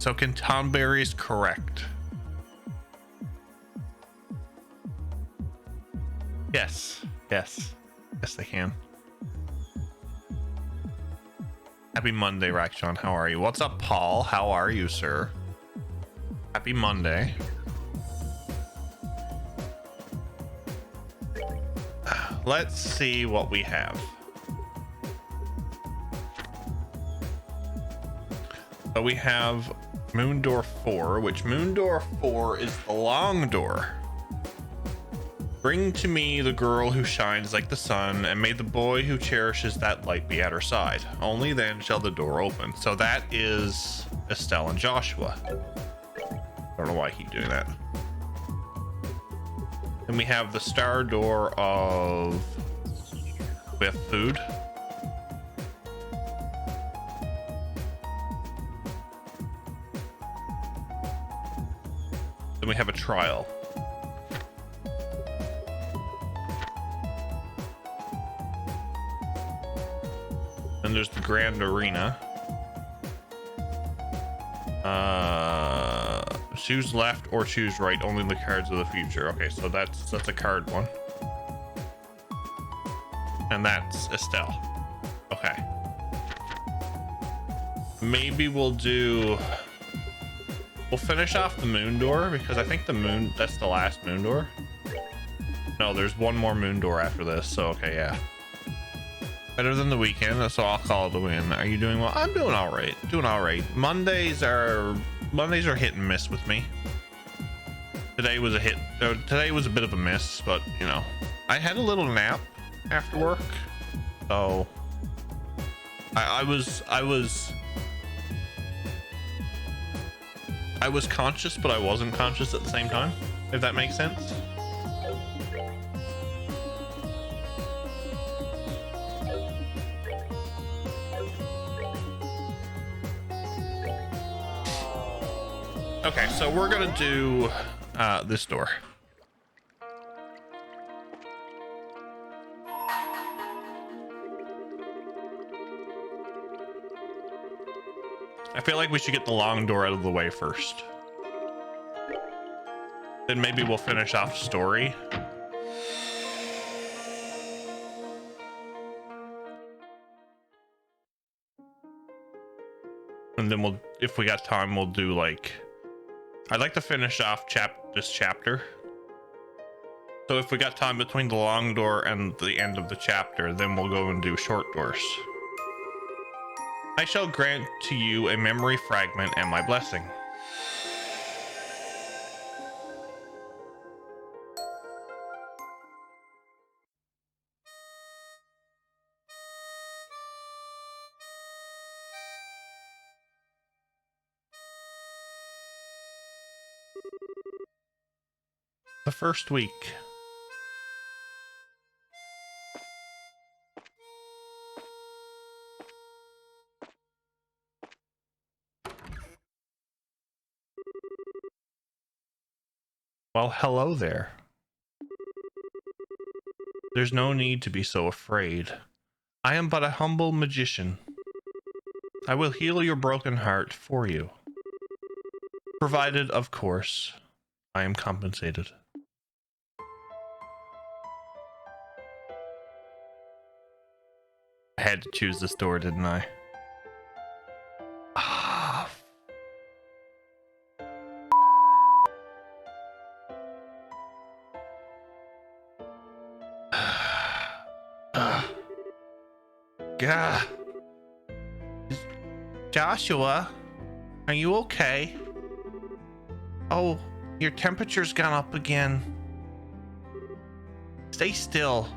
So can Tonberries correct? Yes. Yes. Yes, they can. Happy Monday, Rakshon. How are you? What's up, Paul? How are you, sir? Happy Monday. Let's see what we have. So we have Moon Door 4, which Moon Door 4 is the long door. Bring to me the girl who shines like the sun, and may the boy who cherishes that light be at her side. Only then shall the door open. So that is Estelle and Joshua. I don't know why I keep doing that. Then we have the star door of... We have food. Then we have a trial. Then there's the grand arena. Choose left or choose right, only the cards of the future. Okay, so that's a card one. And that's Estelle. Okay. Maybe we'll finish off the moon door, because I think that's the last moon door. No, there's one more moon door after this, so okay, yeah. Better than the weekend, so I'll call it a win. Are you doing well? I'm doing all right. Doing all right. Mondays are hit and miss with me. Today was a hit. Today was a bit of a miss, but you know, I had a little nap after work, so I was conscious, but I wasn't conscious at the same time, if that makes sense. Okay, so we're gonna do this door. I feel like we should get the long door out of the way first. Then maybe we'll finish off the story. And then we'll, if we got time, we'll do like... I'd like to finish off this chapter. So if we got time between the long door and the end of the chapter, then we'll go and do short doors. I shall grant to you a memory fragment and my blessing. The first week. Well, hello there. There's no need to be so afraid. I am but a humble magician. I will heal your broken heart for you. Provided, of course, I am compensated. I had to choose this door, didn't I? Ah. God. Joshua, are you okay? Oh, your temperature's gone up again. Stay still.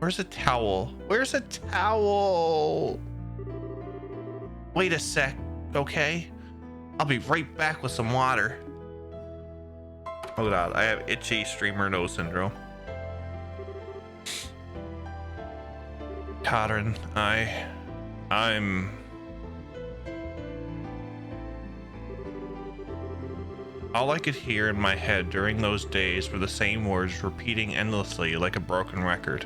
Where's a towel? Where's a towel? Wait a sec, okay? I'll be right back with some water. Oh god, I have itchy streamer nose syndrome. Catherine, I'm... All I could hear in my head during those days were the same words repeating endlessly like a broken record.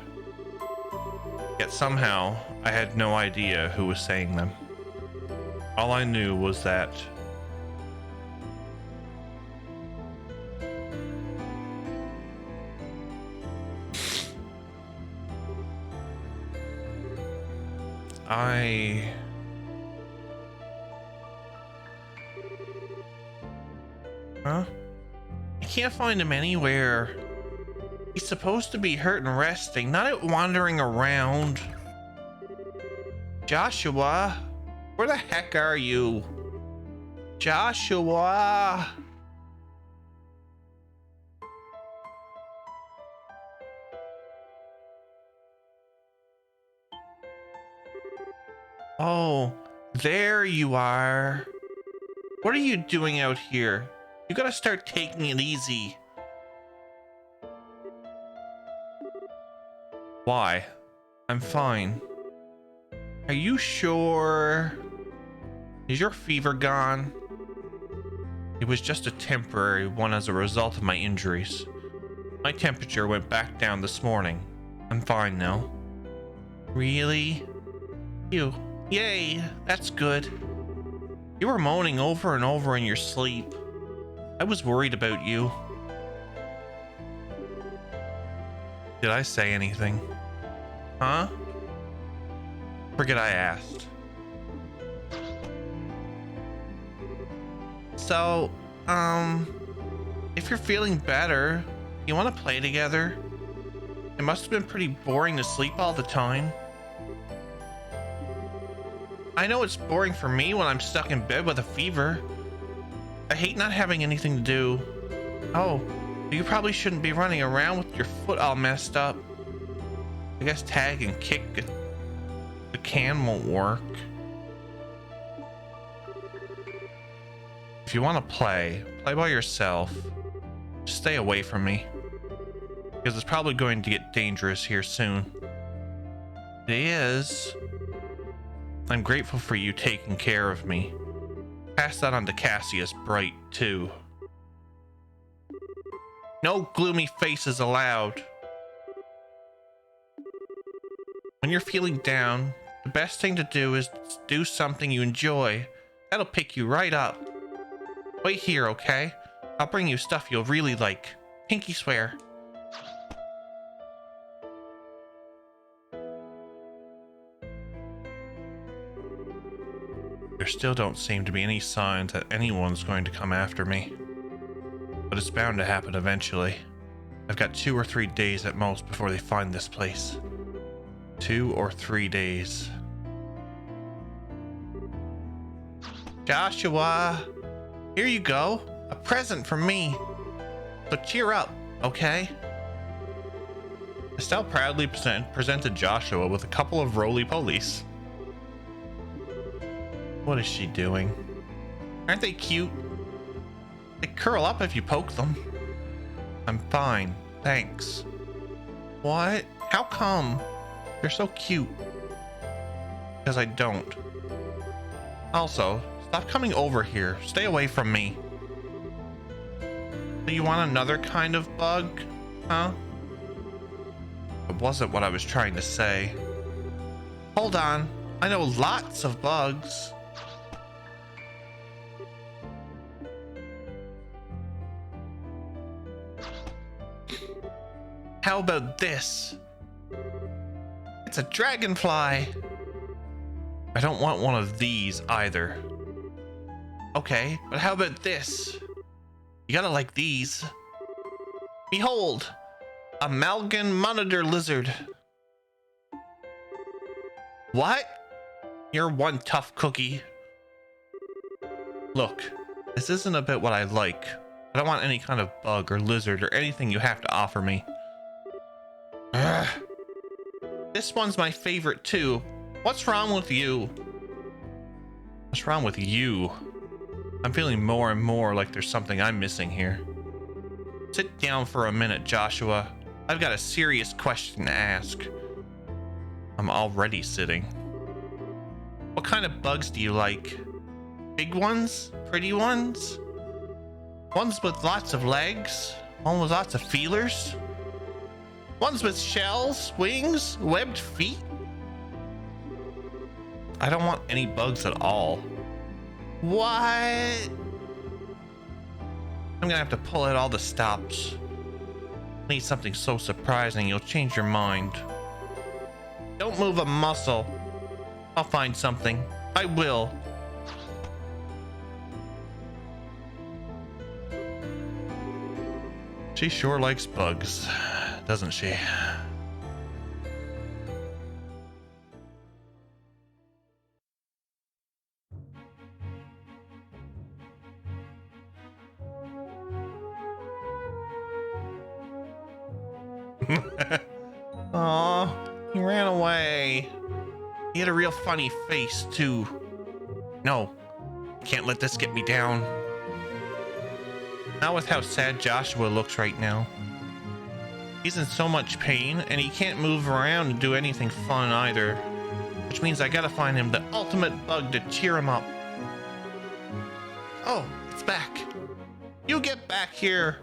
Yet somehow, I had no idea who was saying them. All I knew was that I can't find him anywhere. He's supposed to be hurt and resting, not out wandering around. Joshua, where the heck are you? Joshua. Oh, there you are. What are you doing out here? You gotta start taking it easy. Why? I'm fine. Are you sure? Is your fever gone? It was just a temporary one as a result of my injuries. My temperature went back down this morning. I'm fine now. Really? Yay, that's good. You were moaning over and over in your sleep. I was worried about you. Did I say anything? Huh? Forget I asked. So, if you're feeling better, you want to play together? It must have been pretty boring to sleep all the time. I know it's boring for me when I'm stuck in bed with a fever. I hate not having anything to do. Oh, you probably shouldn't be running around with your foot all messed up. I guess tag and kick the can won't work. If you want to play by yourself. Just stay away from me, because it's probably going to get dangerous here soon. It is. I'm grateful for you taking care of me. Pass that on to Cassius Bright, too. No gloomy faces allowed. When you're feeling down, the best thing to do is do something you enjoy. That'll pick you right up. Wait here, okay? I'll bring you stuff you'll really like. Pinky swear. There still don't seem to be any signs that anyone's going to come after me. But it's bound to happen eventually. I've got 2 or 3 days at most before they find this place. 2 or 3 days. Joshua, here you go. A present from me. So cheer up, okay? Estelle proudly presented Joshua with a couple of roly-polies. What is she doing? Aren't they cute? They curl up if you poke them. I'm fine, thanks. What? How come? You're so cute. Because I don't. Also, stop coming over here. Stay away from me. Do you want another kind of bug? Huh? It wasn't what I was trying to say. Hold on. I know lots of bugs. How about this? It's a dragonfly. I don't want one of these either. Okay, but how about this? You gotta like these. Behold, a Malgan monitor lizard. What? You're one tough cookie. Look, this isn't about what I like. I don't want any kind of bug or lizard or anything you have to offer me. Ugh. This one's my favorite too. What's wrong with you? What's wrong with you? I'm feeling more and more like there's something I'm missing here. Sit down for a minute, Joshua. I've got a serious question to ask. I'm already sitting. What kind of bugs do you like? Big ones? Pretty ones? Ones with lots of legs? One with lots of feelers? Ones with shells, wings, webbed feet? I don't want any bugs at all. What? I'm gonna have to pull out all the stops. Need something so surprising you'll change your mind. Don't move a muscle. I'll find something. I will. She sure likes bugs, doesn't she? Aw, he ran away. He had a real funny face, too. No, can't let this get me down. Not with how sad Joshua looks right now. He's in so much pain, and he can't move around and do anything fun either. Which means I gotta find him the ultimate bug to cheer him up. Oh, it's back. You get back here.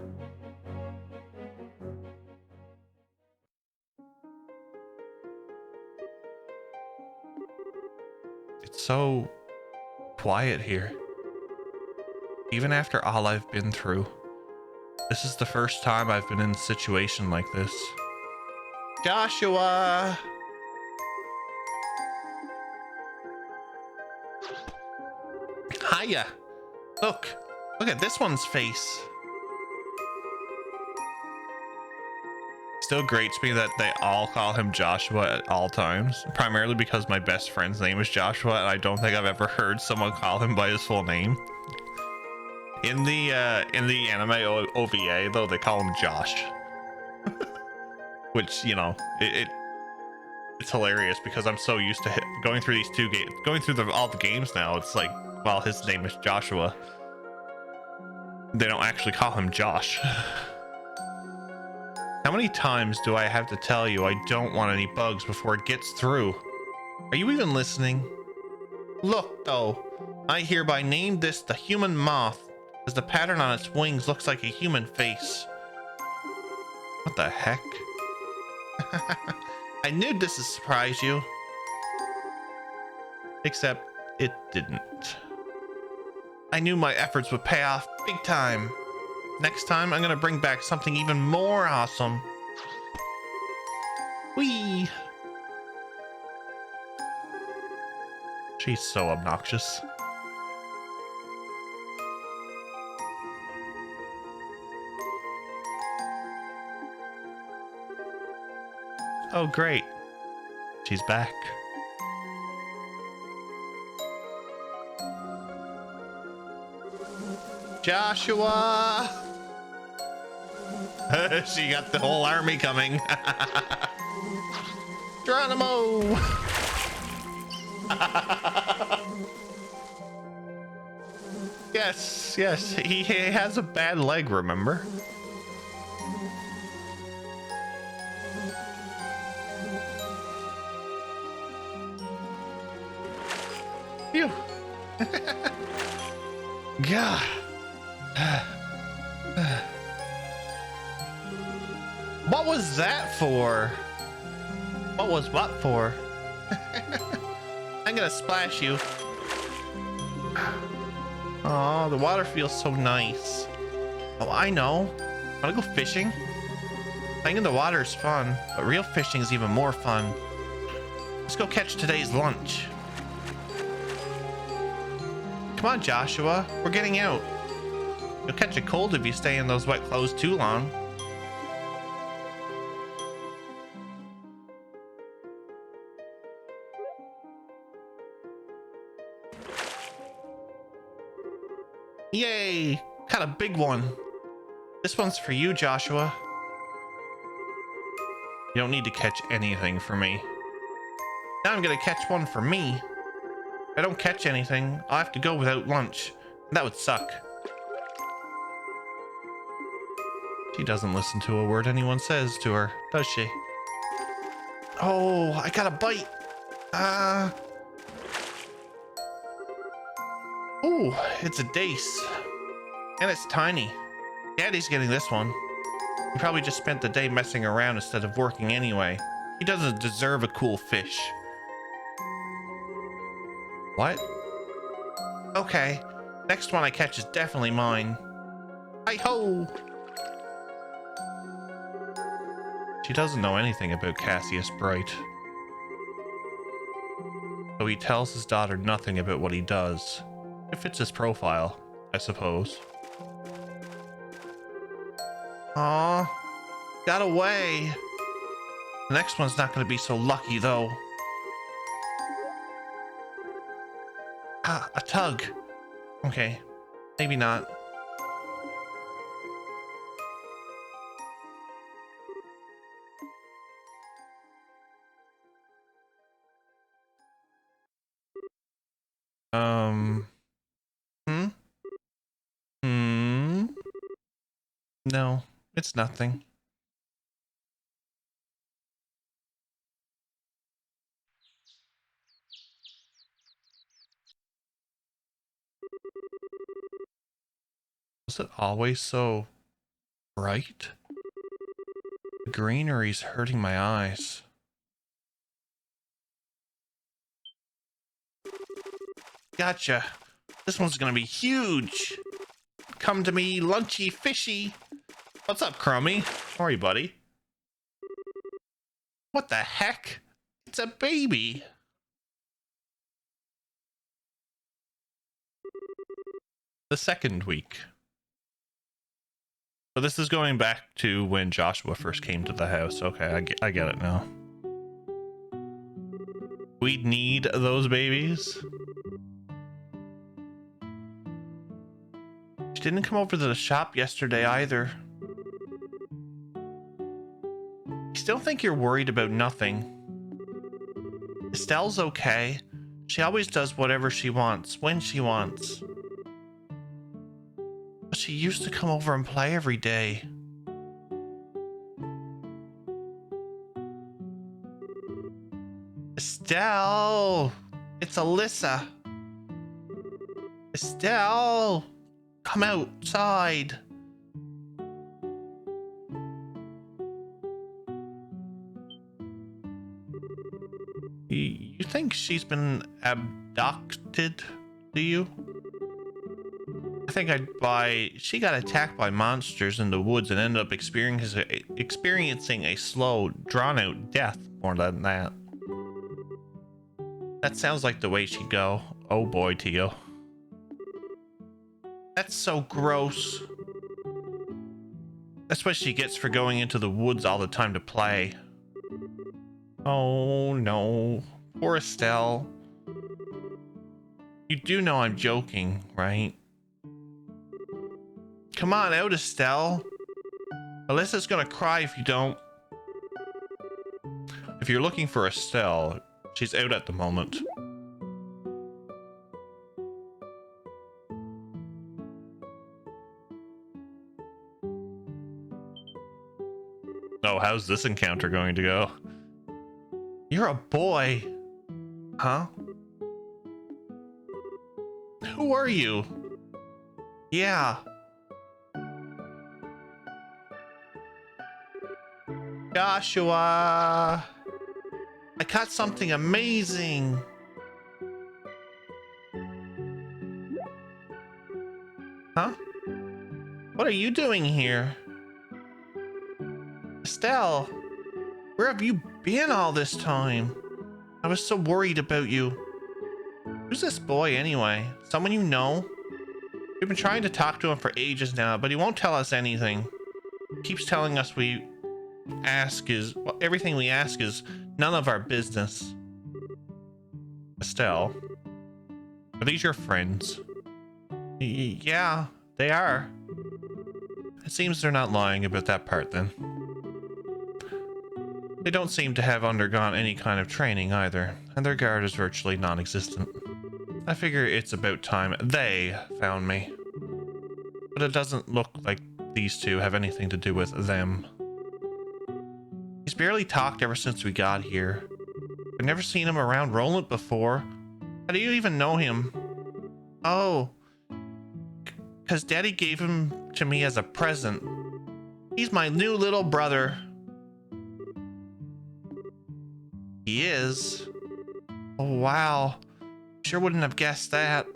It's so quiet here. Even after all I've been through, this is the first time I've been in a situation like this. Joshua! Hiya! Look at this one's face. Still grates me that they all call him Joshua at all times, primarily because my best friend's name is Joshua, and I don't think I've ever heard someone call him by his full name. In the anime OVA though, they call him Josh. Which, you know, it's hilarious because I'm so used to going through these two games, going through all the games now. It's like, well, his name is Joshua. They don't actually call him Josh. How many times do I have to tell you I don't want any bugs before it gets through? Are you even listening? Look, though, I hereby named this the Human Moth, as the pattern on its wings looks like a human face. What the heck? I knew this would surprise you. Except it didn't. I knew my efforts would pay off big time. Next time, I'm gonna bring back something even more awesome. Whee! She's so obnoxious. Oh, great. She's back. Joshua! She got the whole army coming. Geronimo! Yes, he has a bad leg, remember? Phew. God. What was that for? What was what for? I'm gonna splash you. Oh, the water feels so nice. Oh, I know. Wanna go fishing? Playing in the water is fun, but real fishing is even more fun. Let's go catch today's lunch. Come on, Joshua. We're getting out. You'll catch a cold if you stay in those wet clothes too long. Yay! Caught a big one. This one's for you, Joshua. You don't need to catch anything for me. Now I'm gonna catch one for me. If I don't catch anything, I'll have to go without lunch. That would suck. She doesn't listen to a word anyone says to her, does she? Oh, I got a bite. Ooh, it's a dace. And it's tiny. Daddy's getting this one. He probably just spent the day messing around instead of working anyway. He doesn't deserve a cool fish. What? Okay, next one I catch is definitely mine. Hi-ho! She doesn't know anything about Cassius Bright. So he tells his daughter nothing about what he does. It fits his profile, I suppose. Aw, got away. The next one's not going to be so lucky, though. Ah, a tug. Okay, maybe not. Hmm? Hmm? No, it's nothing. Was it always so bright? The greenery's hurting my eyes. Gotcha. This one's gonna be huge. Come to me, lunchy fishy. What's up, Crummy? How are you, buddy? What the heck? It's a baby. The second week. So this is going back to when Joshua first came to the house. Okay, I get it now. We need those babies. She didn't come over to the shop yesterday either. I still think you're worried about nothing. Estelle's okay. She always does whatever she wants, when she wants. But she used to come over and play every day. Estelle! It's Alyssa! Estelle! Come outside! You think she's been abducted, do you? I think I'd buy... She got attacked by monsters in the woods and ended up experiencing a slow, drawn-out death more than that. That sounds like the way she'd go. Oh boy, Tio. That's so gross. That's what she gets for going into the woods all the time to play. Oh no. Poor Estelle. You do know I'm joking, right? Come on out, Estelle. Alyssa's gonna cry if you don't. If you're looking for Estelle, she's out at the moment. Oh, how's this encounter going to go? You're a boy. Huh? Who are you? Yeah. Joshua. I caught something amazing. Huh? What are you doing here? Estelle, where have you been all this time? I was so worried about you. Who's this boy anyway? Someone you know? We've been trying to talk to him for ages now, but he won't tell us anything. He keeps telling us everything we ask is none of our business. Estelle, are these your friends? Yeah, they are. It seems they're not lying about that part then. They don't seem to have undergone any kind of training either, and their guard is virtually non-existent. I figure it's about time they found me. But it doesn't look like these two have anything to do with them. He's barely talked ever since we got here. I've never seen him around Roland before. How do you even know him? Oh, because Daddy gave him to me as a present. He's my new little brother. He is? Oh, wow. Sure wouldn't have guessed that.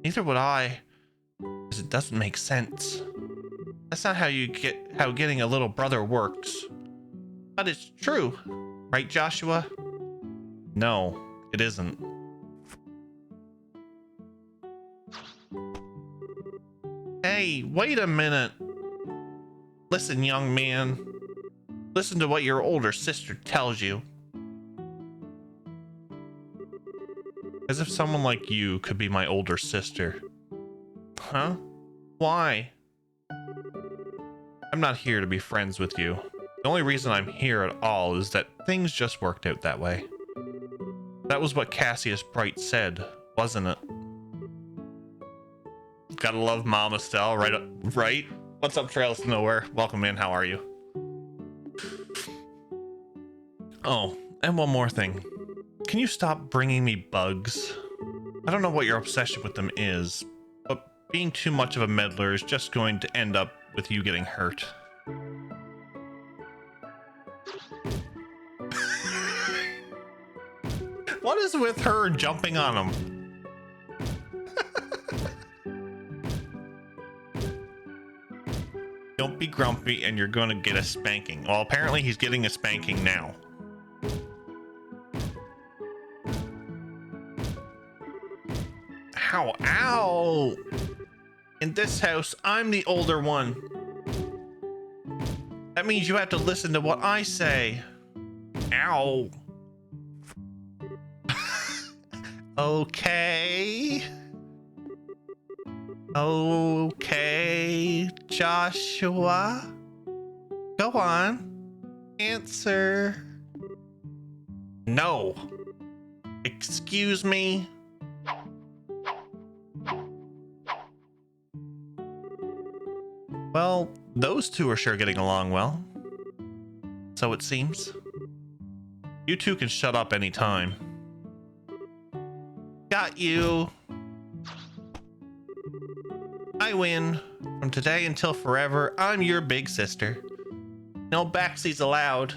Neither would I, because it doesn't make sense. That's not how getting a little brother works. But it's true, right, Joshua? No, it isn't. Hey, wait a minute. Listen, young man. Listen to what your older sister tells you. As if someone like you could be my older sister. Huh? Why? I'm not here to be friends with you. The only reason I'm here at all is that things just worked out that way. That was what Cassius Bright said, wasn't it? Gotta love Mom Estelle, right? What's up, Trails to Nowhere? Welcome in, how are you? Oh, and one more thing. Can you stop bringing me bugs? I don't know what your obsession with them is, but being too much of a meddler is just going to end up with you getting hurt. What is with her jumping on him? Don't be grumpy and you're gonna get a spanking. Well, apparently he's getting a spanking now. Ow, ow! In this house, I'm the older one. That means you have to listen to what I say. Ow. Okay. Okay, Joshua. Go on. Answer. No. Excuse me. Well, those two are sure getting along well. So it seems. You two can shut up anytime. Got you. I win. From today until forever, I'm your big sister. No backsies allowed.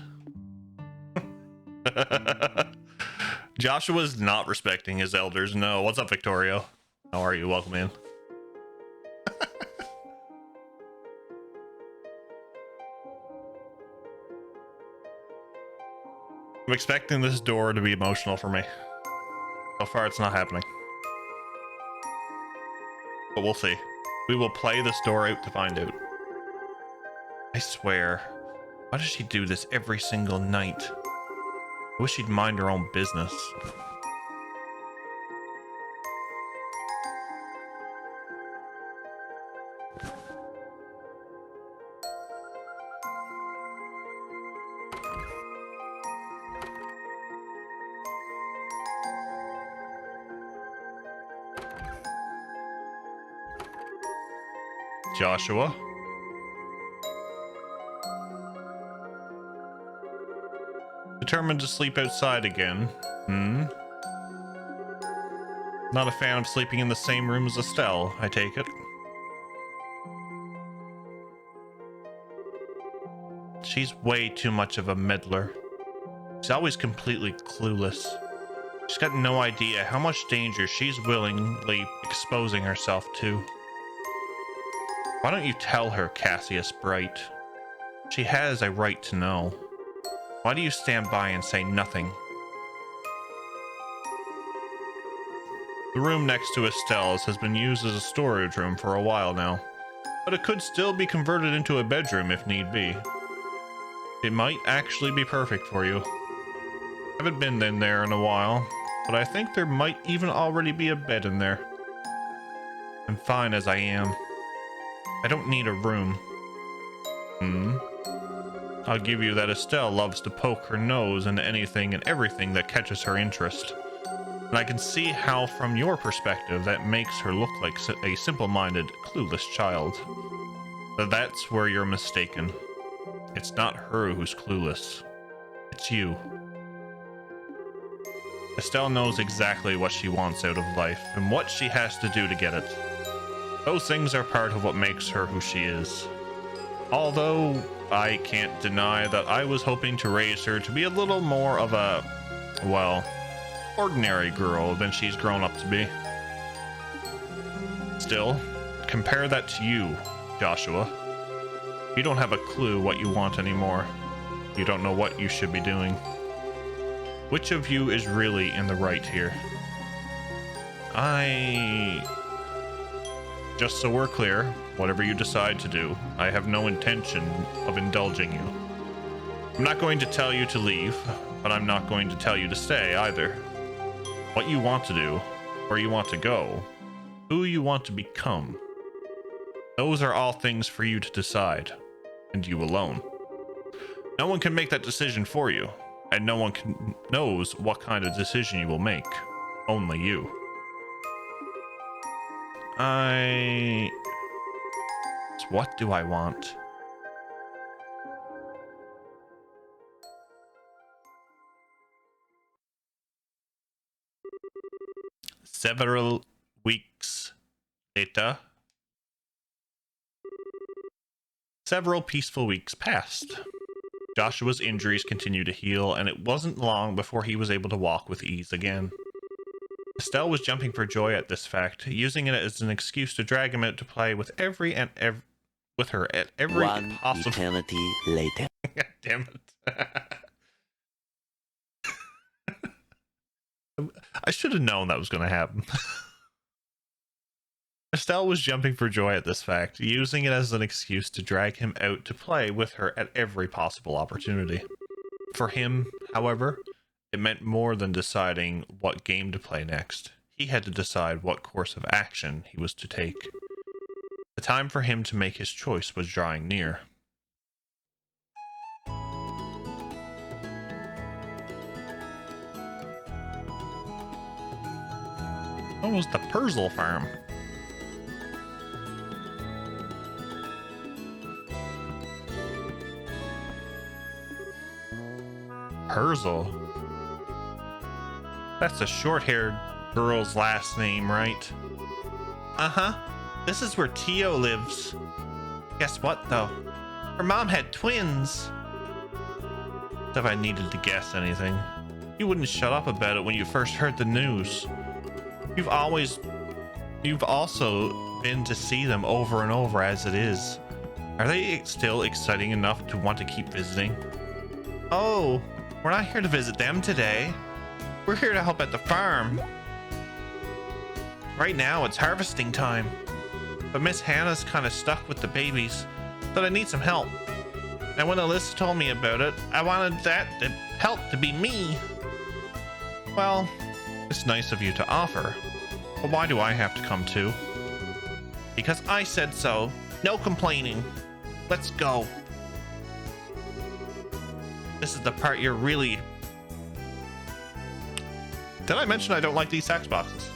Joshua's not respecting his elders. No. What's up, Victorio? How are you? Welcome in. I'm expecting this door to be emotional for me. So far, it's not happening. But we'll see. We will play this door out to find out. I swear. Why does she do this every single night? I wish she'd mind her own business. Joshua? Determined to sleep outside again. Not a fan of sleeping in the same room as Estelle, I take it. She's way too much of a meddler. She's always completely clueless. She's got no idea how much danger she's willingly exposing herself to. Why don't you tell her, Cassius Bright? She has a right to know. Why do you stand by and say nothing? The room next to Estelle's has been used as a storage room for a while now, but it could still be converted into a bedroom if need be. It might actually be perfect for you. I haven't been in there in a while, but I think there might even already be a bed in there. I'm fine as I am. I don't need a room. I'll give you that Estelle loves to poke her nose into anything and everything that catches her interest. And I can see how, from your perspective, that makes her look like a simple-minded, clueless child. But that's where you're mistaken. It's not her who's clueless. It's you. Estelle knows exactly what she wants out of life and what she has to do to get it. Those things are part of what makes her who she is. Although, I can't deny that I was hoping to raise her to be a little more of a, well, ordinary girl than she's grown up to be. still, compare that to you, Joshua. You don't have a clue what you want anymore. You don't know what you should be doing. Which of you is really in the right here? Just so we're clear, whatever you decide to do, I have no intention of indulging you. I'm not going to tell you to leave, but I'm not going to tell you to stay either. What you want to do, where you want to go, who you want to become, those are all things for you to decide, and you alone. No one can make that decision for you, and no one knows what kind of decision you will make. Only you. What do I want? Several weeks later, several peaceful weeks passed. Joshua's injuries continued to heal, and it wasn't long before he was able to walk with ease again. Estelle was jumping for joy at this fact, using it as an excuse to drag him out to play with her at every One possible eternity later. God damn it. I should have known that was going to happen. Estelle was jumping for joy at this fact, using it as an excuse to drag him out to play with her at every possible opportunity. For him, however, it meant more than deciding what game to play next. He had to decide what course of action he was to take. The time for him to make his choice was drawing near. What was the Purzel farm? Purzel? That's a short-haired girl's last name, right? Uh-huh. This is where Tio lives. Guess what, though? Her mom had twins. If I needed to guess anything, you wouldn't shut up about it when you first heard the news. You've also been to see them over and over as it is. Are they still exciting enough to want to keep visiting? Oh, we're not here to visit them today. We're here to help at the farm. Right now, it's harvesting time. But Miss Hannah's kind of stuck with the babies, so I need some help. And when Alyssa told me about it, I wanted that help to be me. Well, it's nice of you to offer, but why do I have to come too? Because I said so. No complaining. Let's go. This is the part you're really... Did I mention I don't like these sax boxes?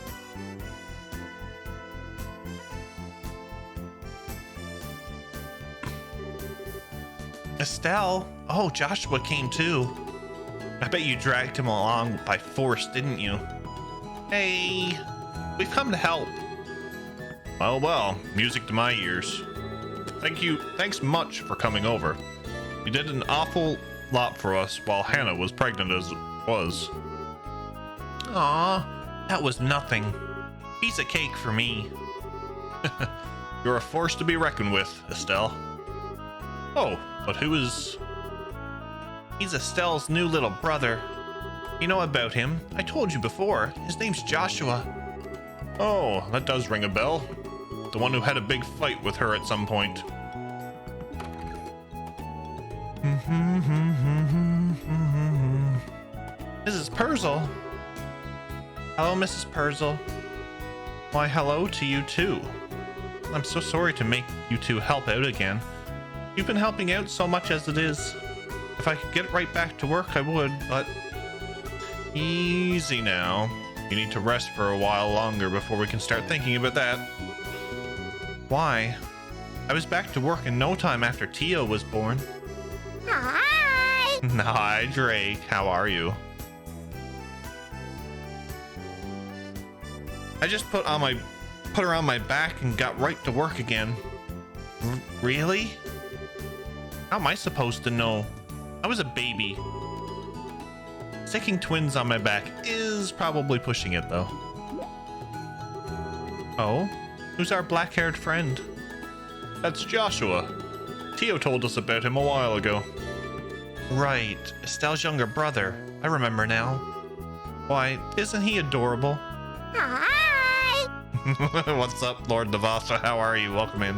Estelle? Oh, Joshua came too. I bet you dragged him along by force, didn't you? Hey, we've come to help. Well, music to my ears. Thanks much for coming over. You did an awful lot for us while Hannah was pregnant as it was. Aw, that was nothing. Piece of cake for me. You're a force to be reckoned with, Estelle. Oh, but who is... He's Estelle's new little brother. You know about him. I told you before. His name's Joshua. Oh, that does ring a bell. The one who had a big fight with her at some point. Mrs. Purzel? Hello, Mrs. Purzel. Why, hello to you too. I'm so sorry to make you two help out again. You've been helping out so much as it is. If I could get right back to work, I would, but... Easy now. You need to rest for a while longer before we can start thinking about that. Why? I was back to work in no time after Tio was born. Hi! Hi, Drake. How are you? I just put her on my back and got right to work again. Really? How am I supposed to know? I was a baby. Sticking twins on my back is probably pushing it, though. Oh? Who's our black-haired friend? That's Joshua. Tio told us about him a while ago. Right, Estelle's younger brother. I remember now. Why, isn't he adorable? Hi. What's up, Lord Navasa? How are you? Welcome in.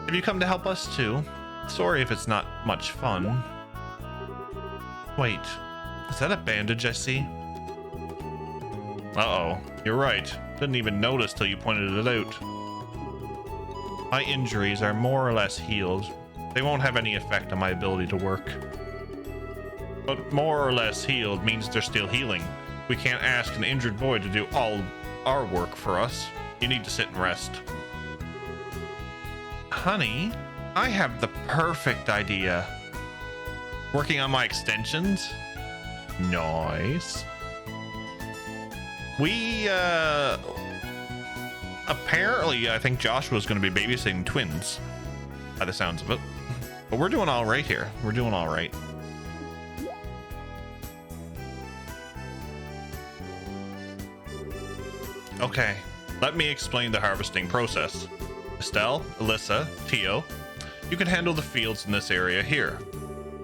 Have you come to help us too? Sorry if it's not much fun. Wait, is that a bandage I see? Uh-oh, you're right. Didn't even notice till you pointed it out. My injuries are more or less healed. They won't have any effect on my ability to work. But more or less healed means they're still healing. We can't ask an injured boy to do all our work for us. You need to sit and rest. Honey, I have the perfect idea. Working on my extensions? Nice. We, apparently, I think Joshua's going to be babysitting twins, by the sounds of it. But we're doing all right here. We're doing all right. Okay, let me explain the harvesting process. Estelle, Alyssa, Tio, you can handle the fields in this area here.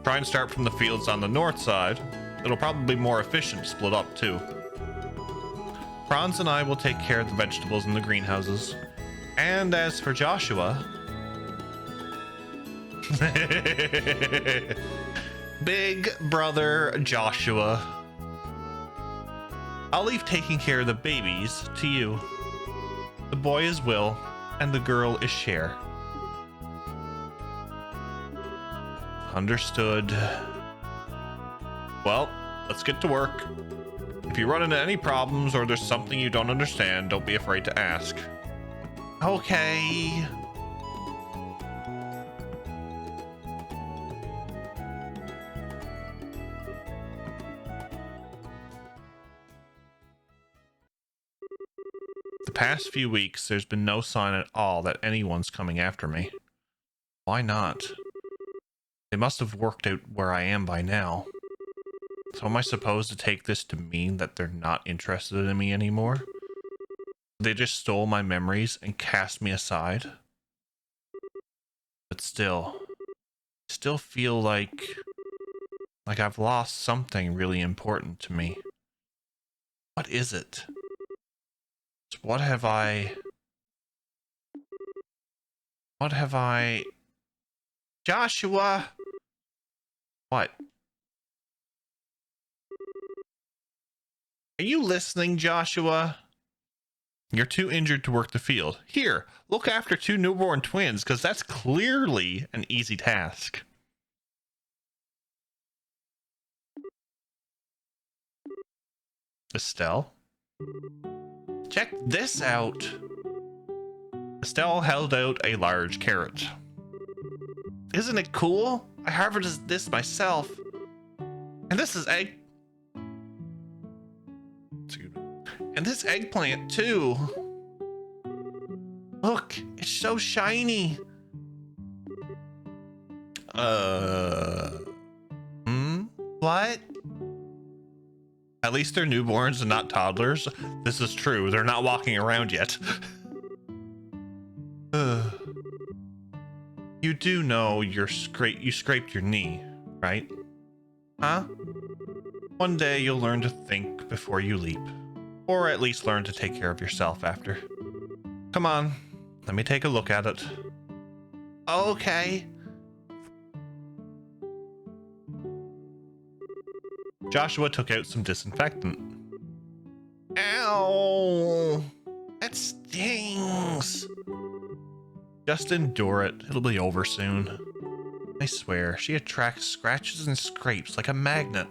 Try and start from the fields on the north side. It'll probably be more efficient split up too. Franz and I will take care of the vegetables in the greenhouses. And as for Joshua... Big brother Joshua. I'll leave taking care of the babies to you. The boy is Will, and the girl is Cher. Understood. Well, let's get to work. If you run into any problems or there's something you don't understand, don't be afraid to ask. Okay. The past few weeks, there's been no sign at all that anyone's coming after me. Why not? They must have worked out where I am by now. So am I supposed to take this to mean that they're not interested in me anymore? They just stole my memories and cast me aside? But still, I still feel like I've lost something really important to me. What is it? What have I... Joshua! What? Are you listening, Joshua? You're too injured to work the field. Here, look after two newborn twins, because that's clearly an easy task. Estelle? Check this out. Estelle held out a large carrot. Isn't it cool? I harvested this myself. And this is egg... And this eggplant too. Look, it's so shiny. What? At least they're newborns and not toddlers. This is true. They're not walking around yet. You do know you scraped your knee, right? Huh? One day you'll learn to think before you leap. Or at least learn to take care of yourself after. Come on, let me take a look at it. Okay. Joshua took out some disinfectant. Ow! That stings! Just endure it. It'll be over soon. I swear, she attracts scratches and scrapes like a magnet.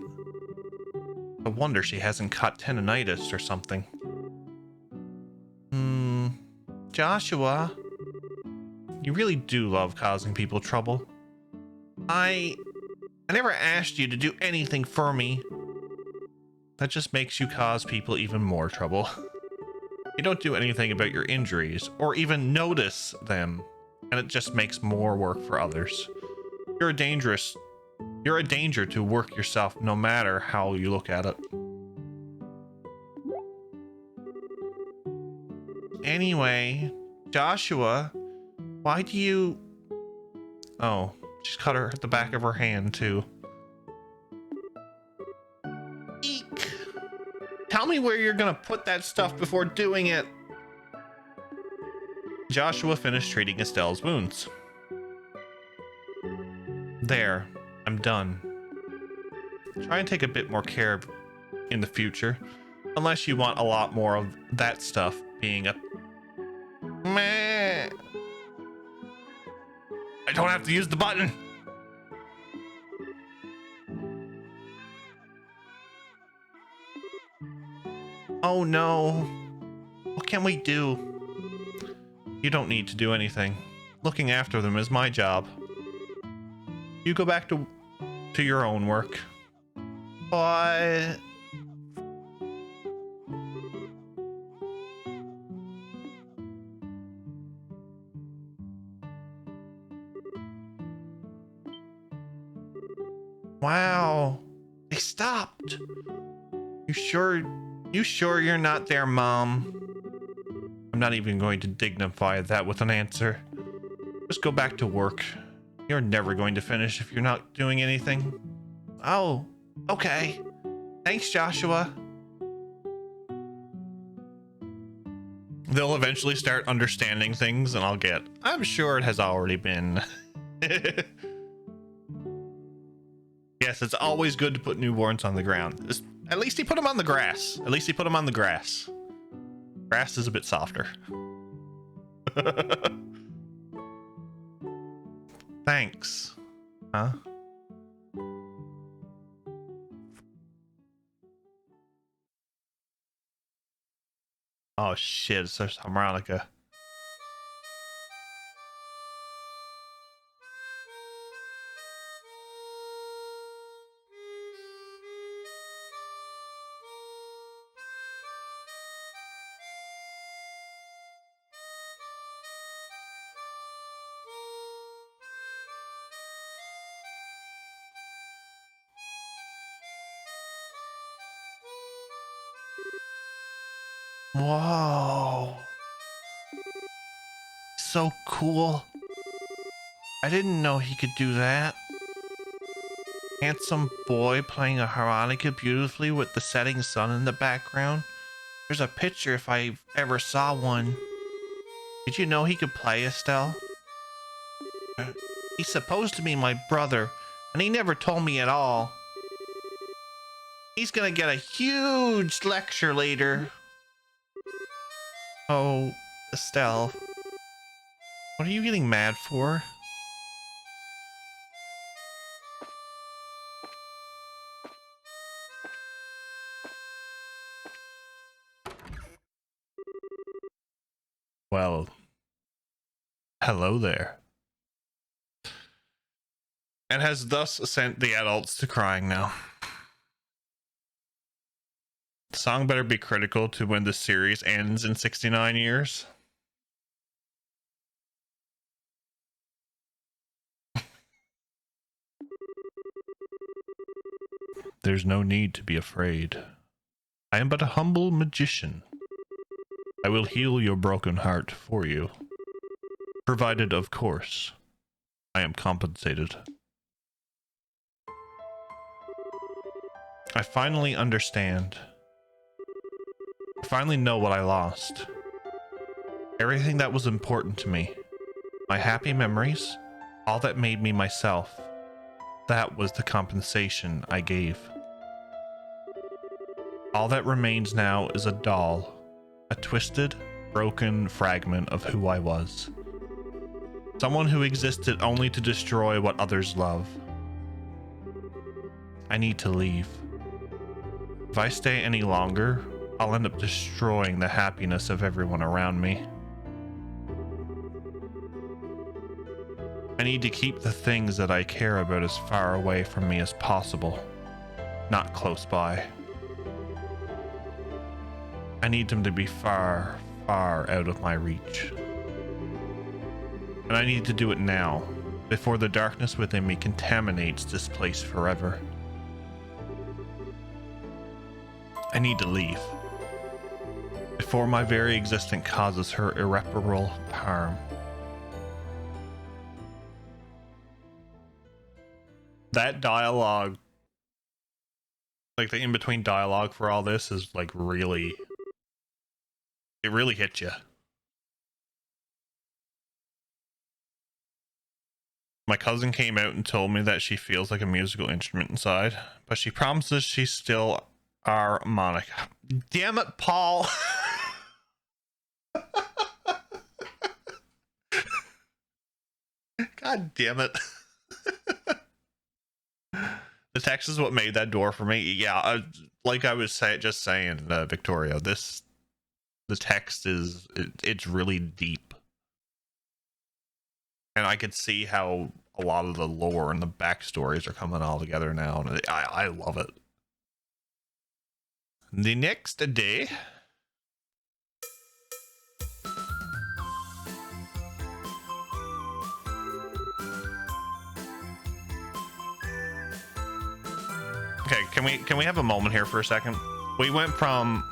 No wonder she hasn't caught tendonitis or something. Joshua, you really do love causing people trouble. I never asked you to do anything for me. That just makes you cause people even more trouble. You don't do anything about your injuries or even notice them, and it just makes more work for others. You're a danger to work yourself no matter how you look at it. anyway, Joshua, why do you... Oh, she's cut her the back of her hand too. Eek! Tell me where you're gonna put that stuff before doing it. Joshua finished treating Estelle's wounds. There, I'm done. Try and take a bit more care in the future, unless you want a lot more of that stuff being a... Meh. I don't have to use the button. Oh no. What can we do? You don't need to do anything. Looking after them is my job. You go back to your own work. But... Wow. They stopped. You sure you're not there, Mom? I'm not even going to dignify that with an answer. Just go back to work. You're never going to finish if you're not doing anything. Oh, okay. Thanks, Joshua. They'll eventually start understanding things and I'll get, I'm sure it has already been. Yes, it's always good to put newborns on the ground. At least he put them on the grass. At least he put them on the grass. Grass is a bit softer. Thanks. Huh? Oh shit, it's just harmonica. Whoa. So cool. I didn't know he could do that. Handsome boy playing a harmonica beautifully with the setting sun in the background. There's a picture if I ever saw one. Did you know he could play, Estelle? He's supposed to be my brother, and he never told me at all. He's gonna get a huge lecture later. Oh, Estelle. What are you getting mad for? Well, hello there. And has thus sent the adults to crying now. The song better be critical to when the series ends in 69 years. There's no need to be afraid. I am but a humble magician. I will heal your broken heart for you. Provided, of course, I am compensated. I finally understand. I finally know what I lost. Everything that was important to me. My happy memories. All that made me myself. That was the compensation I gave. All that remains now is a doll. A twisted, broken fragment of who I was. Someone who existed only to destroy what others love. I need to leave. If I stay any longer, I'll end up destroying the happiness of everyone around me. I need to keep the things that I care about as far away from me as possible, not close by. I need them to be far, far out of my reach. And I need to do it now, before the darkness within me contaminates this place forever. I need to leave. for my very existence causes her irreparable harm. That dialogue, like the in-between dialogue for all this is like really, it really hits you. My cousin came out and told me that she feels like a musical instrument inside, but she promises she's still harmonica. Damn it, Paul. God damn it. The text is what made that door for me. Yeah, like I was just saying, Victoria, the text is, it's really deep. And I could see how a lot of the lore and the backstories are coming all together now. And I love it. The next day. Okay, can we have a moment here for a second? We went from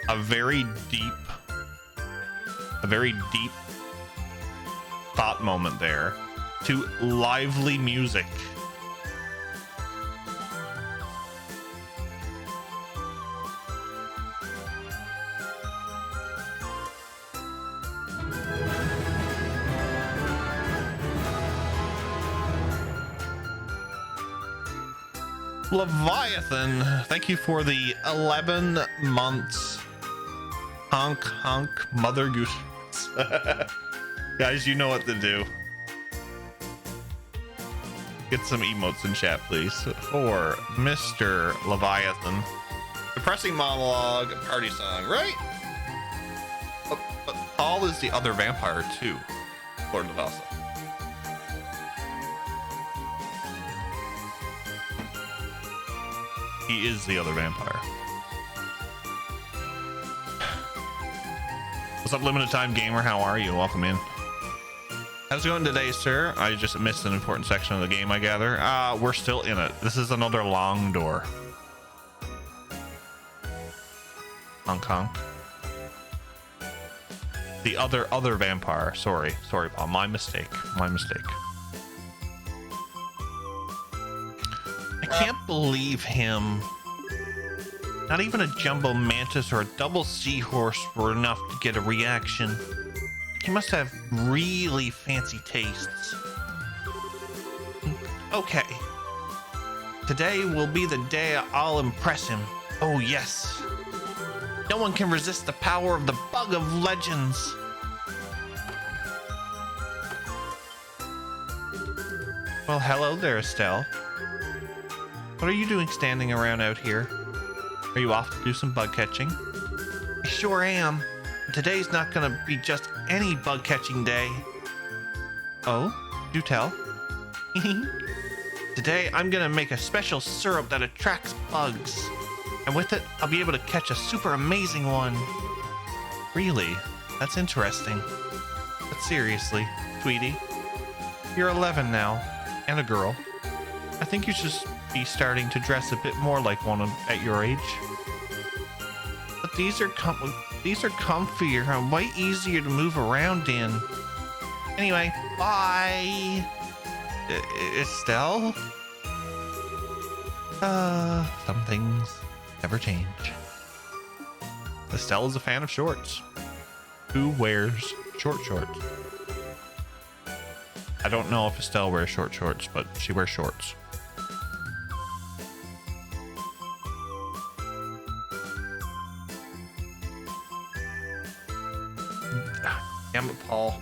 a very deep thought moment there to lively music. Leviathan, thank you for the 11 months. Honk honk mother goose. Guys, you know what to do. Get some emotes in chat, please. For Mr. Leviathan. Depressing monologue, party song, right? But Paul is the other vampire too, Lord of Elsa. He is the other vampire. What's up, limited time gamer? How are you? Welcome in. How's it going today, sir? I just missed an important section of the game, I gather. We're still in it. This is another long door. Honk honk. The other vampire. Sorry, Paul. My mistake. I can't believe him. Not even a jumbo mantis or a double seahorse were enough to get a reaction. He must have really fancy tastes. Okay. Today will be the day I'll impress him. Oh yes. No one can resist the power of the bug of legends. Well, hello there, Estelle. What are you doing standing around out here? Are you off to do some bug catching? I sure am. Today's not gonna be just any bug catching day. Oh, do tell. Today I'm gonna make a special syrup that attracts bugs. And with it, I'll be able to catch a super amazing one. Really? That's interesting. But seriously, Tweety, you're 11 now, and a girl. I think you should be starting to dress a bit more like one at your age. But these are comfier and way easier to move around in. Anyway, bye. Estelle? Some things never change. Estelle is a fan of shorts. Who wears short shorts? I don't know if Estelle wears short shorts, but she wears shorts. Damn it, Paul.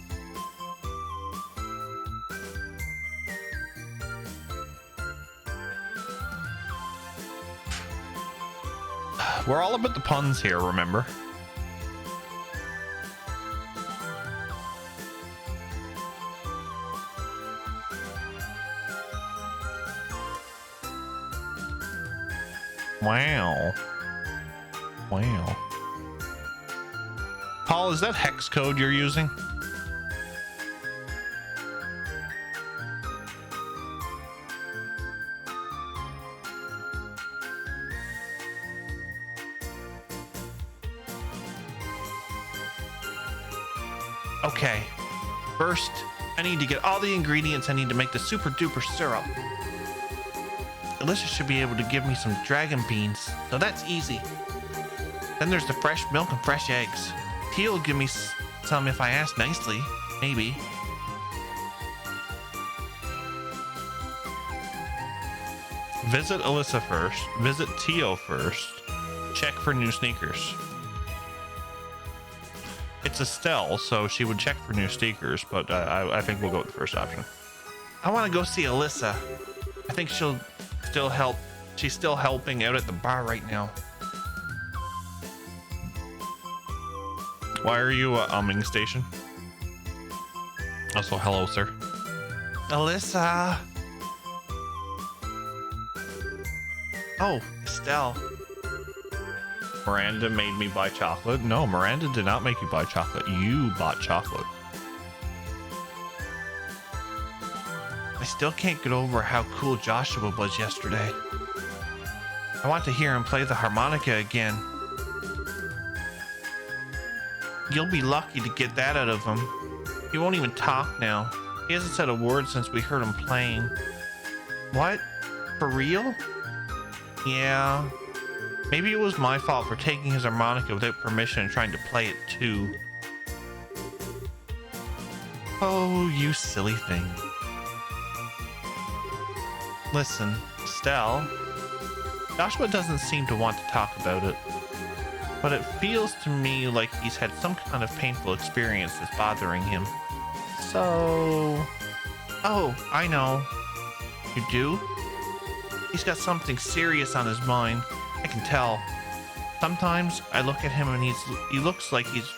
We're all about the puns here, remember? Wow. Wow. Paul, is that hex code you're using? Okay. First, I need to get all the ingredients I need to make the super duper syrup. Alyssa should be able to give me some dragon beans, so that's easy. Then there's the fresh milk and fresh eggs. Tia will give me some if I ask nicely, maybe. Visit Alyssa first, visit Tio first, check for new sneakers. It's Estelle, so she would check for new sneakers, but I think we'll go with the first option. I want to go see Alyssa. I think she'll still help. She's still helping out at the bar right now. Why are you umming station? Also, hello, sir. Alyssa. Oh, Estelle. Miranda made me buy chocolate. No, Miranda did not make you buy chocolate. You bought chocolate. I still can't get over how cool Joshua was yesterday. I want to hear him play the harmonica again. You'll be lucky to get that out of him. He won't even talk now. He hasn't said a word since we heard him playing. What? For real? Yeah. Maybe it was my fault for taking his harmonica without permission and trying to play it too. Oh, you silly thing. Listen, Estelle. Joshua doesn't seem to want to talk about it, but it feels to me like he's had some kind of painful experience that's bothering him. So... Oh, I know. You do? He's got something serious on his mind. I can tell. Sometimes I look at him and he looks like he's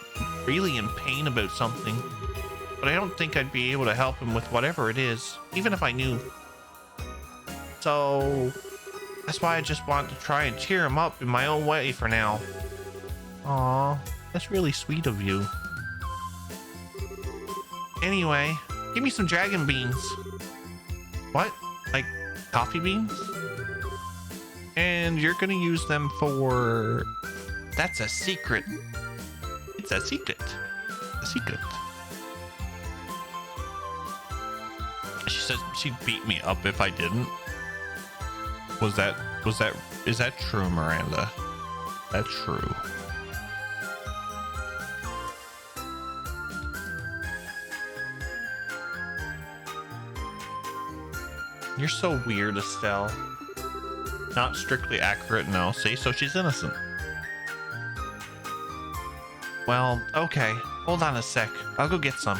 really in pain about something, but I don't think I'd be able to help him with whatever it is, even if I knew. So that's why I just want to try and cheer him up in my own way for now. Aw, that's really sweet of you. Anyway, give me some dragon beans. What? Like coffee beans? And you're gonna use them for... That's a secret. It's a secret. A secret. She said she'd beat me up if I didn't. Is that true, Miranda? That's true. You're so weird, Estelle. Not strictly accurate, no. See, so she's innocent. Well, okay. Hold on a sec. I'll go get some.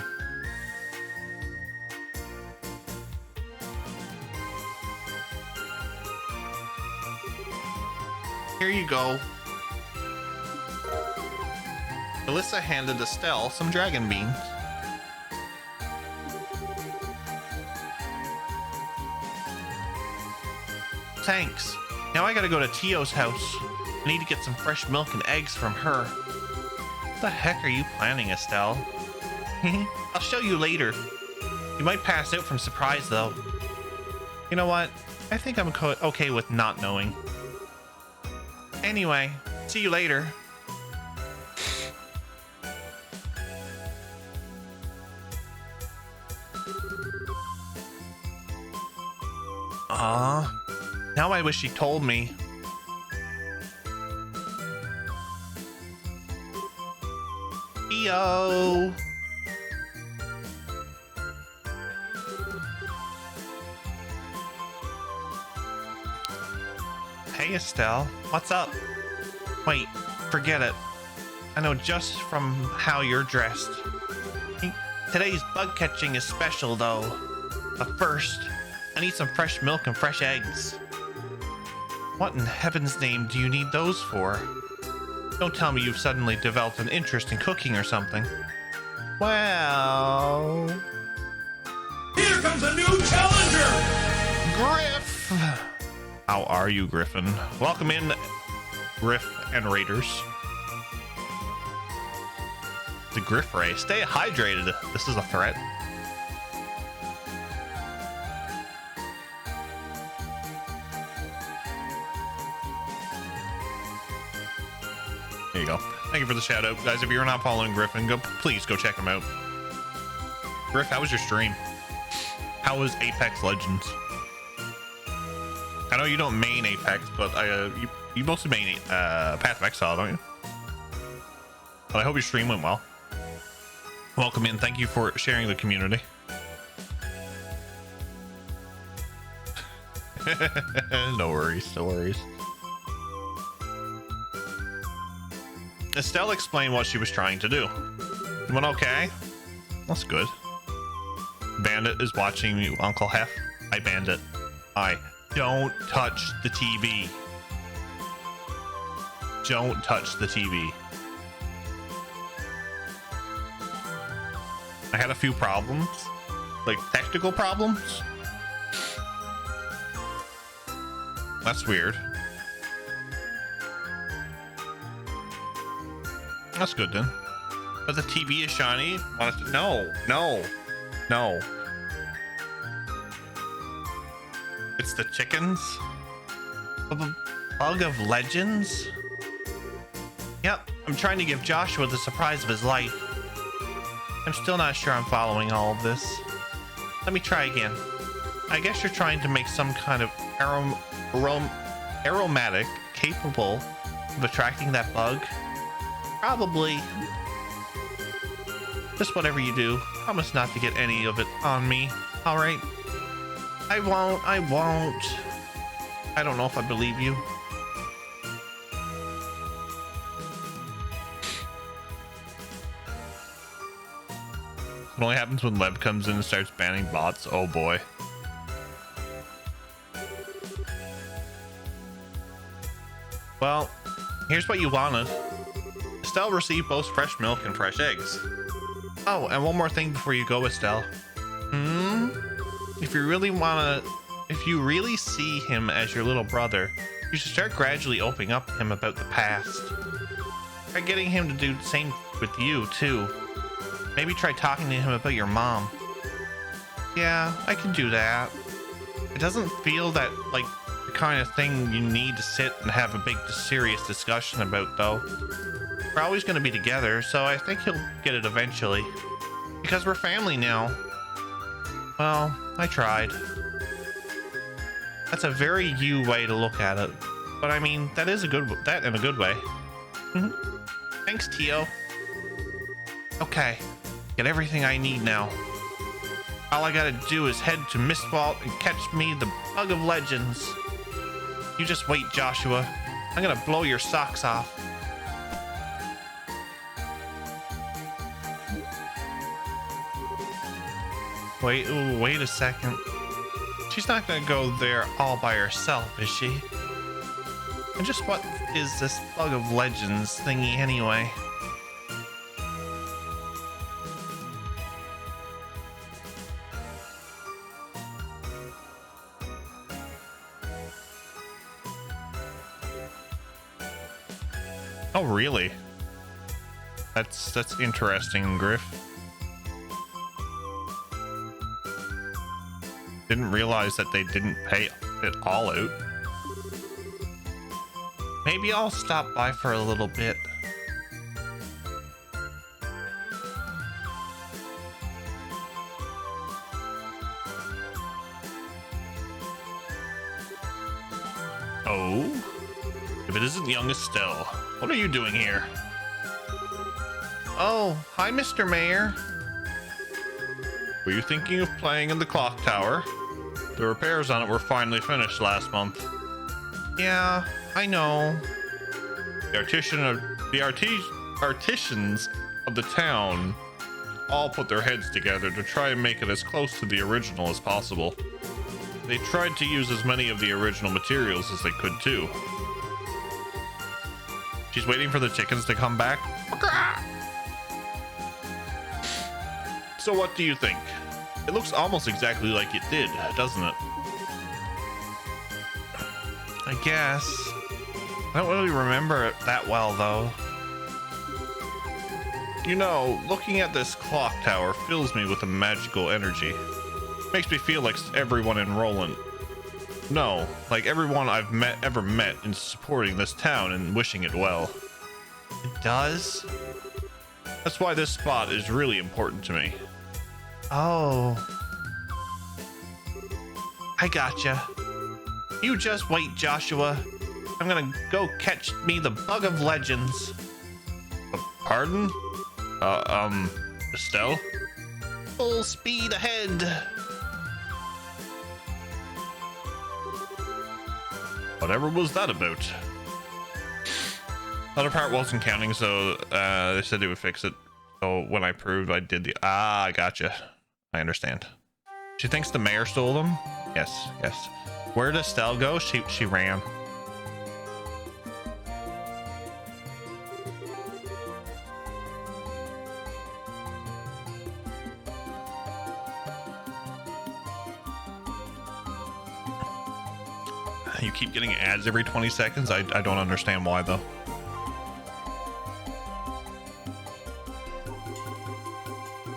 Here you go. Alyssa handed Estelle some dragon beans. Thanks. Now I gotta go to Tio's house. I need to get some fresh milk and eggs from her. What the heck are you planning, Estelle? I'll show you later. You might pass out from surprise, though. You know what? I think I'm okay with not knowing. Anyway, see you later. Now I wish she told me. Yo. Hey Estelle, what's up? Wait, forget it. I know just from how you're dressed. Today's bug catching is special though. But first, I need some fresh milk and fresh eggs. What in heaven's name do you need those for? Don't tell me you've suddenly developed an interest in cooking or something. Well... Here comes a new challenger! Griff! How are you, Griffin? Welcome in, Griff and Raiders. The Griff Ray. Stay hydrated. This is a threat. There you go. Thank you for the shout out. Guys, if you're not following Griffin, please go check him out. Griff, how was your stream? How was Apex Legends? I know you don't main Apex, but you mostly main Path of Exile, don't you? But I hope your stream went well. Welcome in. Thank you for sharing the community. No worries, no worries. Estelle explained what she was trying to do. It went okay. That's good. Bandit is watching you, Uncle Hef. I Bandit. I don't touch the TV. Don't touch the TV. I had a few problems, like technical problems. That's weird. That's good then. But the TV is shiny. No. It's the chickens. The bug of legends. Yep, I'm trying to give Joshua the surprise of his life. I'm still not sure I'm following all of this. Let me try again. I guess you're trying to make some kind of aromatic capable of attracting that bug. Probably. Just whatever you do, promise not to get any of it on me, alright? I won't. I don't know if I believe you. It only happens when Leb comes in and starts banning bots. Oh boy. Well, here's what you wanted. Estelle received both fresh milk and fresh eggs. Oh, and one more thing before you go, Estelle. If you really see him as your little brother, you should start gradually opening up to him about the past. Try getting him to do the same with you, too. Maybe try talking to him about your mom. Yeah, I can do that. It doesn't feel that like the kind of thing you need to sit and have a big serious discussion about, though. We're always going to be together, so I think he'll get it eventually. Because we're family now. Well, I tried. That's a very you way to look at it. But I mean, that in a good way. Thanks, Tio. Okay, get everything I need now. All I gotta do is head to Mistwalt and catch me the Bug of Legends. You just wait, Joshua. I'm gonna blow your socks off. Wait a second. She's not gonna go there all by herself, is she? And just what is this Bug of Legends thingy anyway? Oh, really? That's interesting, Griff. Didn't realize that they didn't pay it all out. Maybe I'll stop by for a little bit. Oh? If it isn't young Estelle, what are you doing here? Oh, hi, Mr. Mayor. Were you thinking of playing in the clock tower? The repairs on it were finally finished last month. Yeah, I know. The artisans of the town all put their heads together to try and make it as close to the original as possible. They tried to use as many of the original materials as they could too. She's waiting for the chickens to come back. So what do you think? It looks almost exactly like it did, doesn't it? I guess. I don't really remember it that well, though. You know, looking at this clock tower fills me with a magical energy. Makes me feel like everyone in Roland. No, like everyone I've ever met in supporting this town and wishing it well. It does? That's why this spot is really important to me. Oh. I gotcha. You just wait, Joshua. I'm gonna go catch me the bug of legends. Pardon? Estelle? Full speed ahead. Whatever was that about? Other part wasn't counting, so they said they would fix it. So when I proved I did the... Ah, I gotcha. I understand. She thinks the mayor stole them? Yes, yes. Where did Estelle go? She ran. You keep getting ads every 20 seconds? I don't understand why, though.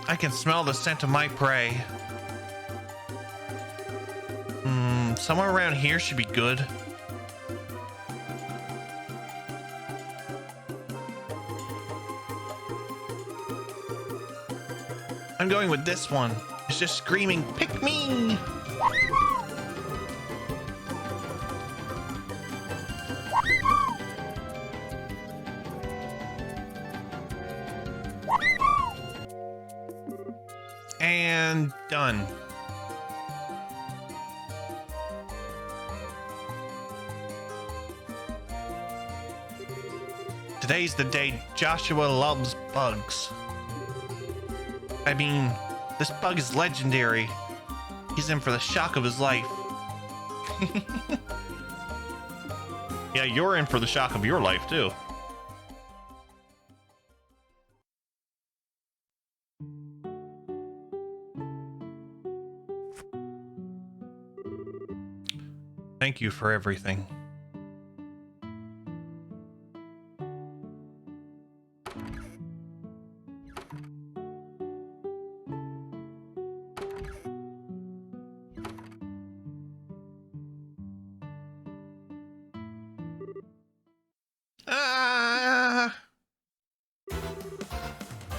I can smell the scent of my prey. Somewhere around here should be good. I'm going with this one. It's just screaming, pick me! And done. Today's the day Joshua loves bugs. I mean, this bug is legendary. He's in for the shock of his life. Yeah, you're in for the shock of your life, too. Thank you for everything.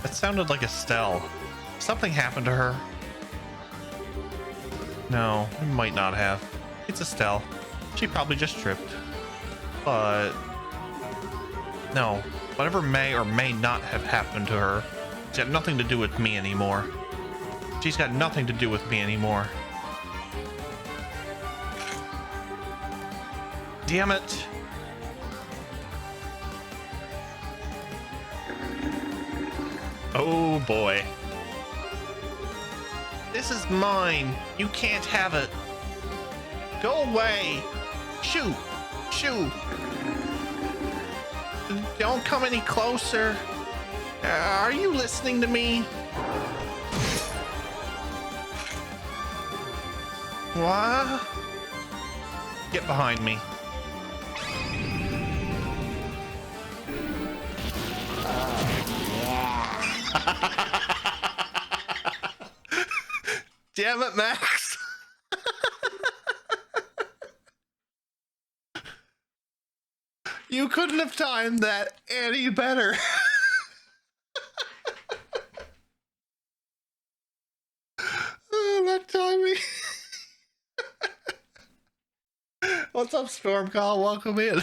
That sounded like Estelle. Something happened to her. No, it might not have. It's Estelle. She probably just tripped. But no, whatever may or may not have happened to her, it's got nothing to do with me anymore. She's got nothing to do with me anymore. Damn it. Oh boy. This is mine. You can't have it. Go away. Shoo. Shoo. Don't come any closer. Are you listening to me? What? Get behind me. Damn it, Max. You couldn't have timed that any better. Oh, that timing. What's up, Storm Call? Welcome in.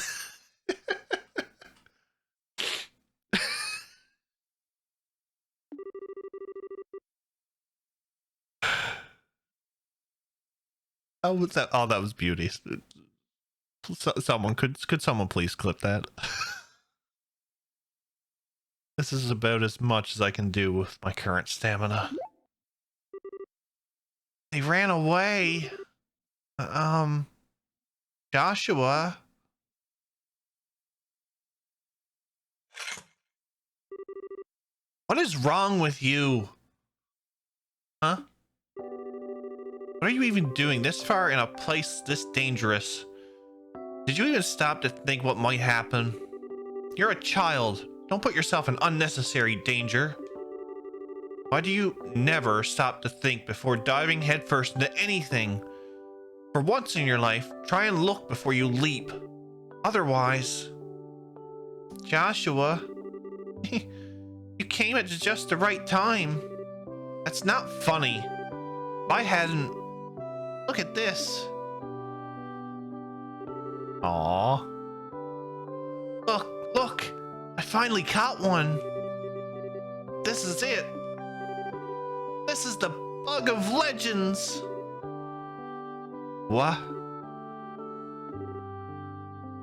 How was that? Oh, that was beauty. Someone could someone please clip that? This is about as much as I can do with my current stamina. They ran away. Joshua. What is wrong with you? Huh? What are you even doing this far in a place this dangerous? Did you even stop to think what might happen? You're a child. Don't put yourself in unnecessary danger. Why do you never stop to think before diving headfirst into anything? For once in your life, try and look before you leap. Otherwise... Joshua... You came at just the right time. That's not funny. If I hadn't... Look at this. Aww. Look. I finally caught one. This is it. This is the bug of legends. What?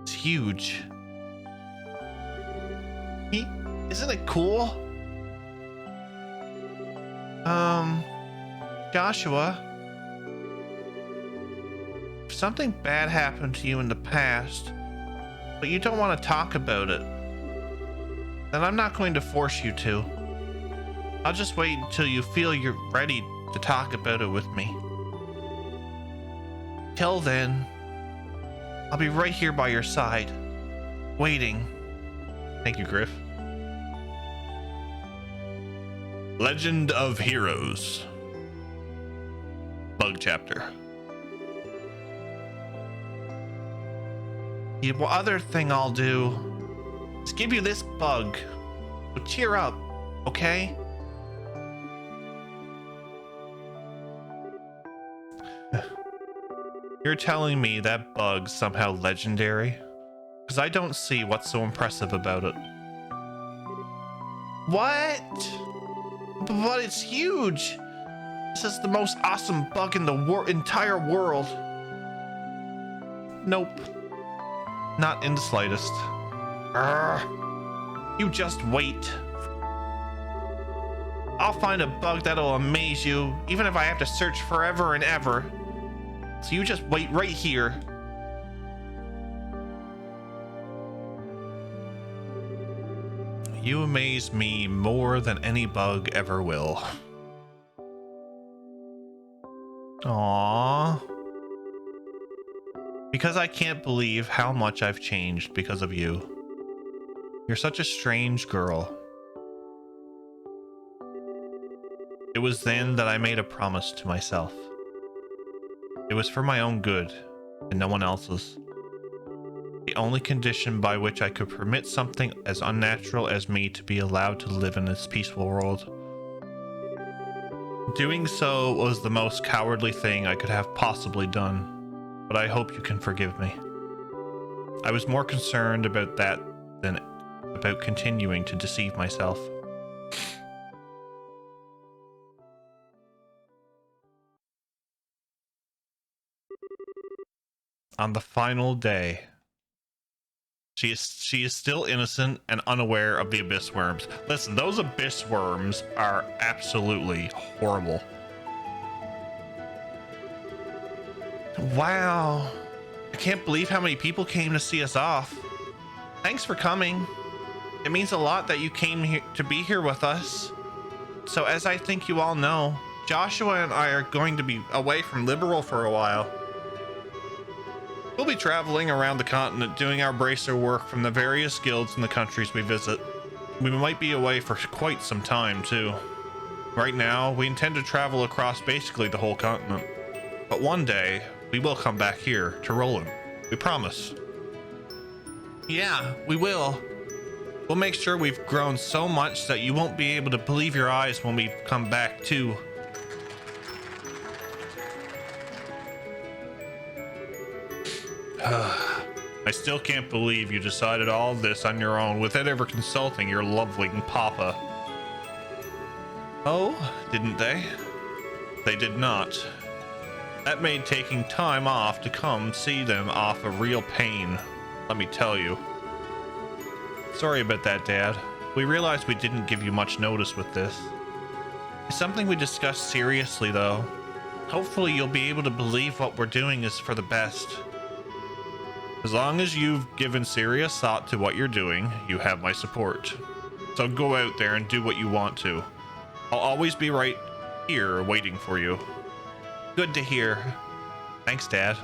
It's huge. Isn't it cool? Joshua, if something bad happened to you in the past, but you don't want to talk about it, then I'm not going to force you to. I'll just wait until you feel you're ready to talk about it with me. Till then, I'll be right here by your side, waiting. Thank you, Griff. Legend of Heroes. Bug chapter. The other thing I'll do is give you this bug. So cheer up, okay? You're telling me that bug's somehow legendary? Because I don't see what's so impressive about it. What? But it's huge. This is the most awesome bug in the entire world. Nope. Not in the slightest. You just wait. I'll find a bug that'll amaze you, even if I have to search forever and ever. So you just wait right here. You amaze me more than any bug ever will. Aww. Because I can't believe how much I've changed because of you. You're such a strange girl. It was then that I made a promise to myself. It was for my own good and no one else's. The only condition by which I could permit something as unnatural as me to be allowed to live in this peaceful world. Doing so was the most cowardly thing I could have possibly done, but I hope you can forgive me. I was more concerned about that than about continuing to deceive myself. On the final day, she is still innocent and unaware of the abyss worms. Listen, those abyss worms are absolutely horrible. Wow. I can't believe how many people came to see us off. Thanks for coming. It means a lot that you came here to be here with us. So as I think you all know, Joshua and I are going to be away from Liberal for a while. We'll be traveling around the continent doing our bracer work from the various guilds in the countries we visit. We might be away for quite some time too. Right now, we intend to travel across basically the whole continent. But one day, we will come back here to Roland. We promise. Yeah, we will. We'll make sure we've grown so much that you won't be able to believe your eyes when we come back too. I still can't believe you decided all this on your own without ever consulting your lovely papa. Oh, didn't they? They did not. That made taking time off to come see them off a real pain, let me tell you. Sorry about that, Dad. We realized we didn't give you much notice with this. It's something we discussed seriously, though. Hopefully you'll be able to believe what we're doing is for the best. As long as you've given serious thought to what you're doing, you have my support. So go out there and do what you want to. I'll always be right here waiting for you. Good to hear. Thanks, Dad.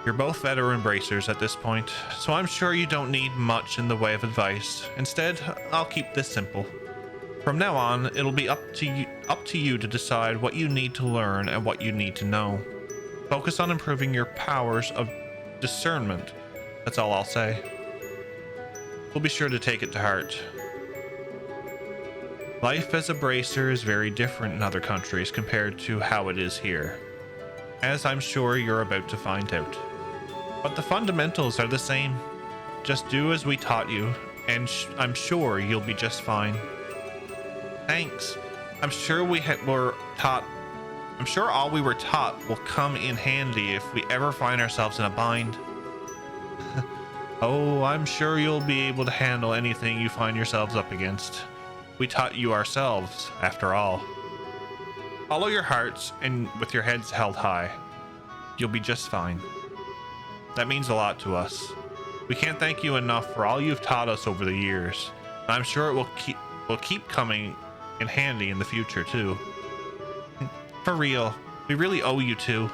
You're both veteran bracers at this point, so I'm sure you don't need much in the way of advice. Instead, I'll keep this simple. From now on, it'll be up to you to decide what you need to learn and what you need to know. Focus on improving your powers of discernment. That's all I'll say. We'll be sure to take it to heart. Life as a bracer is very different in other countries compared to how it is here, as I'm sure you're about to find out. But the fundamentals are the same. Just do as we taught you, and I'm sure you'll be just fine. Thanks. I'm sure were taught. I'm sure all we were taught will come in handy if we ever find ourselves in a bind. Oh, I'm sure you'll be able to handle anything you find yourselves up against. We taught you ourselves, after all. Follow your hearts, and with your heads held high, you'll be just fine. That means a lot to us. We can't thank you enough for all you've taught us over the years. And I'm sure it will keep coming in handy in the future too. For real, we really owe you two.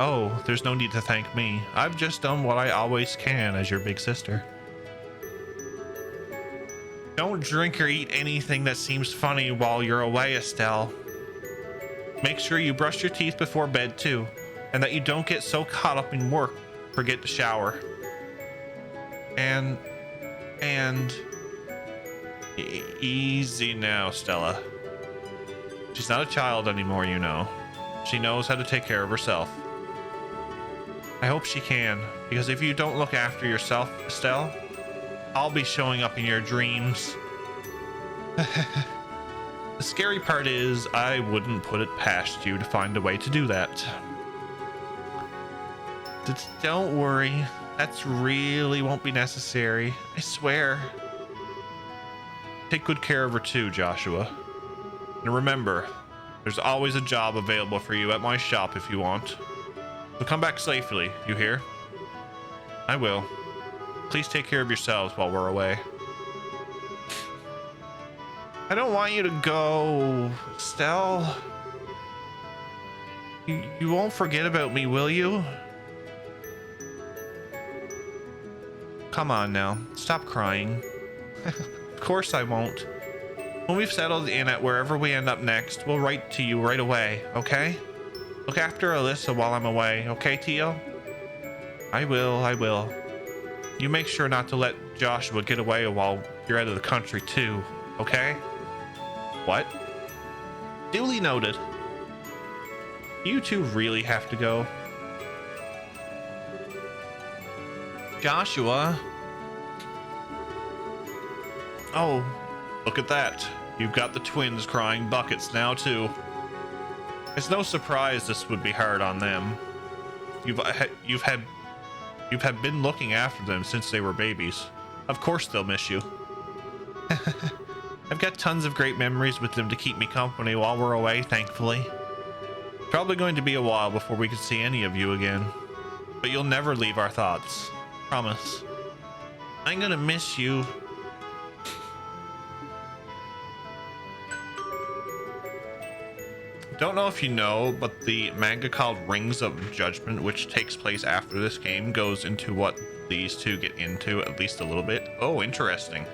Oh, there's no need to thank me. I've just done what I always can as your big sister. Don't drink or eat anything that seems funny while you're away, Estelle. Make sure you brush your teeth before bed too, and that you don't get so caught up in work, forget to shower. And easy now, Stella. She's not a child anymore, you know. She knows how to take care of herself. I hope she can, because if you don't look after yourself, Estelle, I'll be showing up in your dreams. The scary part is, I wouldn't put it past you to find a way to do that. Don't worry, that's really won't be necessary, I swear. Take good care of her too, Joshua. And remember, there's always a job available for you at my shop if you want. So come back safely, you hear? I will. Please take care of yourselves while we're away. I don't want you to go, Estelle. You won't forget about me, will you? Come on now, stop crying. Of course I won't. When we've settled in at wherever we end up next, we'll write to you right away, okay? Look after Alyssa while I'm away, okay, Teal? I will. You make sure not to let Joshua get away while you're out of the country too, okay? What? Duly noted. You two really have to go. Joshua. Oh, look at that. You've got the twins crying buckets now too. It's no surprise this would be hard on them. You've been looking after them since they were babies. Of course they'll miss you. I've got tons of great memories with them to keep me company while we're away, thankfully. Probably going to be a while before we can see any of you again. But you'll never leave our thoughts. Promise. I'm gonna miss you. Don't know if you know, but the manga called Rings of Judgment, which takes place after this game, goes into what these two get into at least a little bit. Oh, interesting.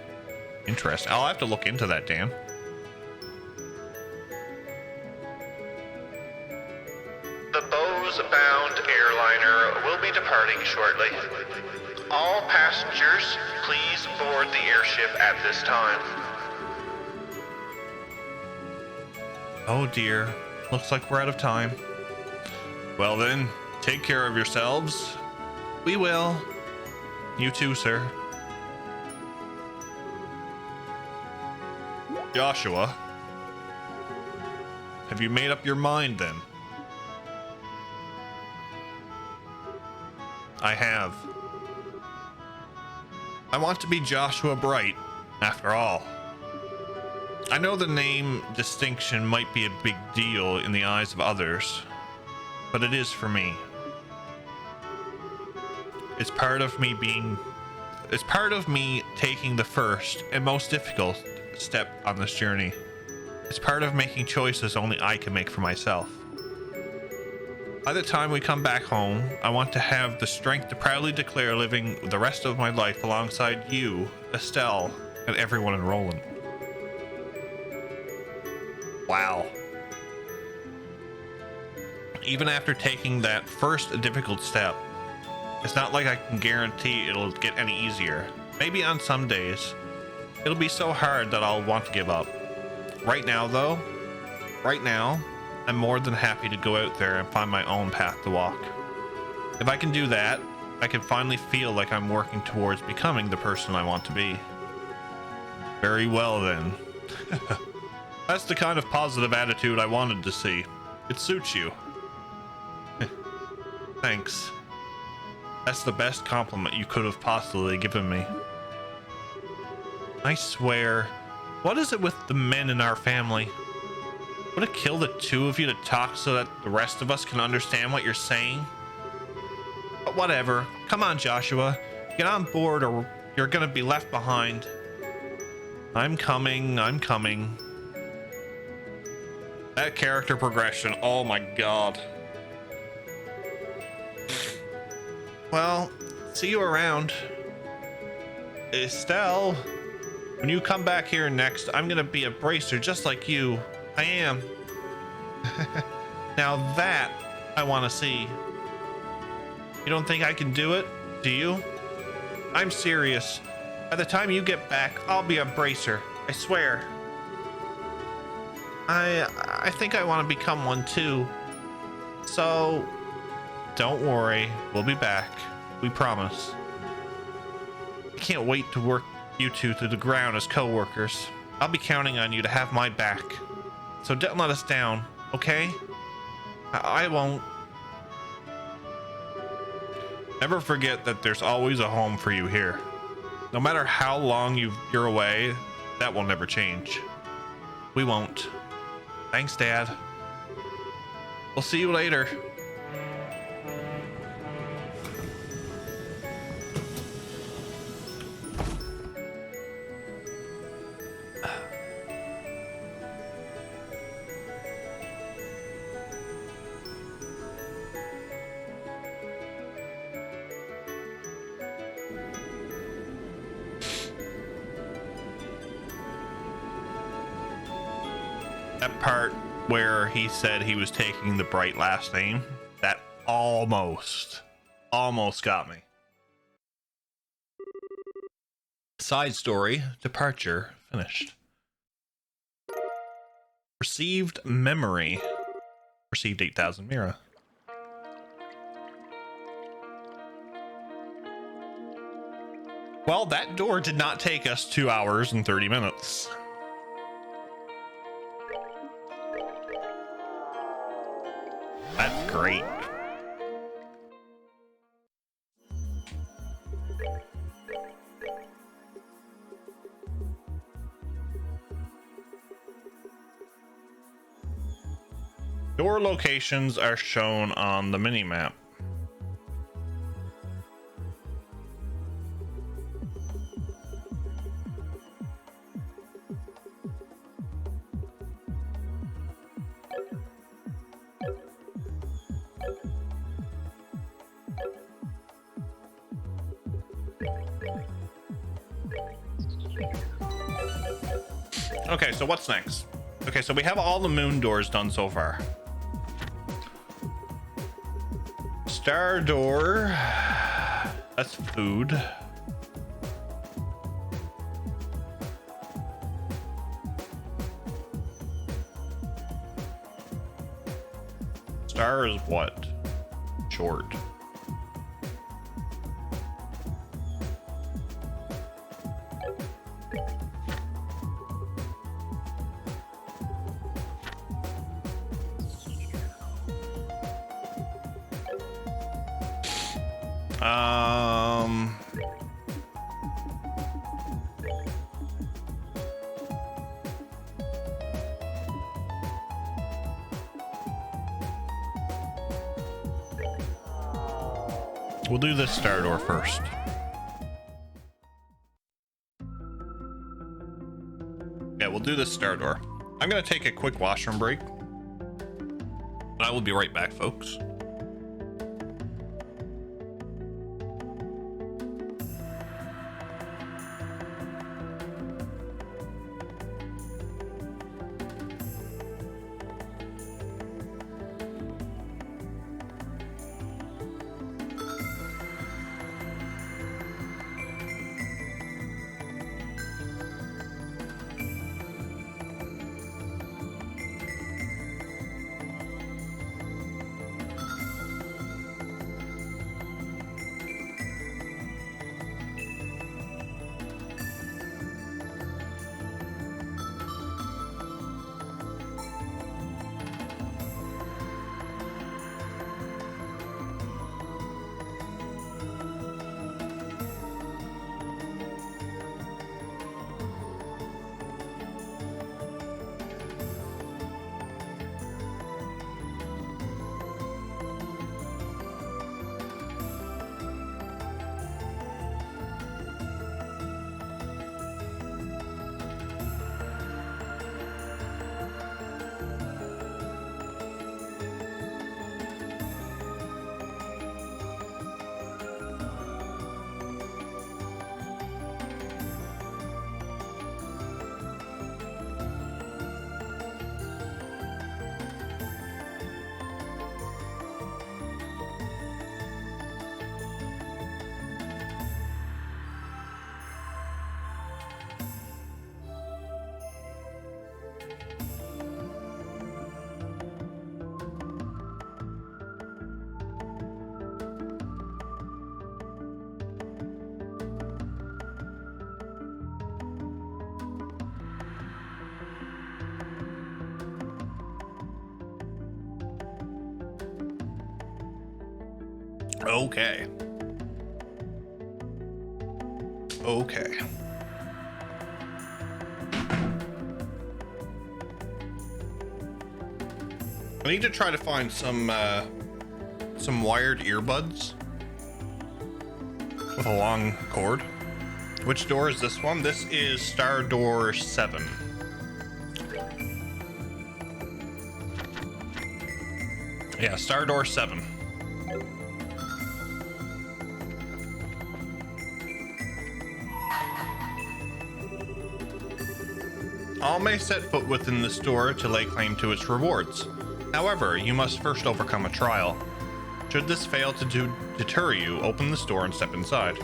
Interesting. I'll have to look into that, Dan. The Bose-bound airliner will be departing shortly. All passengers, please board the airship at this time. Oh dear. Looks like we're out of time. Well then, take care of yourselves. We will. You too, sir. Joshua, have you made up your mind then? I have. I want to be Joshua Bright, after all. I know the name distinction might be a big deal in the eyes of others, but it is for me. It's part of me taking the first and most difficult step on this journey. It's part of making choices only I can make for myself. By the time we come back home, I want to have the strength to proudly declare living the rest of my life alongside you, Estelle, and everyone in Roland. Wow. Even after taking that first difficult step, it's not like I can guarantee it'll get any easier. Maybe on some days, it'll be so hard that I'll want to give up. Right now, though, right now, I'm more than happy to go out there and find my own path to walk. If I can do that, I can finally feel like I'm working towards becoming the person I want to be. Very well, then. That's the kind of positive attitude I wanted to see. It suits you. Thanks. That's the best compliment you could have possibly given me. I swear, what is it with the men in our family? Would it kill the two of you to talk so that the rest of us can understand what you're saying? But whatever. Come on, Joshua. Get on board or you're gonna be left behind. I'm coming. That character progression, oh my god. Well, see you around. Estelle, when you come back here next, I'm gonna be a bracer just like you. I am. Now that I want to see. You don't think I can do it, do you? I'm serious. By the time you get back, I'll be a bracer. I swear. I think I want to become one too. So, don't worry. We'll be back. We promise. I can't wait to work you two to the ground as co-workers. I'll be counting on you to have my back. So don't let us down, okay? I won't. Never forget that there's always a home for you here. No matter how long you're away, that will never change. We won't. Thanks, Dad. We'll see you later. That part where he said he was taking the Bright last name, that almost got me. Side story, departure, finished. Received memory. Received 8,000 Mira. Well, that door did not take us 2 hours and 30 minutes. That's great. Door locations are shown on the mini-map. Okay, so what's next? Okay, so we have all the moon doors done so far. Star door. That's food. Star is what? Short. We'll do this star door first. Yeah, we'll do this star door. I'm gonna take a quick washroom break. I will be right back, folks. Okay. Okay. I need to try to find some wired earbuds with a long cord. Which door is this one? This is Star Door 7. Yeah, Star Door 7. All may set foot within this door to lay claim to its rewards. However, you must first overcome a trial. Should this fail to deter you, open this door and step inside.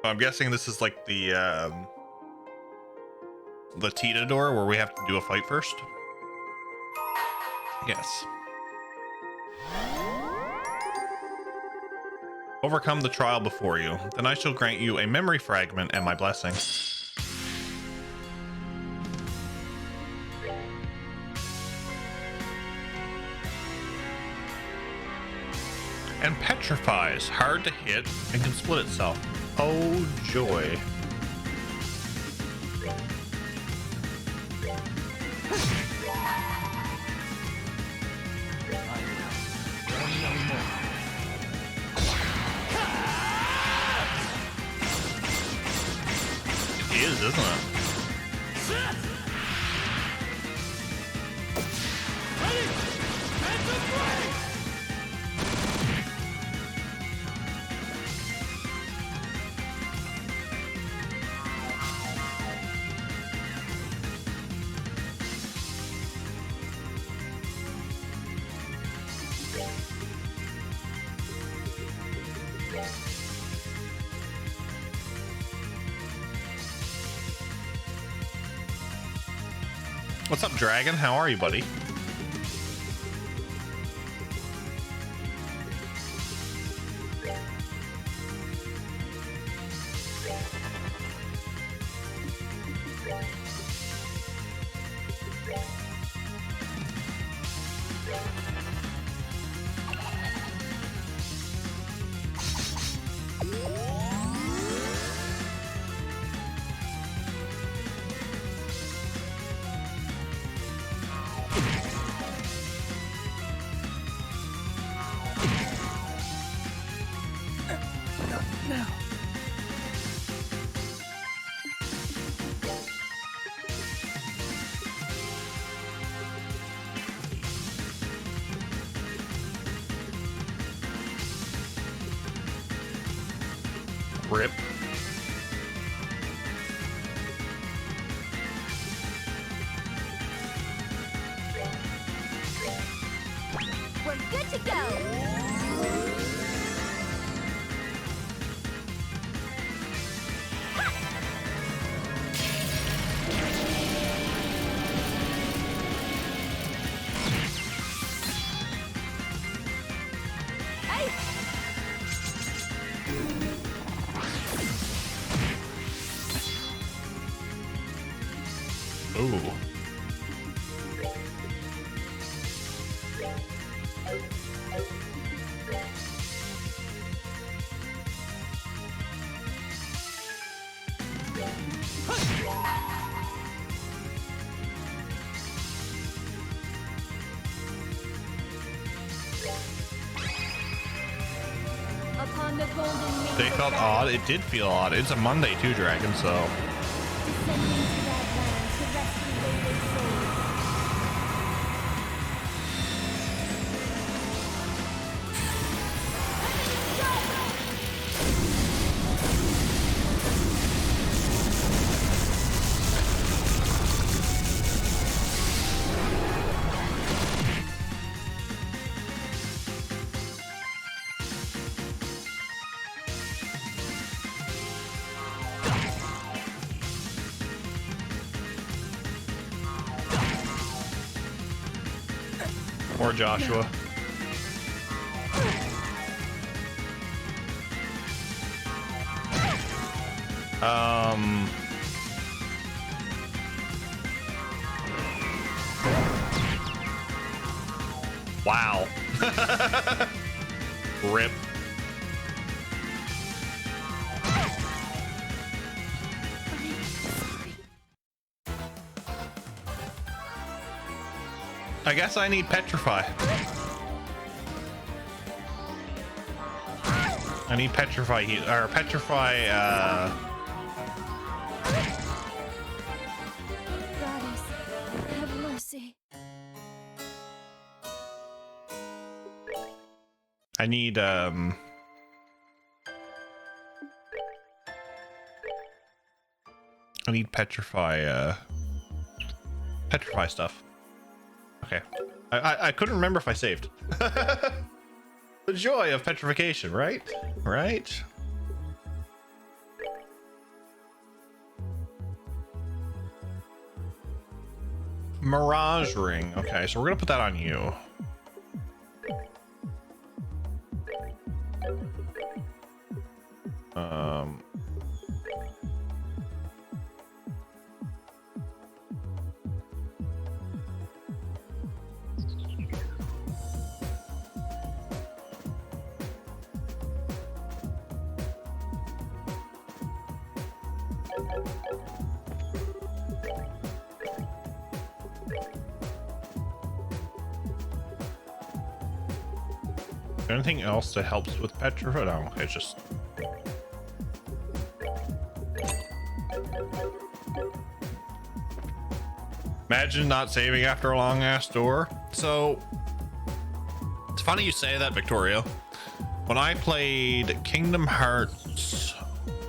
I'm guessing this is like the Tita door where we have to do a fight first. Yes. Overcome the trial before you, then I shall grant you a memory fragment and my blessing. And petrifies, hard to hit, and can split itself. Oh joy. It is, isn't it? What's up, Dragon? How are you, buddy? Rip. We're good to go. Ooh. Upon the golden They felt odd. It did feel odd. It's a Monday too, Dragon, so. descending to that land to rescue wayward souls. Or Joshua. Wow. Rip. I guess I need petrify. I need petrify or petrify Goddess, have mercy. I need petrify petrify stuff. Okay. I couldn't remember if I saved. The joy of petrification, right? Right? Mirage ring. Okay, so we're gonna put that on you. Anything else that helps with petrify? No, it's just imagine not saving after a long ass door. So it's funny you say that, Victoria. When I played Kingdom Hearts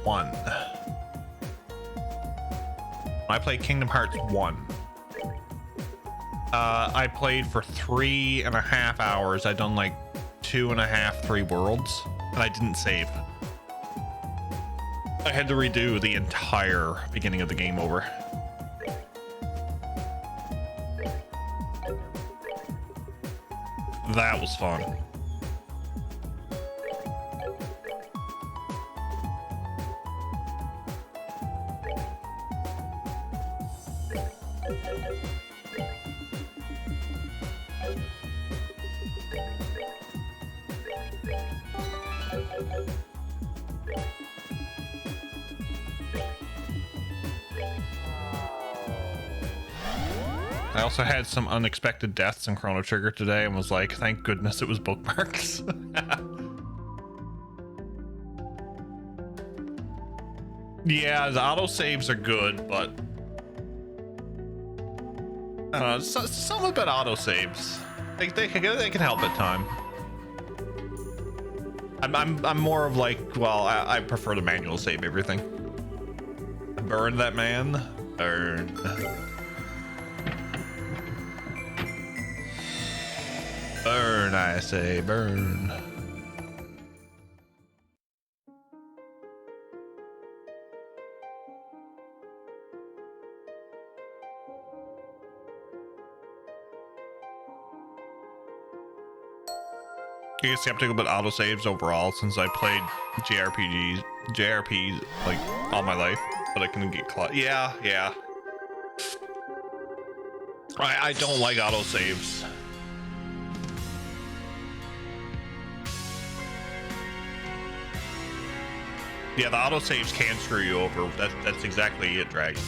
1, I played for 3.5 hours. I'd done like 2.5, 3 worlds, and I didn't save. I had to redo the entire beginning of the game over. That was fun. I also had some unexpected deaths in Chrono Trigger today and was like, thank goodness it was bookmarks. Yeah, the autosaves are good, but I don't know, something about autosaves. They can help at time. I'm more of like, well, I prefer the manual save everything. Burn that man. Burn. Burn, I say, burn. I get skeptical about autosaves overall since I played JRPGs like all my life, but I can get caught. Yeah. I don't like autosaves. Yeah, the autosaves can screw you over. That's exactly it, Dragon.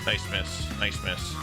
Nice miss. Nice miss.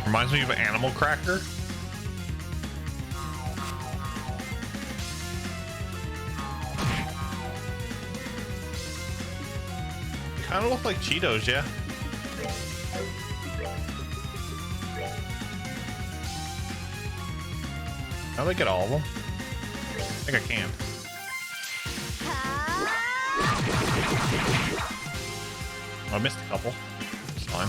Reminds me of an animal cracker. Kind of look like Cheetos, yeah. Can I get all of them? I think I can. I missed a couple. It's fine.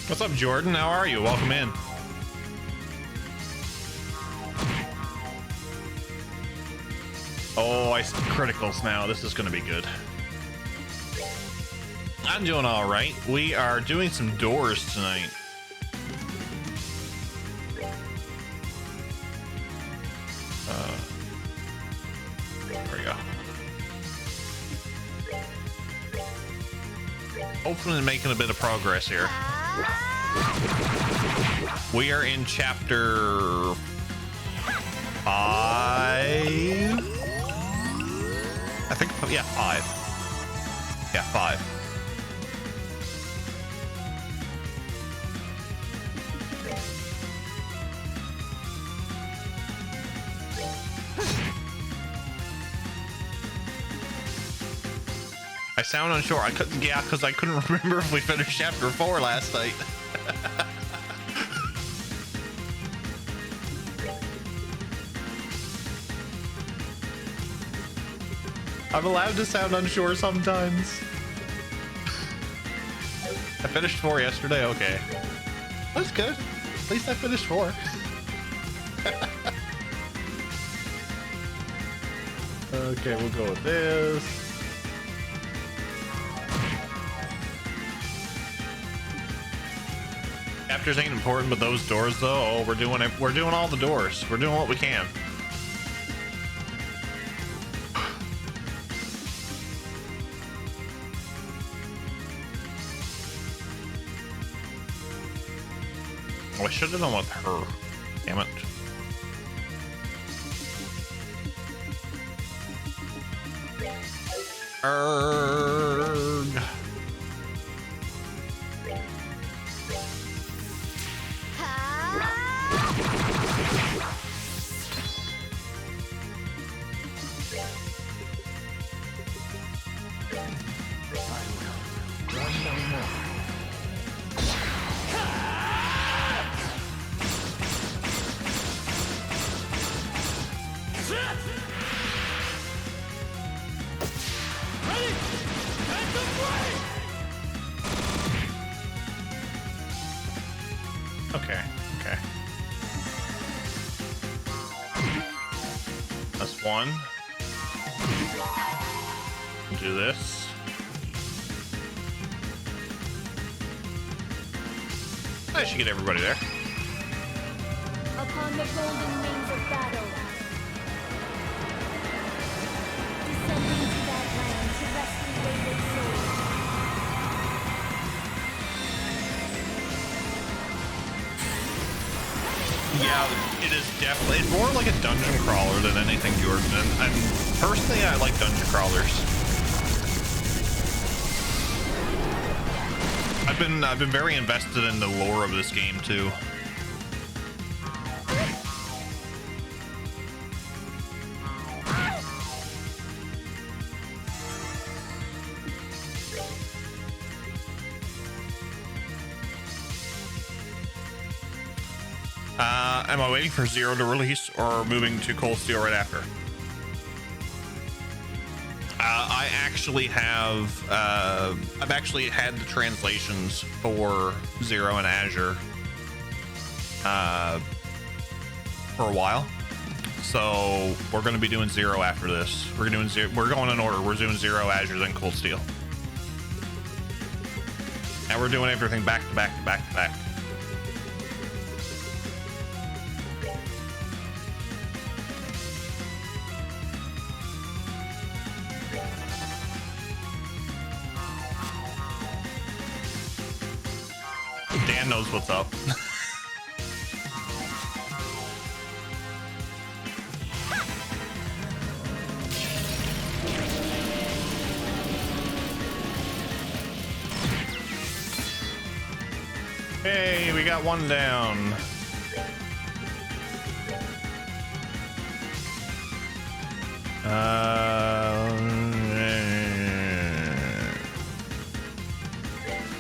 What's up, Jordan? How are you? Welcome in. Oh, I see criticals now. This is going to be good. I'm doing all right. We are doing some doors tonight. There we go. Hopefully making a bit of progress here. We are in chapter 5. I think, yeah, 5. Yeah, 5. I sound unsure. I couldn't, yeah, because I couldn't remember if we finished chapter 4 last night. I'm allowed to sound unsure sometimes. I finished 4 yesterday. Okay, that's good. At least I finished 4. Okay, we'll go with this. Chapters ain't important, but those doors though, oh, we're doing it. We're doing all the doors. We're doing what we can. Oh, I should have done with her. Damn it. Erg. one. Do this. I should get everybody there. Upon the golden wings of battle, descending to that land to rescue wayward souls. Yeah, it is definitely. It's more like a dungeon crawler than anything, Jordan. And personally, I like dungeon crawlers. I've been very invested in the lore of this game too. Am I waiting for Zero to release or moving to Cold Steel right after? I actually have I've actually had the translations for Zero and Azure for a while, so we're going to be doing Zero after this. We're doing Zero. We're going in order. We're doing Zero, Azure, then Cold Steel, and we're doing everything back to back to back to back. Dan knows what's up. Hey, we got one down.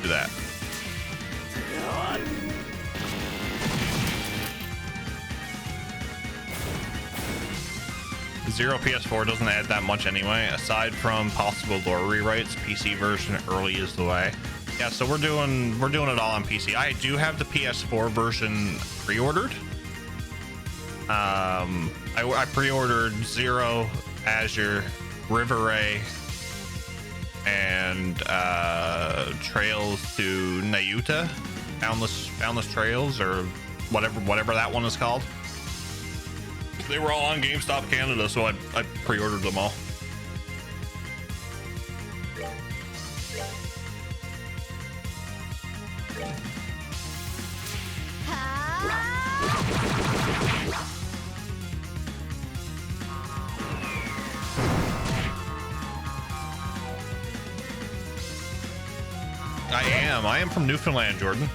Do that. Zero PS4 doesn't add that much anyway, aside from possible lore rewrites. PC version early is the way. Yeah, so we're doing it all on PC. I do have the PS4 version pre-ordered. I pre-ordered Zero, Azure, River Ray, and Trails to Nayuta, Boundless Trails, or whatever that one is called. They were all on GameStop Canada, so I pre-ordered them all. I am from Newfoundland, Jordan.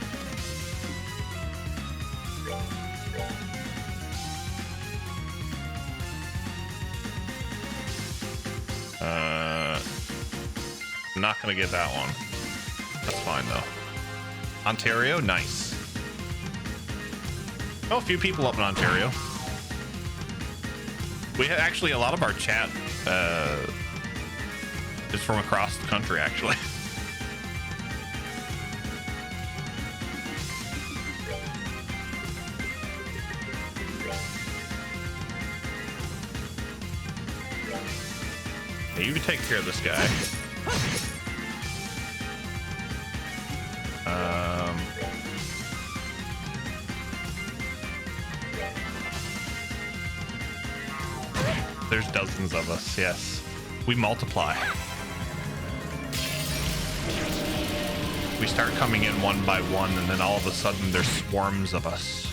I'm not gonna get that one. That's fine though. Ontario, nice. Oh, a few people up in Ontario. We had actually a lot of our chat is from across the country, actually. Hey, you can take care of this guy. There's dozens of us, yes. We multiply. We start coming in one by one, and then all of a sudden there's swarms of us.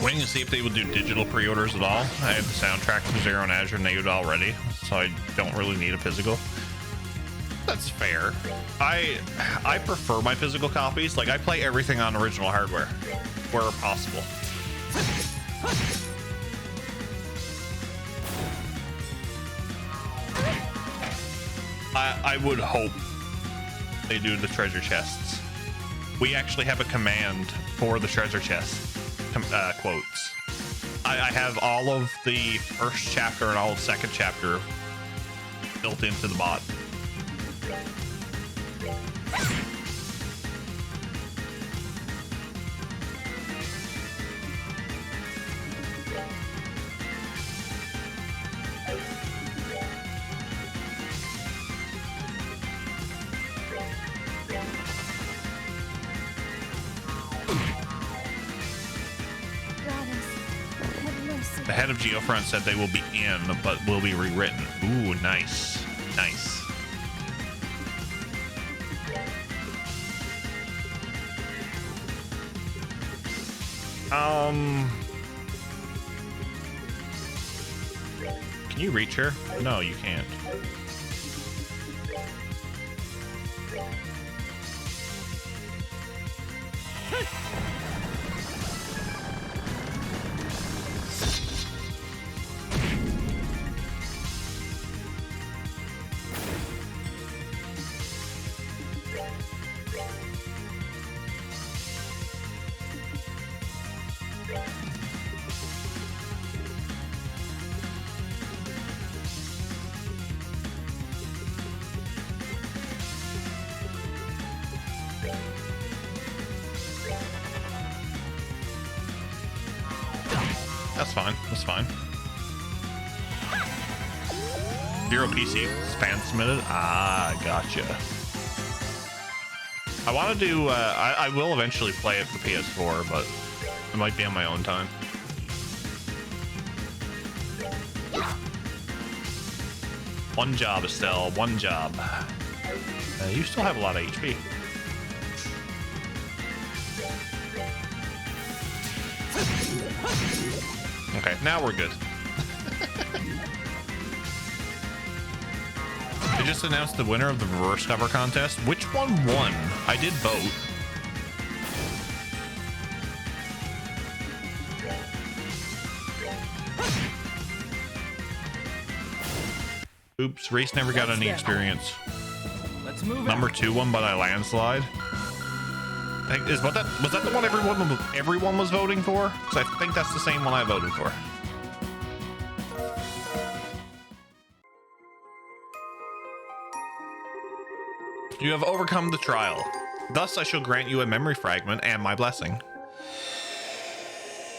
Waiting to see if they will do digital pre-orders at all. I have the soundtrack from Zero and Azure nailed already, so I don't really need a physical. That's fair. I prefer my physical copies. Like, I play everything on original hardware where possible. I would hope they do the treasure chests. We actually have a command for the treasure chest quotes. I have all of the first chapter and all of second chapter built into the bot. The head of Geofront said they will be in, but will be rewritten. Ooh, nice. Nice. Can you reach her? No, you can't. That's fine. That's fine. Zero PC fan submitted. Ah, gotcha. I want to do. I will eventually play it for PS4, but it might be on my own time. One job, Estelle. One job. You still have a lot of HP. Okay, now we're good. They just announced the winner of the reverse cover contest. Which one won? I did vote. Oops, Reese never got any experience. Let's move. Number 2 won by a landslide. Was that the one everyone was voting for? Because I think that's the same one I voted for. You have overcome the trial. Thus, I shall grant you a memory fragment and my blessing.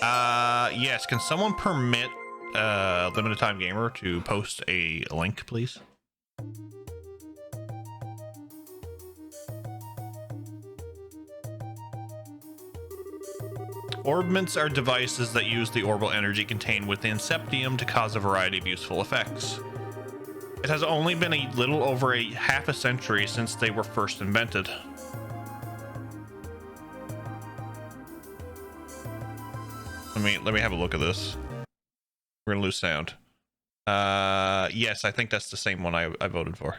Yes. Can someone permit Limited Time Gamer to post a link, please? Orbments are devices that use the orbital energy contained within septium to cause a variety of useful effects. It has only been a little over half a century since they were first invented. Let me have a look at this. We're gonna lose sound. Yes, I think that's the same one I voted for.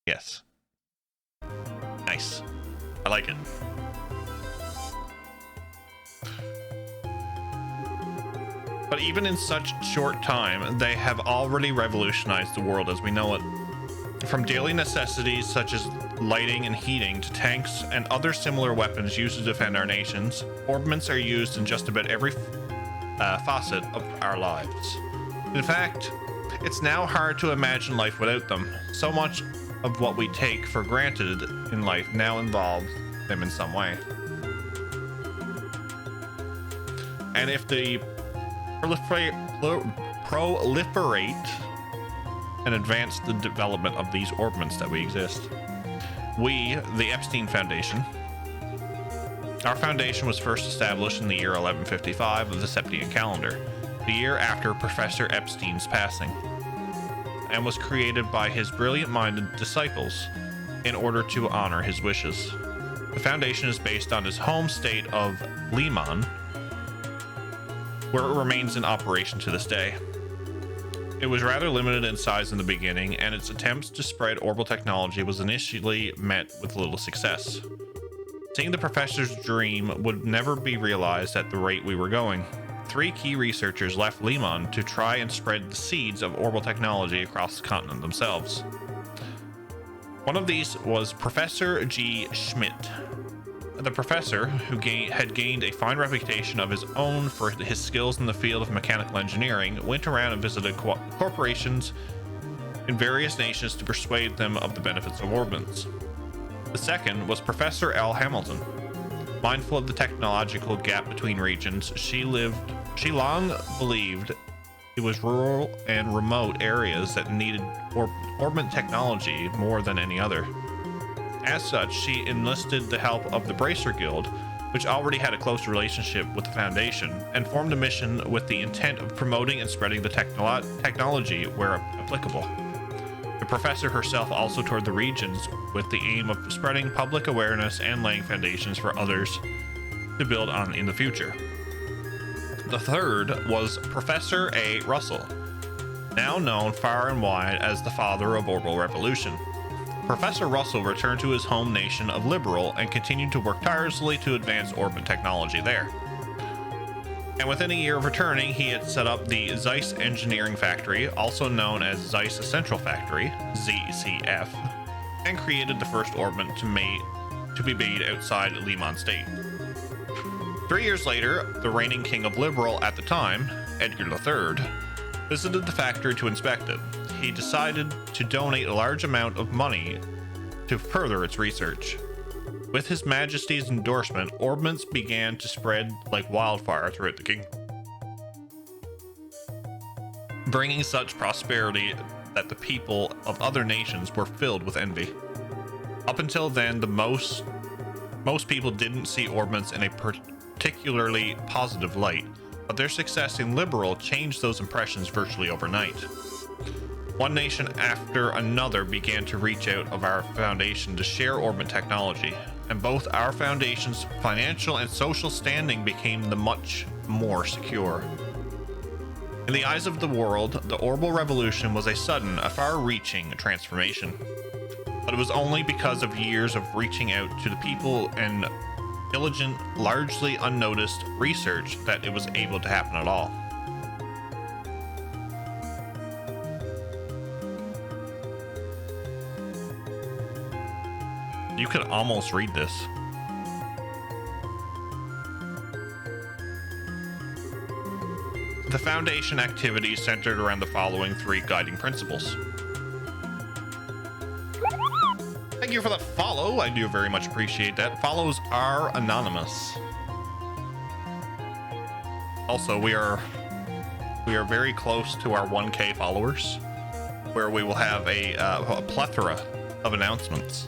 Yes. Nice. I like it. But even in such short time, they have already revolutionized the world as we know it. From daily necessities such as lighting and heating to tanks and other similar weapons used to defend our nations, orbments are used in just about every facet of our lives. In fact, it's now hard to imagine life without them. So much of what we take for granted in life now involves them in some way. And if they proliferate and advance the development of these orbments that we exist. We, the Epstein Foundation, our foundation was first established in the year 1155 of the Septian calendar, the year after Professor Epstein's passing, and was created by his brilliant-minded disciples in order to honor his wishes. The foundation is based on his home state of Liman, where it remains in operation to this day. It was rather limited in size in the beginning, and its attempts to spread orbital technology was initially met with little success. Seeing the professor's dream would never be realized at the rate we were going, 3 key researchers left Liman to try and spread the seeds of orbital technology across the continent themselves. One of these was Professor G. Schmidt. the professor, who had gained a fine reputation of his own for his skills in the field of mechanical engineering, went around and visited corporations in various nations to persuade them of the benefits of orbits. The second was Professor L. Hamilton. Mindful of the technological gap between regions, she long believed it was rural and remote areas that needed orbit technology more than any other. As such, she enlisted the help of the Bracer Guild, which already had a close relationship with the Foundation, and formed a mission with the intent of promoting and spreading the technology where applicable. The professor herself also toured the regions with the aim of spreading public awareness and laying foundations for others to build on in the future. The third was Professor A. Russell, now known far and wide as the father of Orbital Revolution. Professor Russell returned to his home nation of Liberal and continued to work tirelessly to advance orbit technology there. And within a year of returning, he had set up the Zeiss Engineering Factory, also known as Zeiss Central Factory, ZCF, and created the first orbit to be made outside Limon State. 3 years later, the reigning king of Liberal at the time, Edgar III, visited the factory to inspect it. He decided to donate a large amount of money to further its research. With His Majesty's endorsement, orbits began to spread like wildfire throughout the kingdom, bringing such prosperity that the people of other nations were filled with envy. Up until then, most people didn't see orbits in a particularly positive light, but their success in Liberal changed those impressions virtually overnight. One nation after another began to reach out of our foundation to share orbit technology, and both our foundation's financial and social standing became much more secure. In the eyes of the world, the Orbital Revolution was a sudden, far-reaching transformation. But it was only because of years of reaching out to the people and diligent, largely unnoticed research that it was able to happen at all. You could almost read this. The Foundation activities centered around the following 3 guiding principles. Thank you for the follow. I do very much appreciate that. Follows are anonymous. Also, we are very close to our 1K followers, where we will have a plethora of announcements.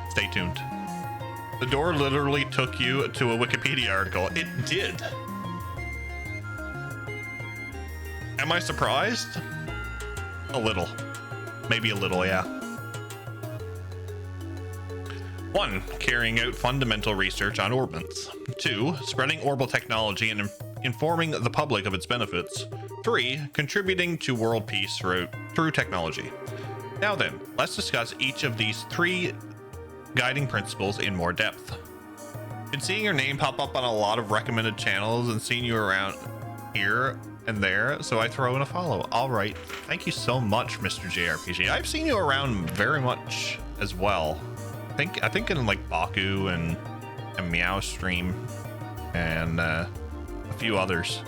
Stay tuned. The door literally took you to a Wikipedia article. It did. Am I surprised? A little. Maybe a little, yeah. 1. Carrying out fundamental research on orbits. 2. Spreading orbital technology and informing the public of its benefits. 3. Contributing to world peace through technology. Now then, let's discuss each of these 3 guiding principles in more depth. Been seeing your name pop up on a lot of recommended channels and seeing you around here and there, so I throw in a follow. All right, thank you so much, Mr. JRPG. I've seen you around very much as well. I think in like Baku and Meow Stream and a few others.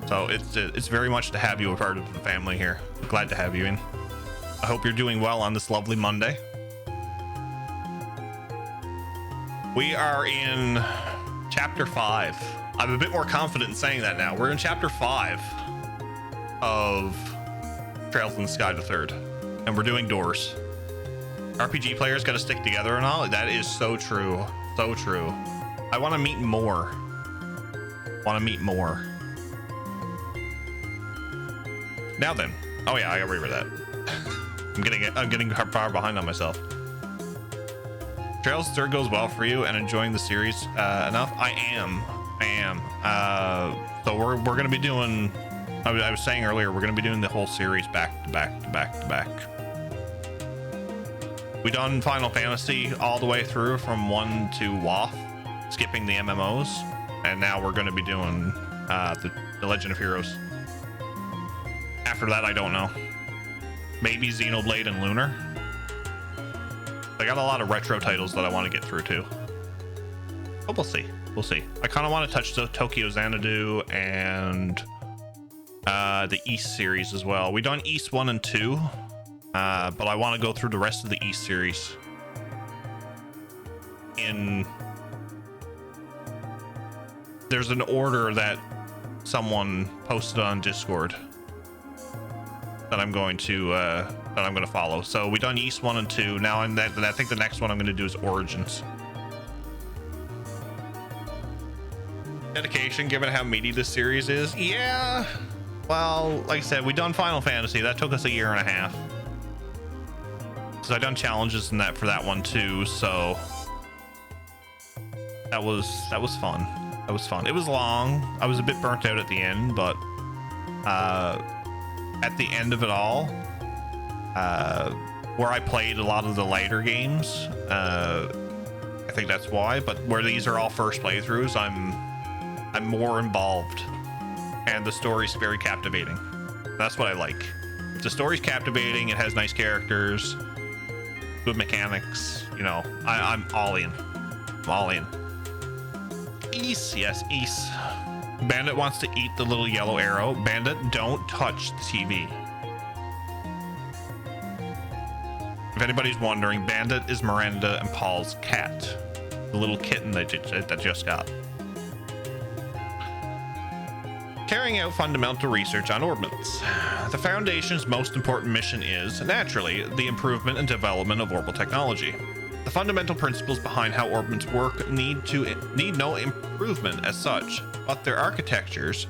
So it's very much to have you a part of the family here. Glad to have you in. I hope you're doing well on this lovely Monday. We are in chapter 5. I'm a bit more confident in saying that now. We're in chapter 5 of Trails in the Sky the Third, and we're doing doors. RPG players got to stick together and all. That is so true. So true. I want to meet more. Now then. Oh yeah, I gotta remember that. I'm getting far behind on myself. Trails Third goes well for you and enjoying the series enough? I am. So we're gonna be doing. I was saying earlier, we're gonna be doing the whole series back to back. We done Final Fantasy all the way through from 1 to WoF, skipping the MMOs, and now we're gonna be doing the Legend of Heroes. After that, I don't know. Maybe Xenoblade and Lunar. I got a lot of retro titles that I want to get through too. But we'll see. We'll see. I kind of want to touch the Tokyo Xanadu and the East series as well. We done East 1 and 2, but I want to go through the rest of the East series there's an order that someone posted on Discord that I'm going to follow. So we done East 1 and 2. Now I think the next one I'm going to do is Origins. Dedication, given how meaty this series is. Yeah. Well, like I said, we done Final Fantasy. That took us a year and a half. So I done challenges in that for that one too. So that was fun. That was fun. It was long. I was a bit burnt out at the end, but at the end of it all, where I played a lot of the lighter games, I think that's why. But where these are all first playthroughs, I'm more involved, and the story's very captivating. That's what I like. If the story's captivating, it has nice characters, good mechanics, you know, I'm all in. I'm all in. East, yes, East. Bandit wants to eat the little yellow arrow. Bandit, don't touch the TV. If anybody's wondering, Bandit is Miranda and Paul's cat, the little kitten that just got. Carrying out fundamental research on orbits. The Foundation's most important mission is, naturally, the improvement and development of orbital technology. The fundamental principles behind how orbits work need no improvement as such, but their architectures,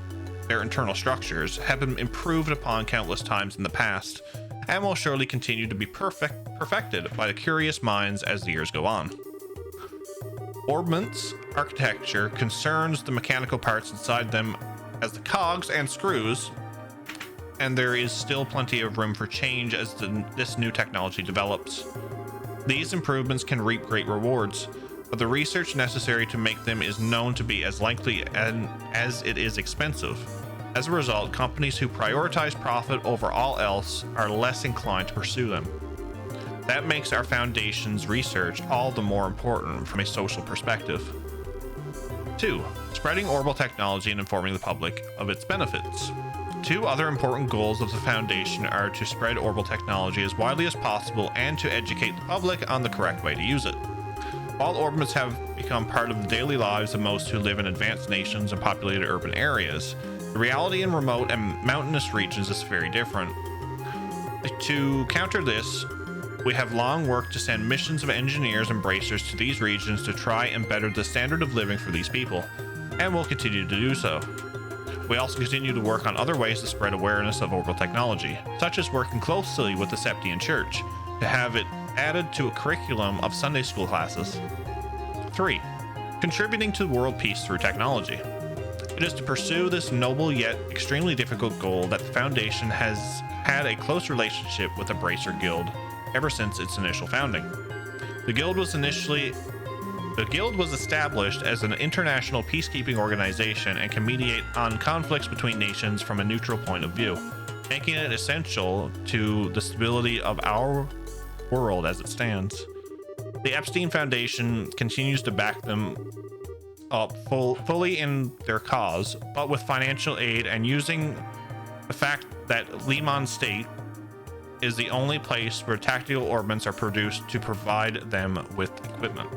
their internal structures, have been improved upon countless times in the past, and will surely continue to be perfected by the curious minds as the years go on. Orbits architecture concerns the mechanical parts inside them as the cogs and screws, and there is still plenty of room for change as this new technology develops. These improvements can reap great rewards, but the research necessary to make them is known to be as likely as it is expensive. As a result, companies who prioritize profit over all else are less inclined to pursue them. That makes our Foundation's research all the more important from a social perspective. 2. Spreading orbital technology and informing the public of its benefits. 2 other important goals of the Foundation are to spread orbital technology as widely as possible and to educate the public on the correct way to use it. While orbits have become part of the daily lives of most who live in advanced nations and populated urban areas, the reality in remote and mountainous regions is very different. To counter this, we have long worked to send missions of engineers and bracers to these regions to try and better the standard of living for these people, and will continue to do so. We also continue to work on other ways to spread awareness of orbital technology, such as working closely with the Septian Church to have it added to a curriculum of Sunday school classes. 3. Contributing to world peace through technology. It is to pursue this noble yet extremely difficult goal that the Foundation has had a close relationship with the Bracer Guild ever since its initial founding. The Guild was established as an international peacekeeping organization and can mediate on conflicts between nations from a neutral point of view, making it essential to the stability of our world as it stands. The Epstein Foundation continues to back them up fully in their cause, but with financial aid and using the fact that Lehman State is the only place where tactical orbits are produced to provide them with equipment.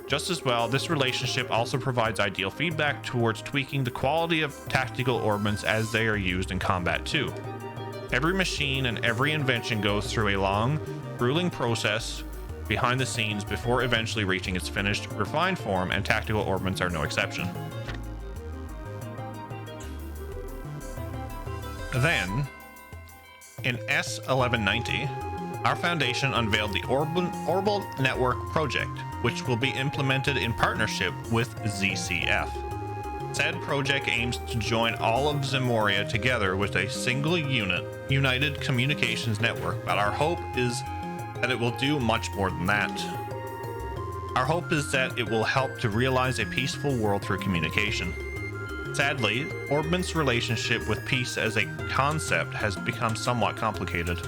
Just as well, this relationship also provides ideal feedback towards tweaking the quality of tactical orbits as they are used in combat too. Every machine and every invention goes through a long, grueling process behind the scenes before eventually reaching its finished, refined form, and tactical orbits are no exception. Then, in S1190, our Foundation unveiled the Orbital Network project, which will be implemented in partnership with ZCF. Said project aims to join all of Zemoria together with a single united communications network, but our hope is that it will do much more than that. Our hope is that it will help to realize a peaceful world through communication. Sadly, Orbit's relationship with peace as a concept has become somewhat complicated.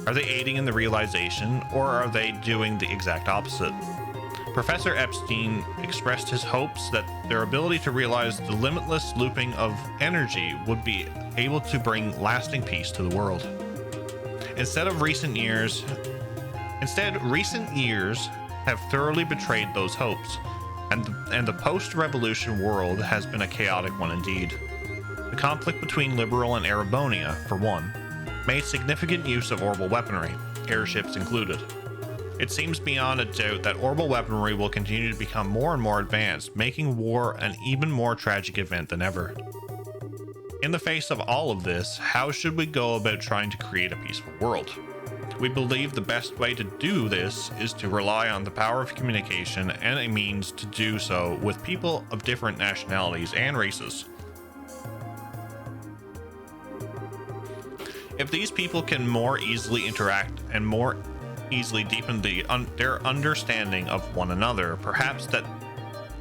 Are they aiding in the realization, or are they doing the exact opposite? Professor Epstein expressed his hopes that their ability to realize the limitless looping of energy would be able to bring lasting peace to the world. Instead, recent years have thoroughly betrayed those hopes, and the post-revolution world has been a chaotic one indeed. The conflict between Liberal and Erebonia, for one, made significant use of orbital weaponry, airships included. It seems beyond a doubt that orbital weaponry will continue to become more and more advanced, making war an even more tragic event than ever. In the face of all of this, how should we go about trying to create a peaceful world? We believe the best way to do this is to rely on the power of communication and a means to do so with people of different nationalities and races. If these people can more easily interact and more easily deepen their understanding of one another, perhaps that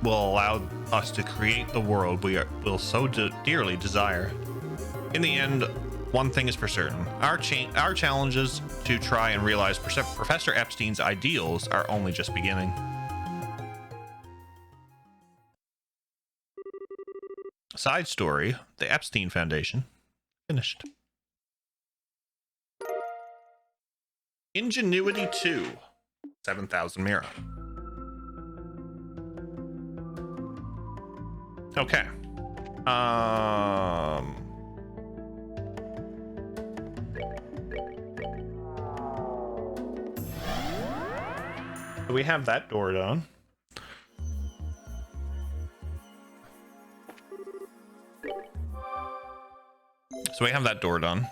will allow us to create the world we will so dearly desire. In the end, one thing is for certain: our challenges to try and realize Professor Epstein's ideals are only just beginning. Side story: the Epstein Foundation. Finished. Ingenuity 2, 7,000 Mira. Okay. We have that door done. So we have that door done.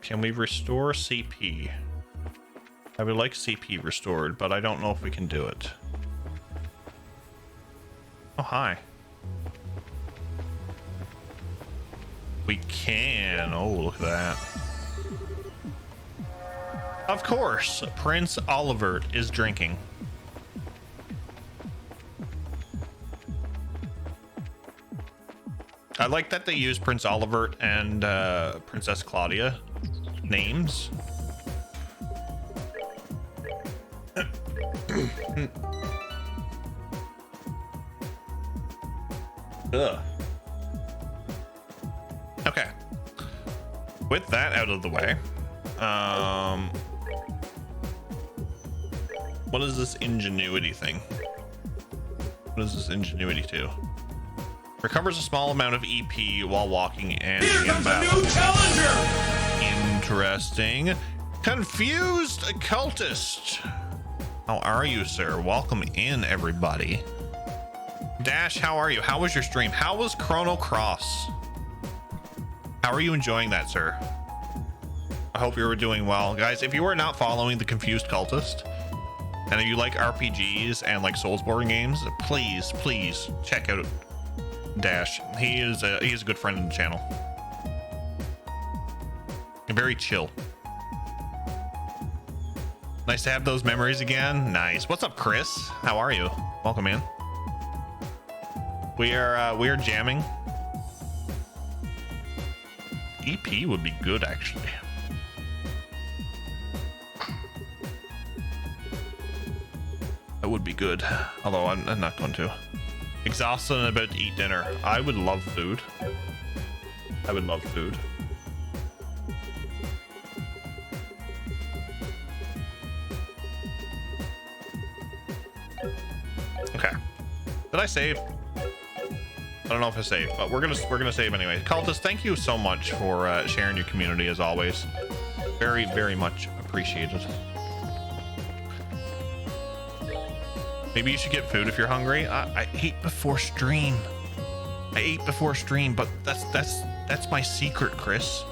Can we restore CP? I would like CP restored, but I don't know if we can do it. Oh, hi. We can. Oh, look at that. Of course, Prince Olivert is drinking. I like that they use Prince Olivert and Princess Claudia names. Ugh. Okay. With that out of the way, what is this ingenuity thing? What is this ingenuity to? Recovers a small amount of EP while walking and Here comes a new challenger! Interesting. Confused Occultist. How are you, sir? Welcome in, everybody. Dash, how are you? How was your stream? How was Chrono Cross? How are you enjoying that, sir? I hope you were doing well. Guys, if you are not following the Confused Cultist, and if you like RPGs and like Soulsborne games, please check out Dash. He is a good friend of the channel. Very chill. Nice to have those memories again. Nice. What's up, Chris? How are you? Welcome in. We are jamming. EP would be good, actually. That would be good. Although I'm not going to. Exhausted and about to eat dinner. I would love food. I would love food. Okay. Did I save? I don't know if I saved, but we're gonna save anyway. Cultist, thank you so much for sharing your community as always. Very, very much appreciated. Maybe you should get food if you're hungry. I ate before stream. But that's my secret, Chris.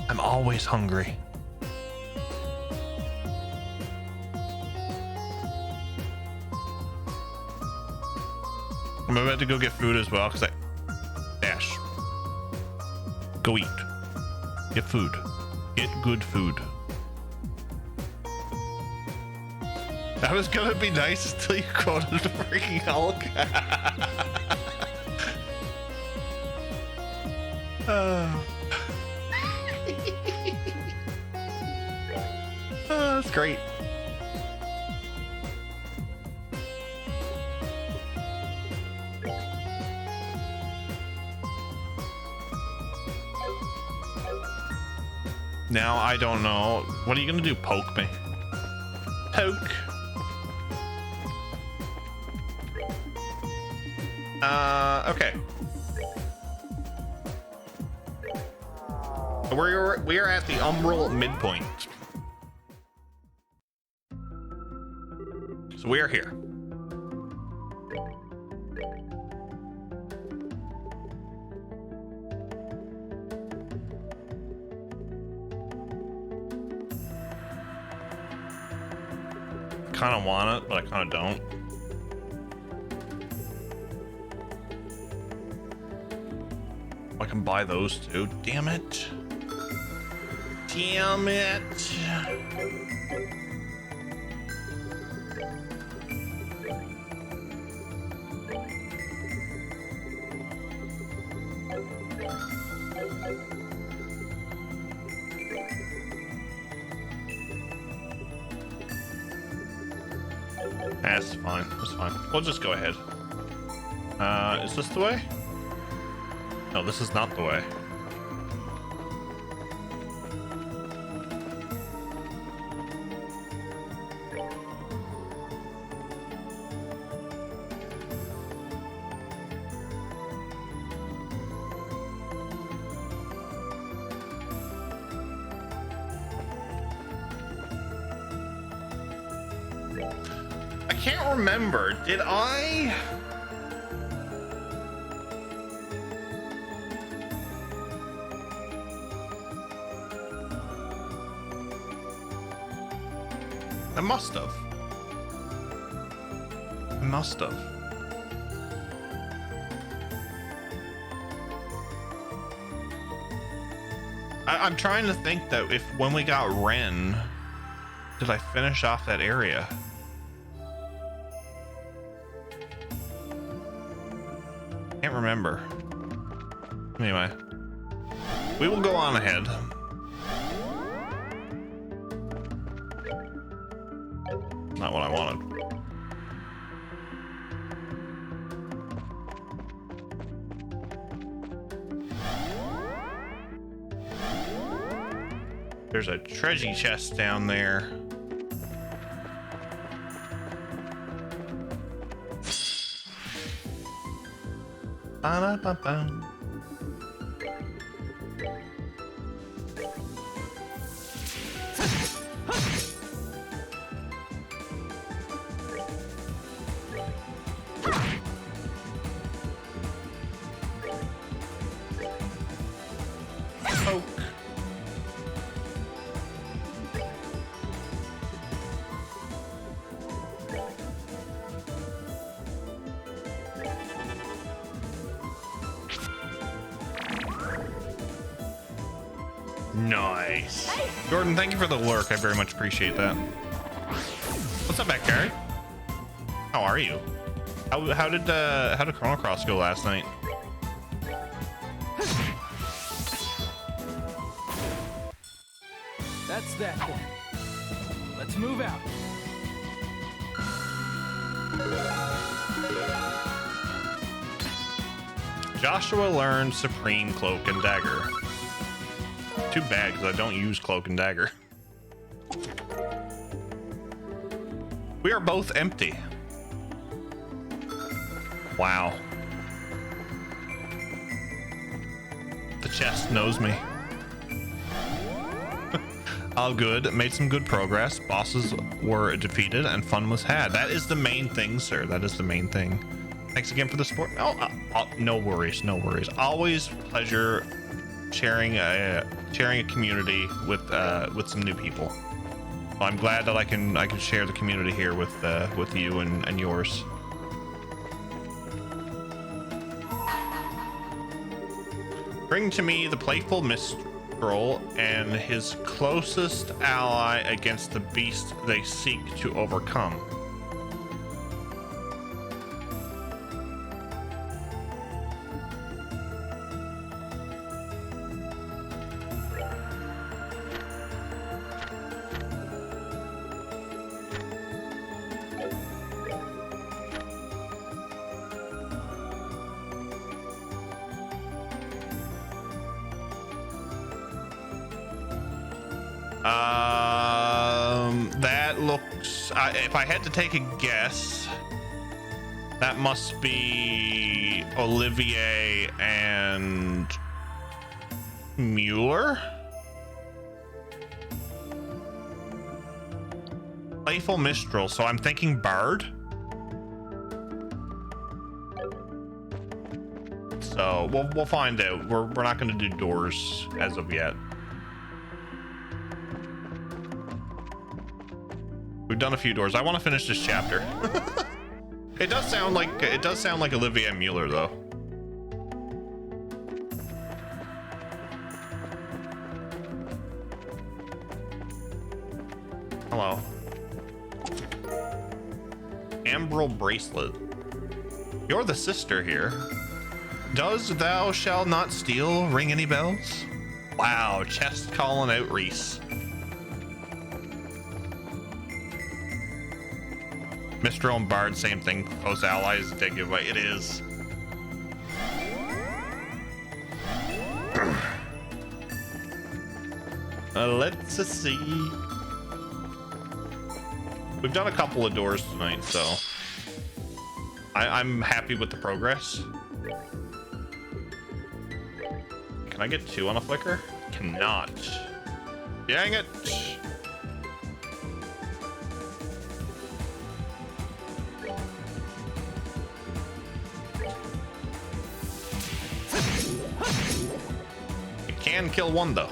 I'm always hungry. I'm about to go get food as well, because Dash. Go eat. Get food. Get good food. That was gonna be nice until you quoted the freaking Hulk. That's great. Now I don't know. What are you gonna do? Poke me? Poke. Okay. We are at the umbral midpoint. So we are here. Kind of want it, but I kind of don't. I can buy those too. Damn it. Damn it. That's fine. That's fine. We'll just go ahead. Is this the way? No, this is not the way. I can't remember. Did I? I must have. I must have. I'm trying to think that if when we got Ren, did I finish off that area? Can't remember. Anyway, we will go on ahead. Not what I wanted. There's a treasure chest down there. Ba-da-ba-ba. Nice. Jordan, thank you for the lurk. I very much appreciate that. What's up, Backyard? How are you? How did Chrono Cross go last night? That's that then. Let's move out. Joshua learned Supreme Cloak and Dagger. Too bad, because I don't use Cloak and Dagger. We are both empty. Wow. The chest knows me. All good. Made some good progress. Bosses were defeated and fun was had. That is the main thing, sir. That is the main thing. Thanks again for the support. Oh, no worries. No worries. Always pleasure sharing a community with some new people. Well, I'm glad that I can share the community here with you and yours. Bring to me the playful minstrel and his closest ally against the beast they seek to overcome. That looks, if I had to take a guess, that must be Olivier and Mueller. Playful Mistral, so I'm thinking Bard. So we'll find out. We're not going to do doors as of yet. We've done a few doors. I want to finish this chapter. It does sound like Olivier Mueller though. Hello. Ambral bracelet. You're the sister here. Does thou shall not steal ring any bells? Wow, chest calling out Reese. Mistral and Bard, same thing. Close allies, take it away. It is. Let's see. We've done a couple of doors tonight, so I'm happy with the progress. Can I get 2 on a flicker? Cannot. Dang it. It can kill 1 though.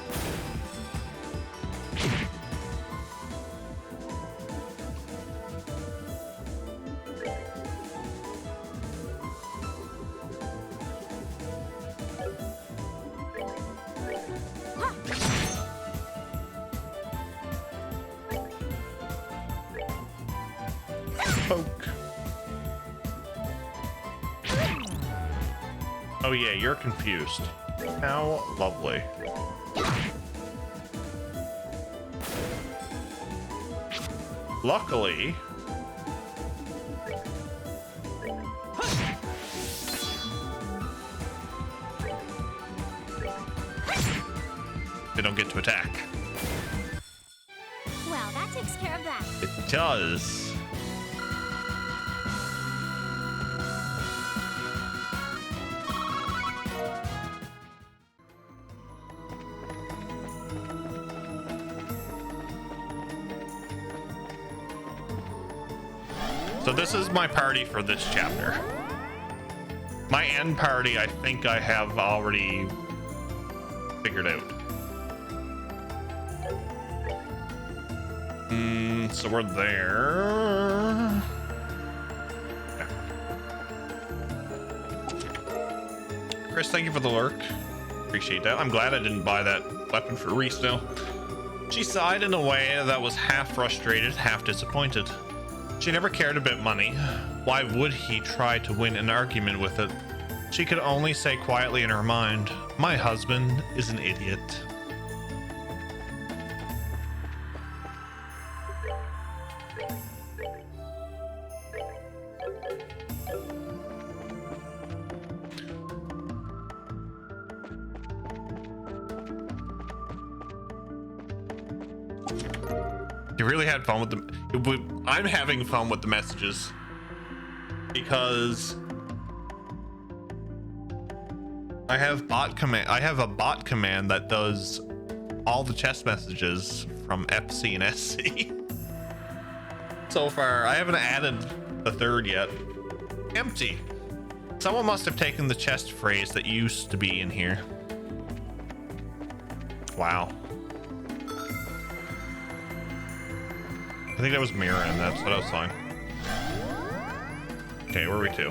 Poke. Oh yeah, you're confused. How lovely. Luckily, they don't get to attack. Well, that takes care of that. It does. So this is my party for this chapter. My end party, I think I have already figured out. So we're there. Yeah. Chris, thank you for the lurk. Appreciate that. I'm glad I didn't buy that weapon for Reese now. She sighed in a way that was half frustrated, half disappointed. She never cared about money. Why would he try to win an argument with it? She could only say quietly in her mind, "My husband is an idiot." You really had fun with the... I'm having fun with the messages because I have a bot command that does all the chest messages from Epstein SC. So far, I haven't added the 3rd yet. Empty. Someone must have taken the chest phrase that used to be in here. Wow. I think that was Mirren. That's what I was saying. Okay, where are we to?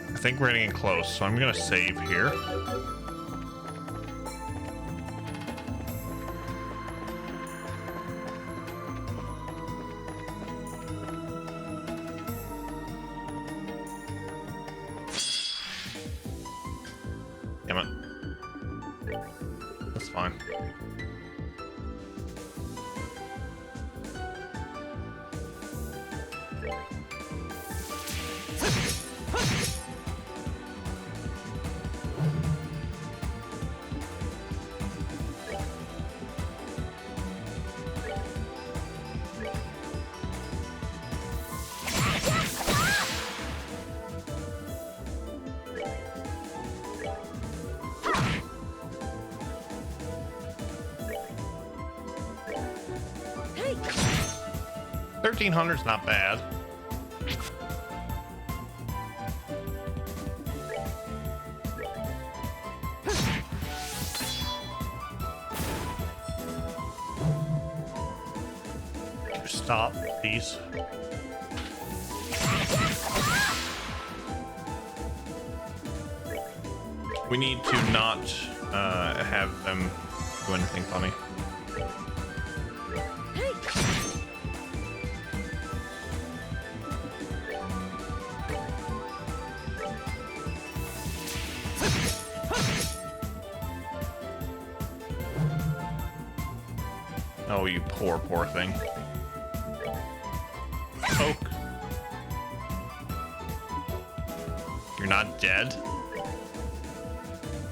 I think we're getting close, so I'm gonna save here. Damn it. That's fine. Hey! 1300's not bad. Stop, please. We need to not have them do anything funny. Oh, you poor, poor thing. Poke. You're not dead?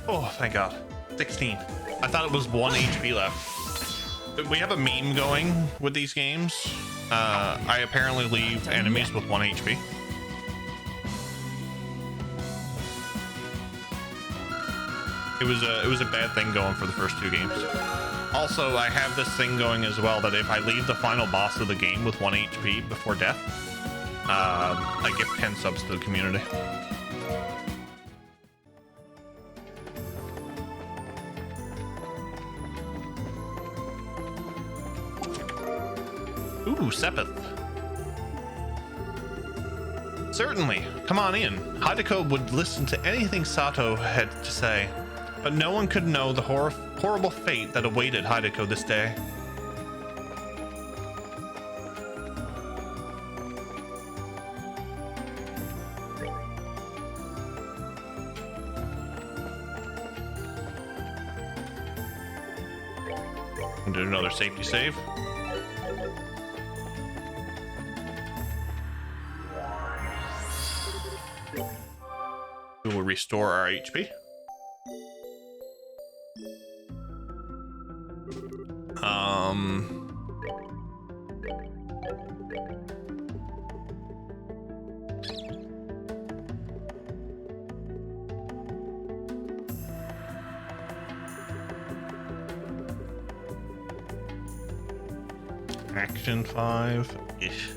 Oh, thank God. 16. I thought it was 1 HP left. We have a meme going with these games. I apparently leave enemies with 1 HP. It was a bad thing going for the first 2 games. Also, I have this thing going as well that if I leave the final boss of the game with 1 HP before death, I give 10 subs to the community. Ooh, Sepith. Certainly, come on in. Hideko would listen to anything Sato had to say, but no one could know the horrible fate that awaited Hideko this day. Do another safety save. We will restore our HP. Action 5-ish.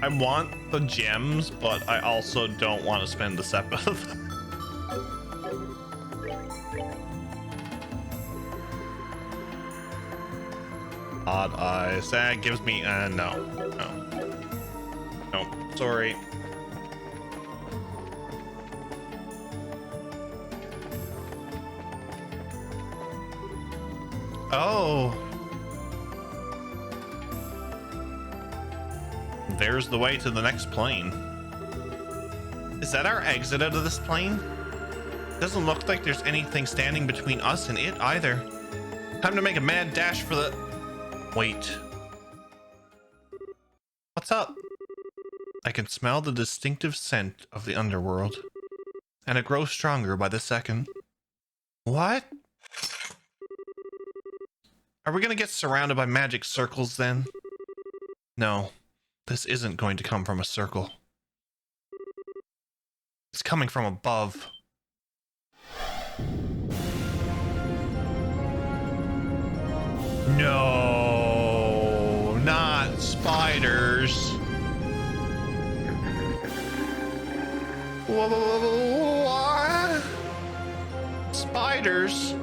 I want the gems, but I also don't want to spend the Sepith. Odd eyes. That gives me no. Sorry. Oh. There's the way to the next plane. Is that our exit out of this plane? Doesn't look like there's anything standing between us and it either. Time to make a mad dash for the... Wait. What's up? I can smell the distinctive scent of the underworld, and it grows stronger by the second. What? Are we gonna get surrounded by magic circles then? No, this isn't going to come from a circle. It's coming from above. No, not spiders. What? Spiders?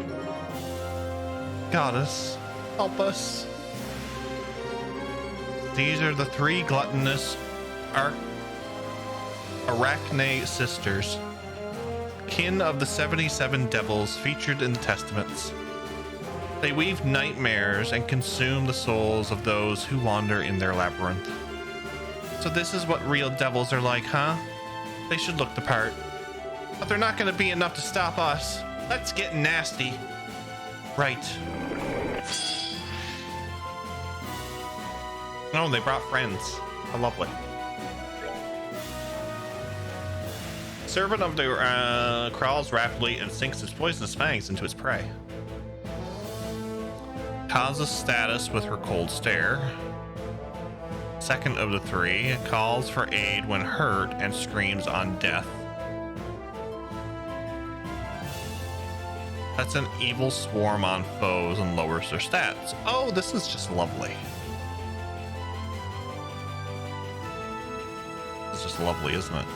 Goddess, help us. These are the 3 gluttonous Arachne sisters, kin of the 77 devils featured in the Testaments. They weave nightmares and consume the souls of those who wander in their labyrinth. So this is what real devils are like, huh? They should look the part. But they're not gonna be enough to stop us. Let's get nasty. Right. Oh, they brought friends. How lovely. Servant of the crawls rapidly and sinks its poisonous fangs into its prey. Causes status with her cold stare. Second of the three calls for aid when hurt and screams on death. That's an evil swarm on foes and lowers their stats. Oh, this is just lovely. It's just lovely, isn't it?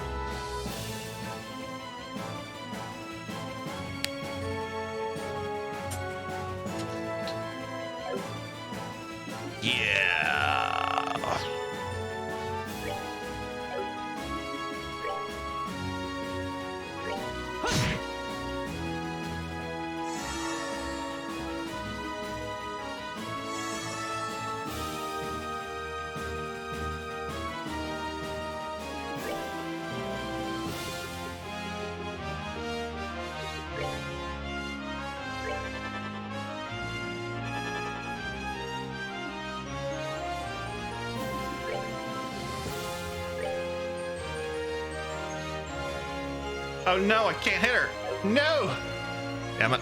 Yeah. Oh no, I can't hit her. No! Damn it.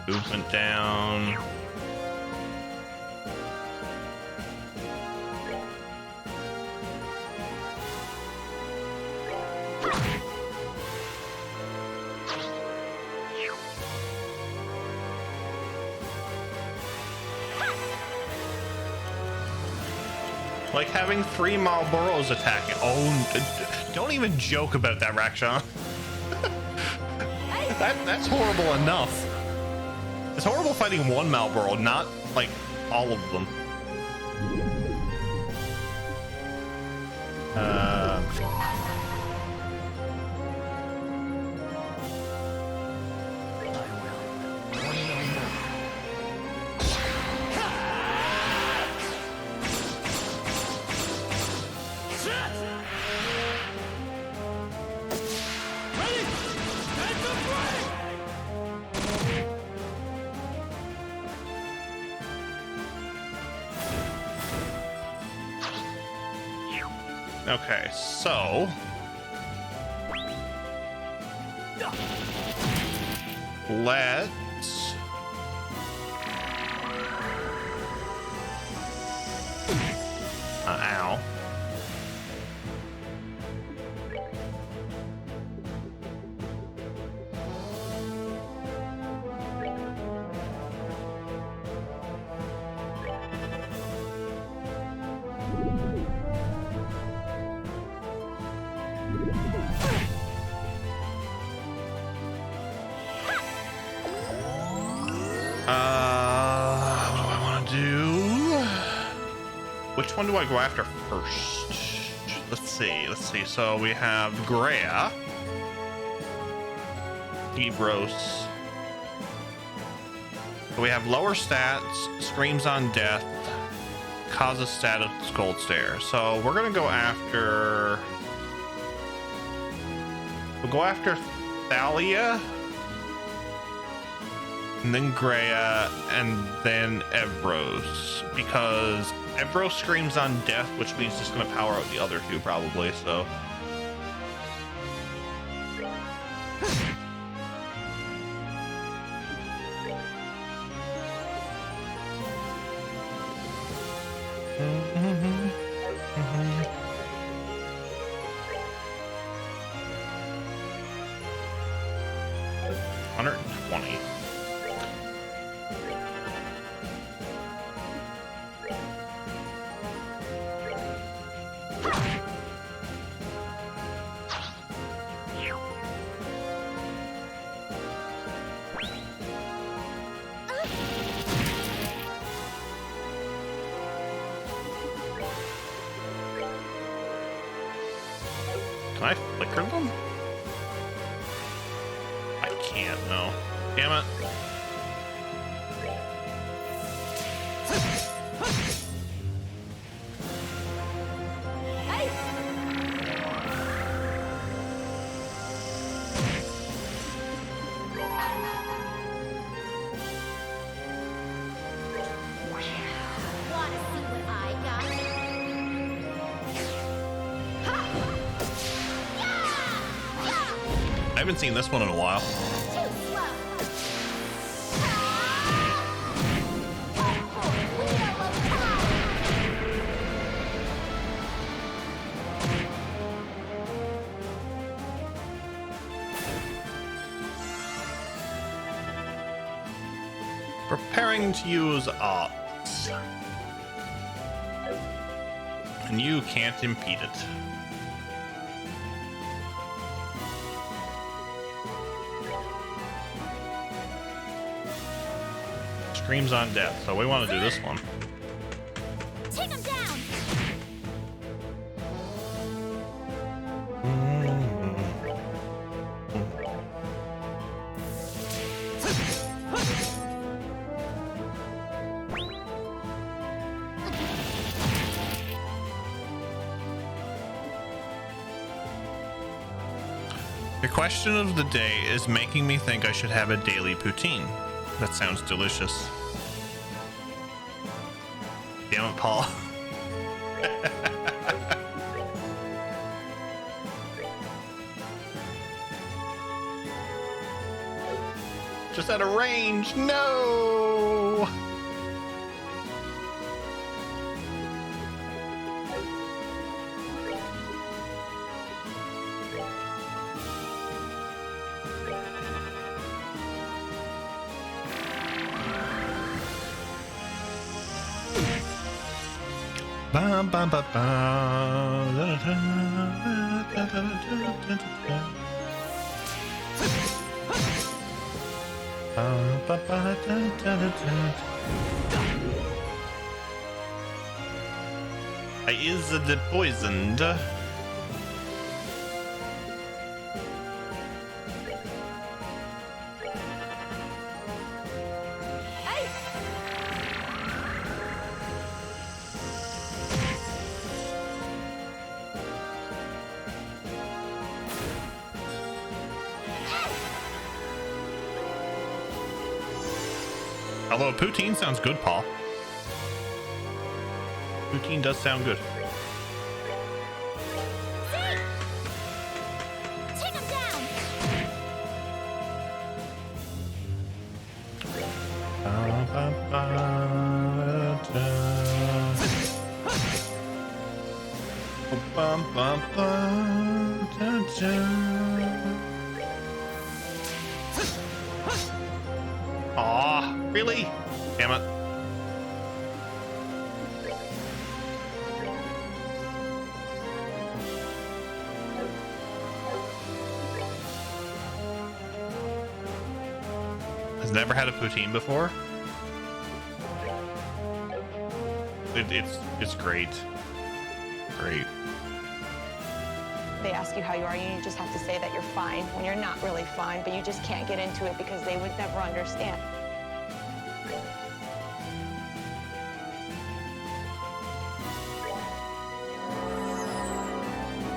Movement down. Like having 3 Marlboros attacking. Oh, don't even joke about that, Rakshan. That's horrible enough. It's horrible fighting 1 Marlboro, not like all of them. Okay, so let's ow. What do I want to do? Which one do I go after first? Let's see. So we have Greya, Ebros. So we have lower stats, screams on death, causes status, cold stare. So we're gonna go after. We'll go after Thalia. And then Greya, and then Evros, because Evros screams on death, which means it's going to power out the other 2 probably, so. $120. Can I flicker them? I can't, no. Damn it. Wanna see what I got? Ha! Yeah! Yeah! I haven't seen this one in a while. Too slow. Wheel of time. Preparing to use arts. And you can't impede it. Screams on death, so we want to do this one. Take him down. Your question of the day is making me think I should have a daily poutine. That sounds delicious. Damn it, Paul. Just out of range. No. Bum, bum, bum, bum. Da, da, da, da, da, da, da. Bum, ba, ba, da, da, da, da. I is the poisoned. Although poutine sounds good, Paul. Poutine does sound good. Take him down. Ba, ba, ba, da. Ba, ba, ba, da, da. Aw, really? Damn it. Has never had a poutine before? It's great. Great. They ask you how you are, and you just have to say that you're fine when you're not really fine, but you just can't get into it because they would never understand.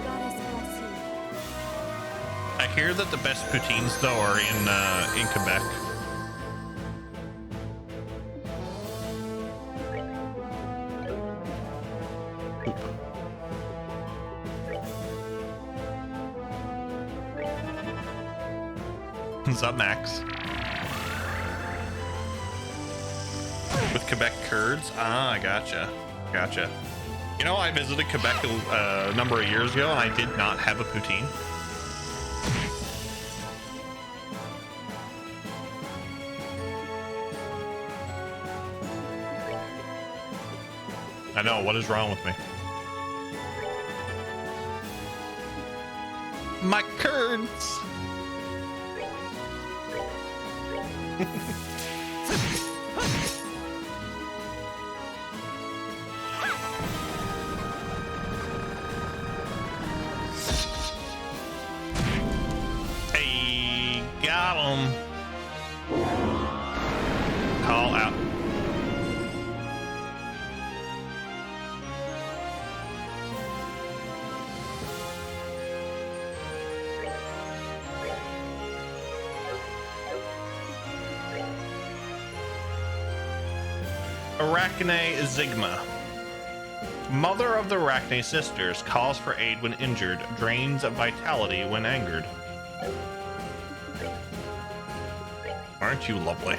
Goddess bless you. I hear that the best poutines though are in Quebec. What's up, Max? With Quebec curds? Ah, I gotcha. Gotcha. You know, I visited Quebec a number of years ago and I did not have a poutine. I know, what is wrong with me? My curds! down. Call out. Arachne Zigma. Mother of the Arachne sisters, calls for aid when injured, drains vitality when angered. Aren't you lovely?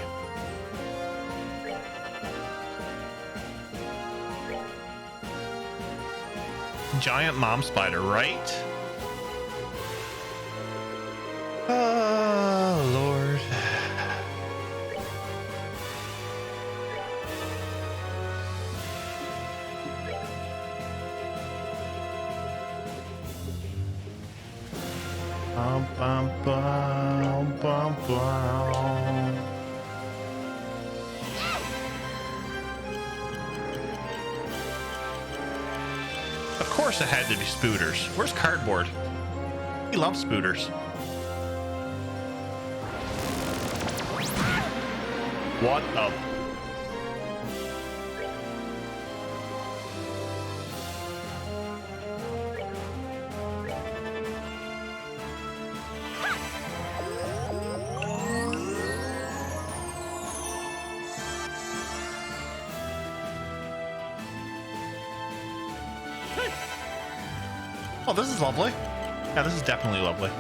Giant mom spider, right? Oh, Lord. Bum, bum, bum, bum, bum. Of course it had to be Spooters. Where's Cardboard? He loves Spooters. What a... Oh, this is lovely. Yeah, this is definitely lovely.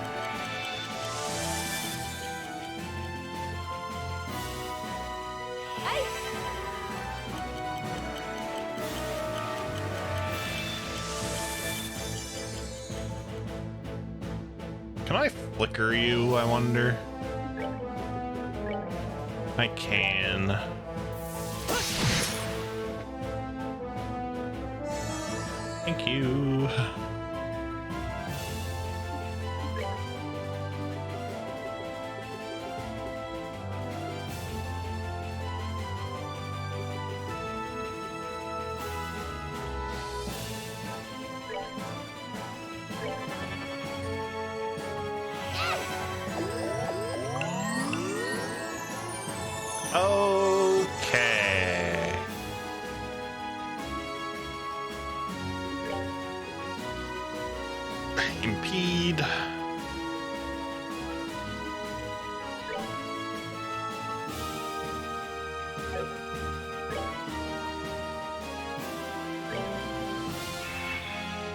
Can I flicker you, I wonder? I can. Thank you. Okay. Impede.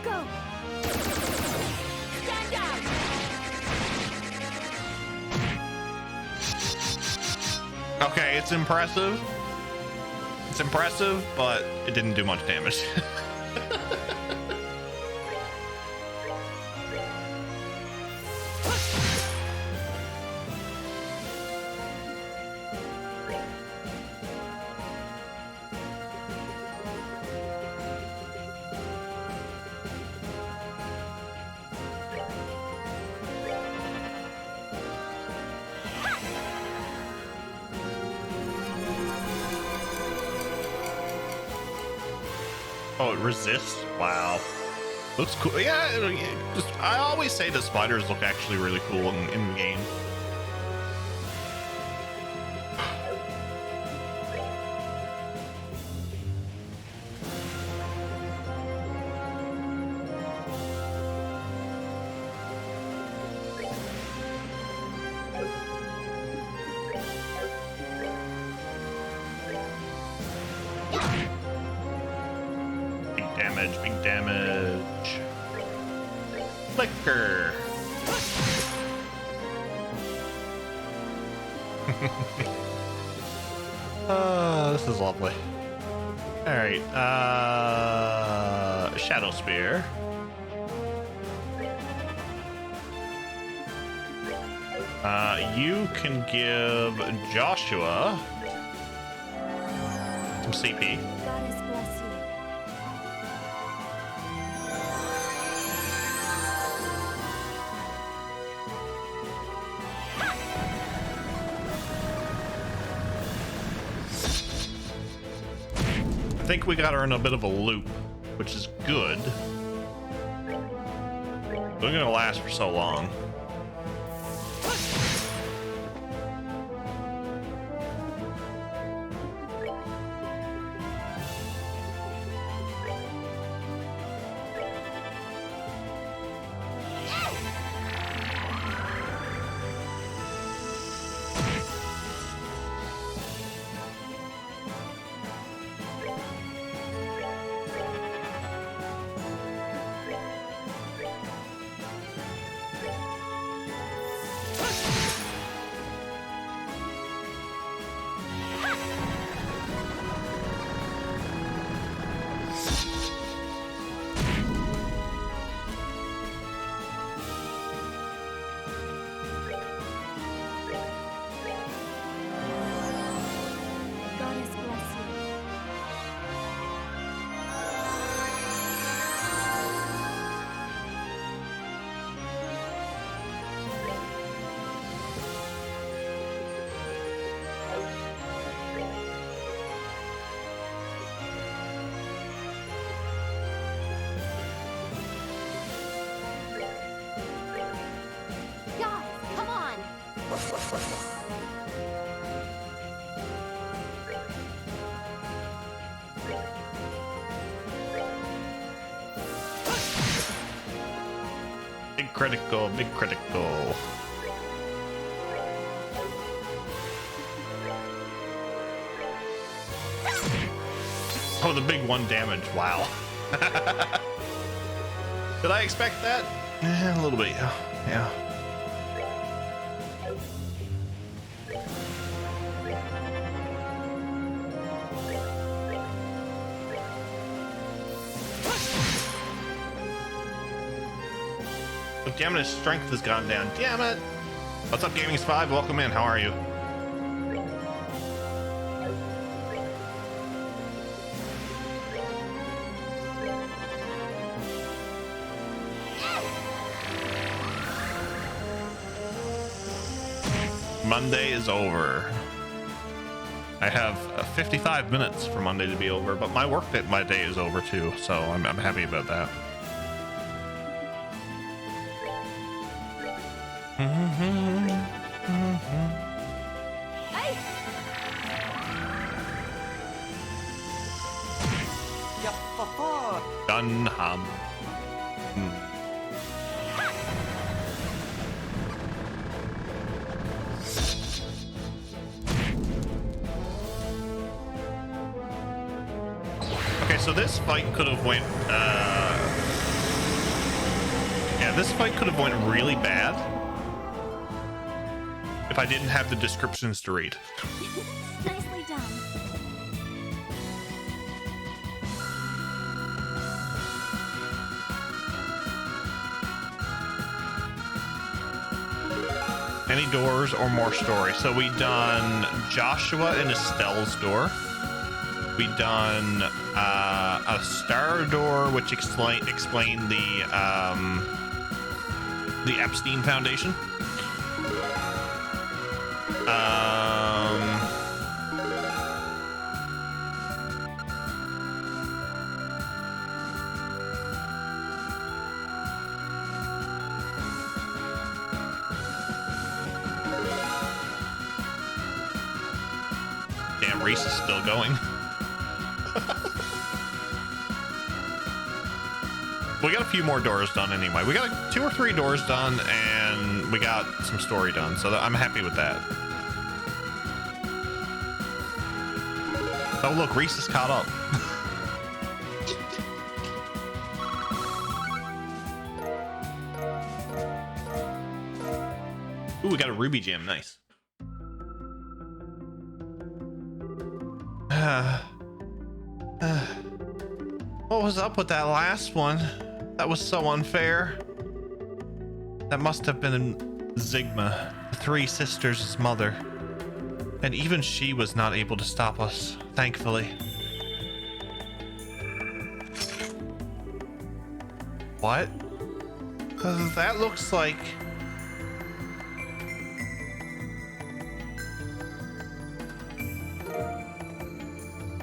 Go. Stand down. Okay, it's impressive. It's impressive, but it didn't do much damage. Oh, it resists? Wow. Looks cool. Yeah, I always say the spiders look actually really cool in the game. Big damage. Flicker. This is lovely. All right. Shadow Spear. You can give Joshua some CP. Goddess bless you. I think we got her in a bit of a loop, which is good. They're gonna last for so long. critical, big critical. Oh, the big 1 damage. Wow. Did I expect that? A little bit, yeah. Oh, damn it, his strength has gone down. Damn it. What's up, Gaming 5? Welcome in. How are you? Monday is over. I have 55 minutes for Monday to be over, but my day is over too, so I'm happy about that. Hey! Gunham. Okay, so this fight could have went this fight could have went really bad if I didn't have the descriptions to read. Nicely done. Any doors or more stories? So we done Joshua and Estelle's door. We done a star door, which explained the Epstein Foundation. Damn, Reese is still going. We got a few more doors done anyway. We got 2 or 3 doors done, and we got some story done, so I'm happy with that. Oh look, Reese is caught up. Ooh, we got a ruby gem. Nice. What was up with that last one? That was so unfair. That must have been Zigma, the 3 sisters' mother. And even she was not able to stop us, thankfully. What? That looks like...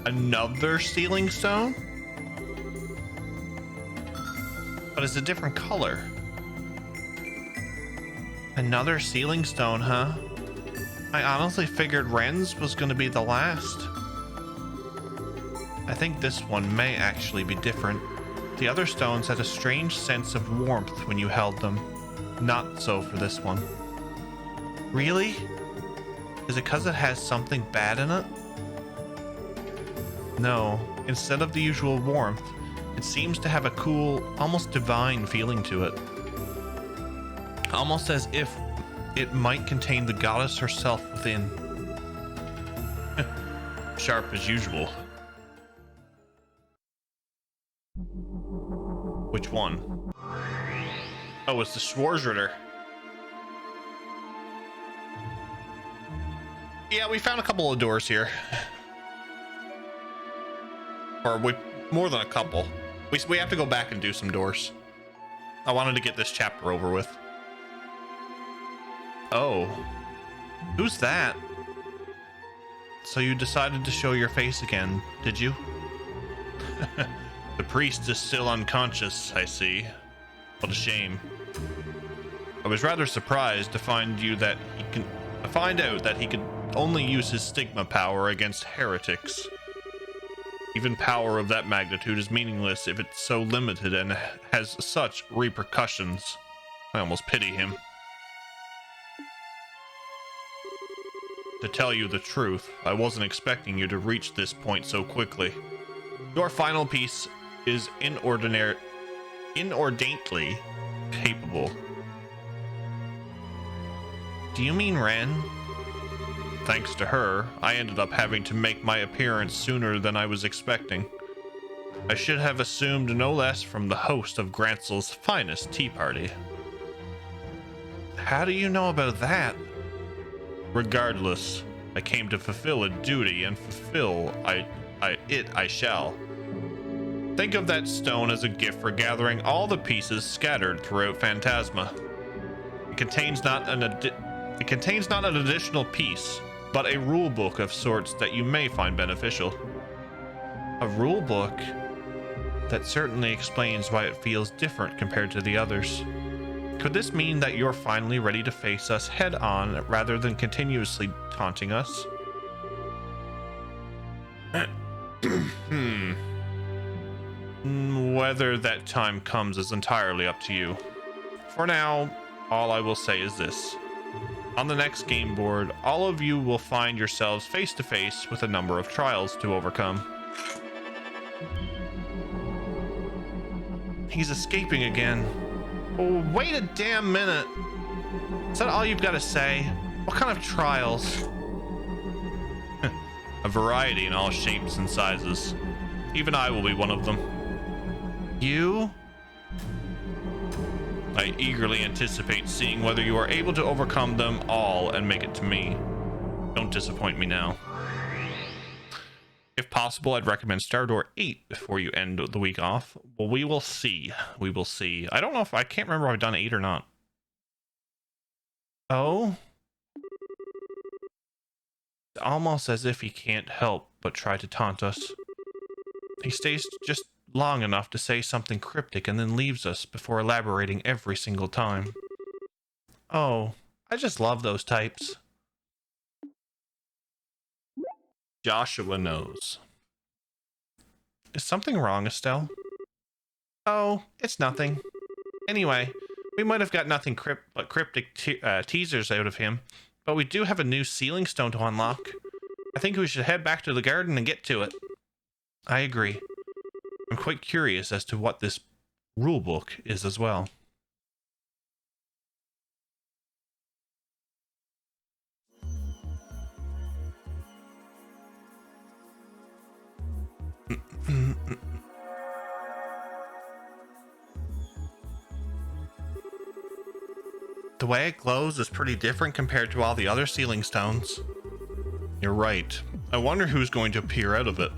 another sealing stone? But it's a different color. Another sealing stone, huh? I honestly figured Ren's was going to be the last. I think this one may actually be different. The other stones had a strange sense of warmth when you held them. Not so for this one. Really? Is it because it has something bad in it? No, instead of the usual warmth, it seems to have a cool, almost divine feeling to it. Almost as if it might contain the goddess herself within. Sharp as usual. Which one? Oh, it's the Schwarzritter. Yeah, we found a couple of doors here. Or more than a couple. We have to go back and do some doors. I wanted to get this chapter over with. Oh. Who's that? So you decided to show your face again, did you? The priest is still unconscious, I see. What a shame. I was rather surprised to find out that he could only use his stigma power against heretics. Even power of that magnitude is meaningless if it's so limited and has such repercussions. I almost pity him. To tell you the truth, I wasn't expecting you to reach this point so quickly. Your final piece is inordinately capable. Do you mean Ren? Thanks to her, I ended up having to make my appearance sooner than I was expecting. I should have assumed no less from the host of Gransel's finest tea party. How do you know about that? Regardless, I came to fulfill a duty, and fulfill I shall. Think of that stone as a gift for gathering all the pieces scattered throughout Phantasma. It contains not an additional piece, but a rule book of sorts that you may find beneficial. A rule book? That certainly explains why it feels different compared to the others. Could this mean that you're finally ready to face us head on rather than continuously taunting us? Whether that time comes is entirely up to you. For now, all I will say is this. On the next game board, all of you will find yourselves face to face with a number of trials to overcome. He's escaping again. Oh, wait a damn minute. Is that all you've got to say? What kind of trials? A variety in all shapes and sizes. Even I will be one of them. You? I eagerly anticipate seeing whether you are able to overcome them all and make it to me. Don't disappoint me now. If possible, I'd recommend Star Door 8 before you end the week off. Well, we will see. We will see. I don't know if I can't remember if I've done 8 or not. Oh? It's almost as if he can't help but try to taunt us. He stays just long enough to say something cryptic and then leaves us before elaborating every single time. Oh, I just love those types. Joshua knows. Is something wrong, Estelle? Oh, it's nothing. Anyway, we might have got nothing but cryptic teasers out of him, but we do have a new ceiling stone to unlock. I think we should head back to the garden and get to it. I agree. I'm quite curious as to what this rulebook is as well. The way it glows is pretty different compared to all the other ceiling stones. You're right. I wonder who's going to appear out of it.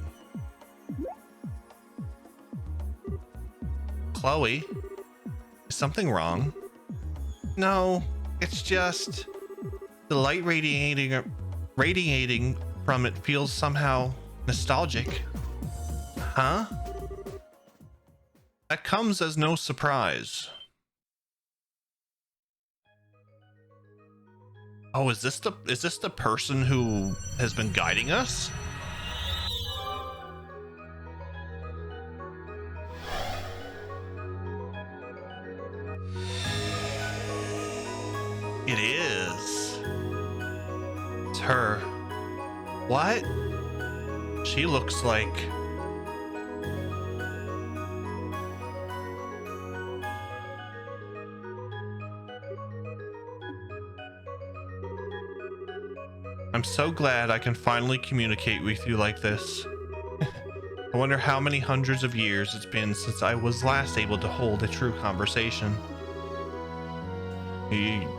Chloe? Is something wrong? No, it's just the light radiating from it feels somehow nostalgic. Huh? That comes as no surprise. Oh, is this the person who has been guiding us? It is. It's her. What? She looks like... I'm so glad I can finally communicate with you like this. I wonder how many hundreds of years it's been since I was last able to hold a true conversation.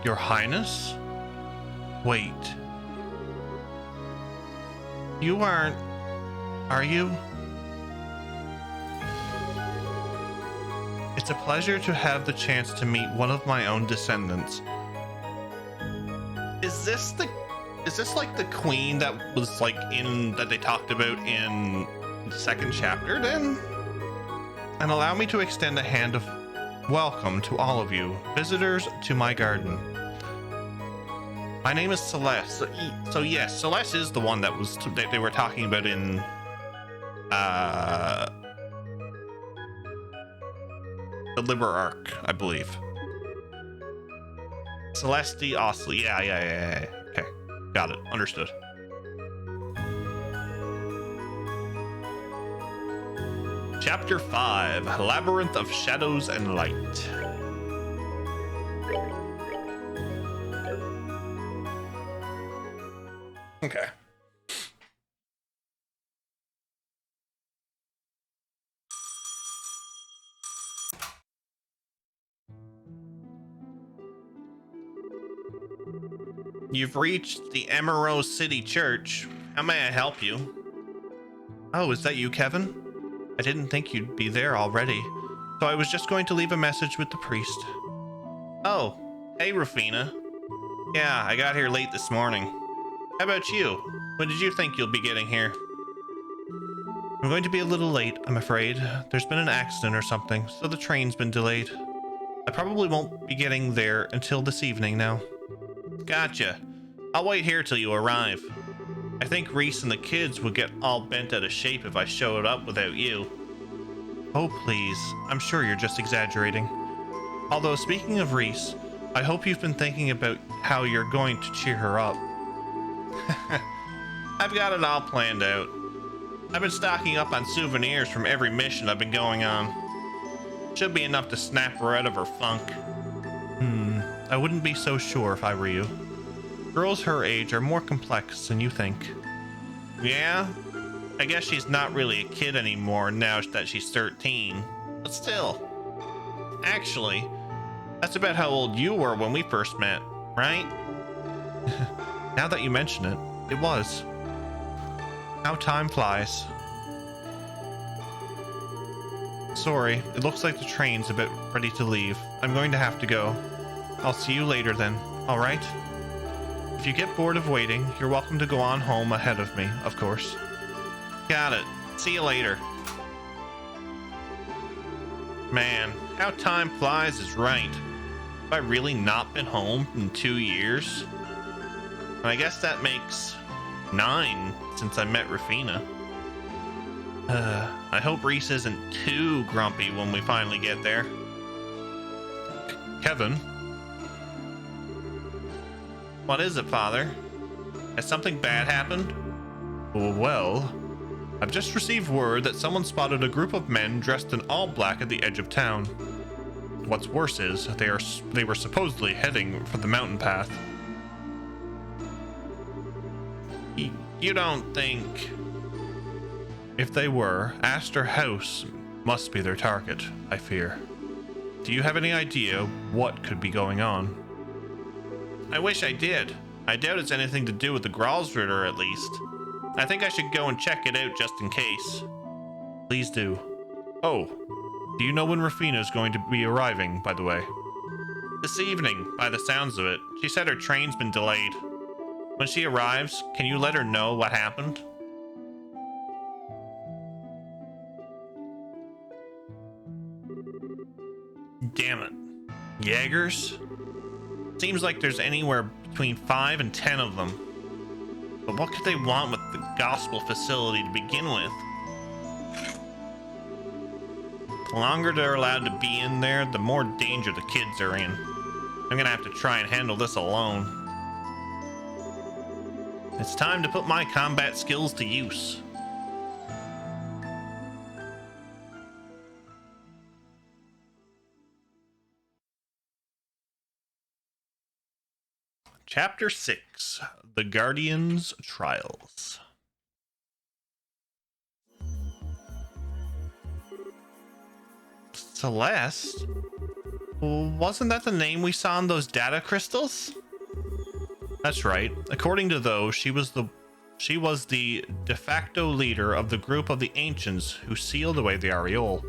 Your Highness? Wait. You aren't... Are you? It's a pleasure to have the chance to meet one of my own descendants. Is this like the queen that was like that they talked about in the second chapter then? And allow me to extend a hand of welcome to all of you, visitors to my garden. My name is Celeste. So yes, Celeste is the one that they were talking about in the Liber Arc, I believe. Celeste Osley. Yeah. Okay, got it. Understood. Chapter 5, Labyrinth of Shadows and Light. Okay. You've reached the Emerald City Church. How may I help you? Oh, is that you, Kevin? I didn't think you'd be there already, so I was just going to leave a message with the priest. Oh, hey, Rufina. Yeah, I got here late this morning. How about you? When did you think you'll be getting here? I'm going to be a little late, I'm afraid. There's been an accident or something, so the train's been delayed. I probably won't be getting there until this evening now. Gotcha. I'll wait here till you arrive. I think Reese and the kids would get all bent out of shape if I showed up without you. Oh, please. I'm sure you're just exaggerating. Although, speaking of Reese, I hope you've been thinking about how you're going to cheer her up. I've got it all planned out. I've been stocking up on souvenirs from every mission I've been going on. Should be enough to snap her out of her funk. I wouldn't be so sure if I were you. Girls her age are more complex than you think. Yeah? I guess she's not really a kid anymore now that she's 13. But still. Actually, that's about how old you were when we first met, right? Now that you mention it, it was. How time flies. Sorry, it looks like the train's about ready to leave. I'm going to have to go. I'll see you later then, alright? If you get bored of waiting, you're welcome to go on home ahead of me, of course. Got it. See you later. Man, how time flies is right. Have I really not been home in 2 years? And I guess that makes 9 since I met Rufina. I hope Reese isn't too grumpy when we finally get there. Kevin? What is it, Father? Has something bad happened? Well, I've just received word that someone spotted a group of men dressed in all black at the edge of town. What's worse is, they were supposedly heading for the mountain path. You don't think... If they were, Astor House must be their target, I fear. Do you have any idea what could be going on? I wish I did. I doubt it's anything to do with the Gralsritter, at least. I think I should go and check it out just in case. Please do. Oh, do you know when Rufina is going to be arriving, by the way? This evening, by the sounds of it. She said her train's been delayed. When she arrives, can you let her know what happened? Damn it. Jaegers? Seems like there's anywhere between 5 and 10 of them. But what could they want with the gospel facility to begin with? The longer they're allowed to be in there, the more danger the kids are in. I'm gonna have to try and handle this alone. It's time to put my combat skills to use. Chapter 6, The Guardian's Trials. Celeste? Wasn't that the name we saw on those data crystals? That's right. According to those, she was the de facto leader of the group of the ancients who sealed away the Aureole.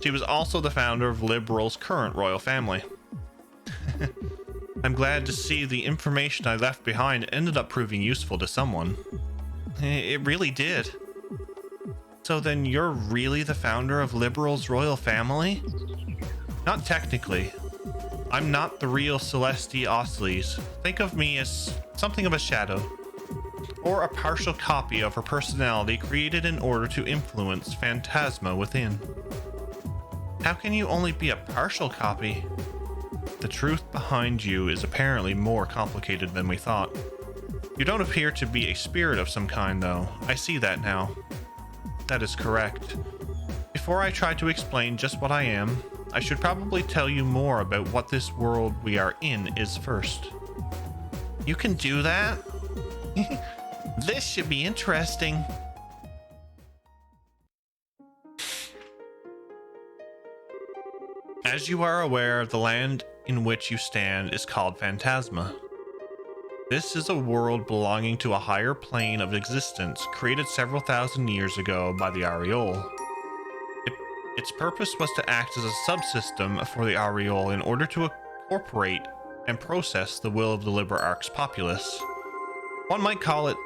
She was also the founder of Liberal's current royal family. I'm glad to see the information I left behind ended up proving useful to someone. It really did. So then you're really the founder of Liberal's royal family? Not technically. I'm not the real Celeste Osleys. Think of me as something of a shadow. Or a partial copy of her personality created in order to influence Phantasma within. How can you only be a partial copy? The truth behind you is apparently more complicated than we thought. You don't appear to be a spirit of some kind, though. I see that now. That is correct. Before I try to explain just what I am, I should probably tell you more about what this world we are in is first. You can do that? This should be interesting. As you are aware, the land in which you stand is called Phantasma. This is a world belonging to a higher plane of existence created several thousand years ago by the Ariole. Its purpose was to act as a subsystem for the Ariole in order to incorporate and process the will of the Liberarch's populace. One might call it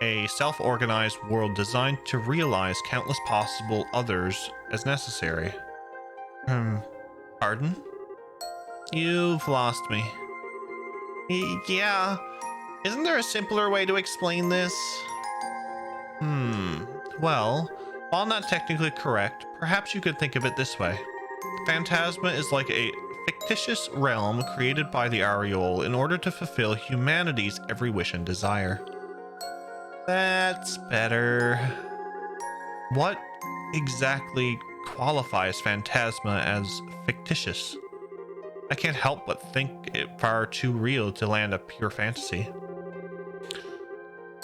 a self-organized world designed to realize countless possible others as necessary. Pardon? You've lost me. Yeah. Isn't there a simpler way to explain this? Well, while not technically correct, perhaps you could think of it this way. Phantasma is like a fictitious realm created by the Ariole in order to fulfill humanity's every wish and desire. That's better. What exactly qualifies Phantasma as fictitious? I can't help but think it far too real to land a pure fantasy.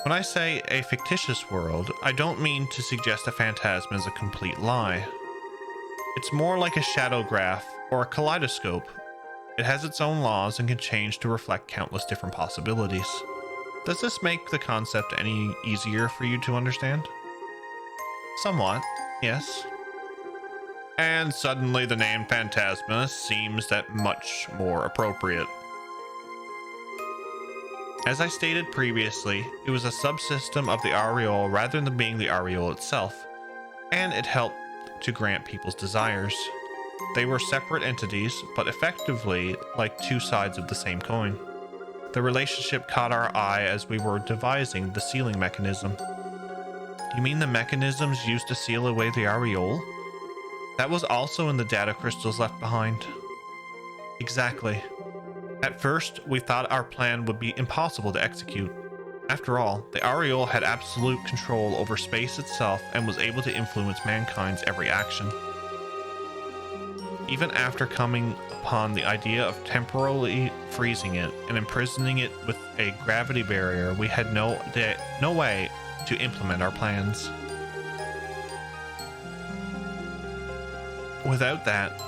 When I say a fictitious world, I don't mean to suggest a phantasm is a complete lie. It's more like a shadow graph or a kaleidoscope. It has its own laws and can change to reflect countless different possibilities. Does this make the concept any easier for you to understand? Somewhat, yes. And suddenly the name Phantasma seems that much more appropriate. As I stated previously, it was a subsystem of the Ariole rather than being the Ariole itself, and it helped to grant people's desires. They were separate entities, but effectively like two sides of the same coin. The relationship caught our eye as we were devising the sealing mechanism. You mean the mechanisms used to seal away the Ariole? That was also in the data crystals left behind. Exactly. At first, we thought our plan would be impossible to execute. After all, the Ariole had absolute control over space itself and was able to influence mankind's every action. Even after coming upon the idea of temporarily freezing it and imprisoning it with a gravity barrier, we had no way to implement our plans. Without that,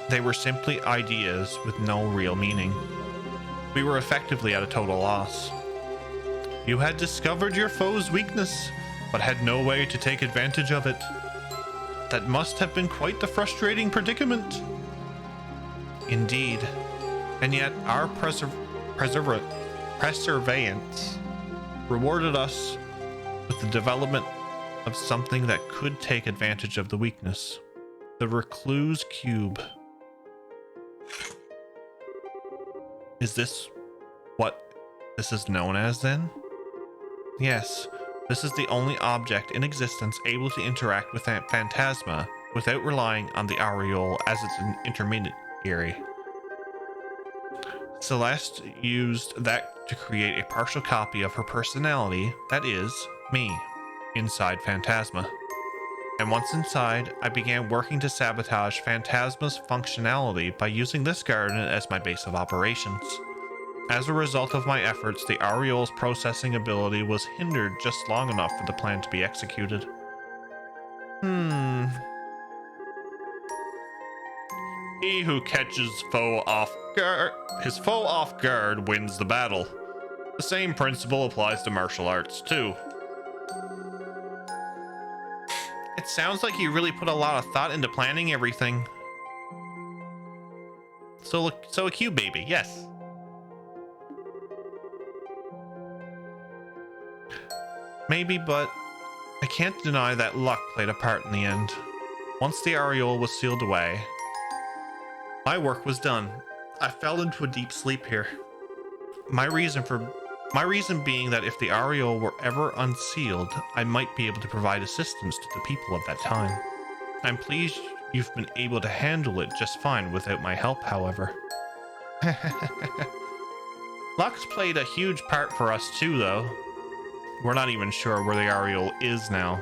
they were simply ideas with no real meaning. We were effectively at a total loss. You had discovered your foe's weakness, but had no way to take advantage of it. That must have been quite the frustrating predicament. Indeed. And yet our perseverance rewarded us with the development of something that could take advantage of the weakness. The Recluse Cube. Is this what this is known as then? Yes, this is the only object in existence able to interact with Phantasma without relying on the Ariole as its intermediary. Celeste used that to create a partial copy of her personality, that is, me, inside Phantasma. And once inside, I began working to sabotage Phantasma's functionality by using this garden as my base of operations. As a result of my efforts, the Ariole's processing ability was hindered just long enough for the plan to be executed. He who catches his foe off guard wins the battle. The same principle applies to martial arts, too. It sounds like you really put a lot of thought into planning everything. So a cube baby, yes. Maybe, but I can't deny that luck played a part in the end. Once the Ariole was sealed away, my work was done. I fell into a deep sleep here. My reason being that if the Ariole were ever unsealed, I might be able to provide assistance to the people of that time. I'm pleased You've been able to handle it just fine without my help, however. Luck's played a huge part for us too, though. We're not even sure where the Ariel is now.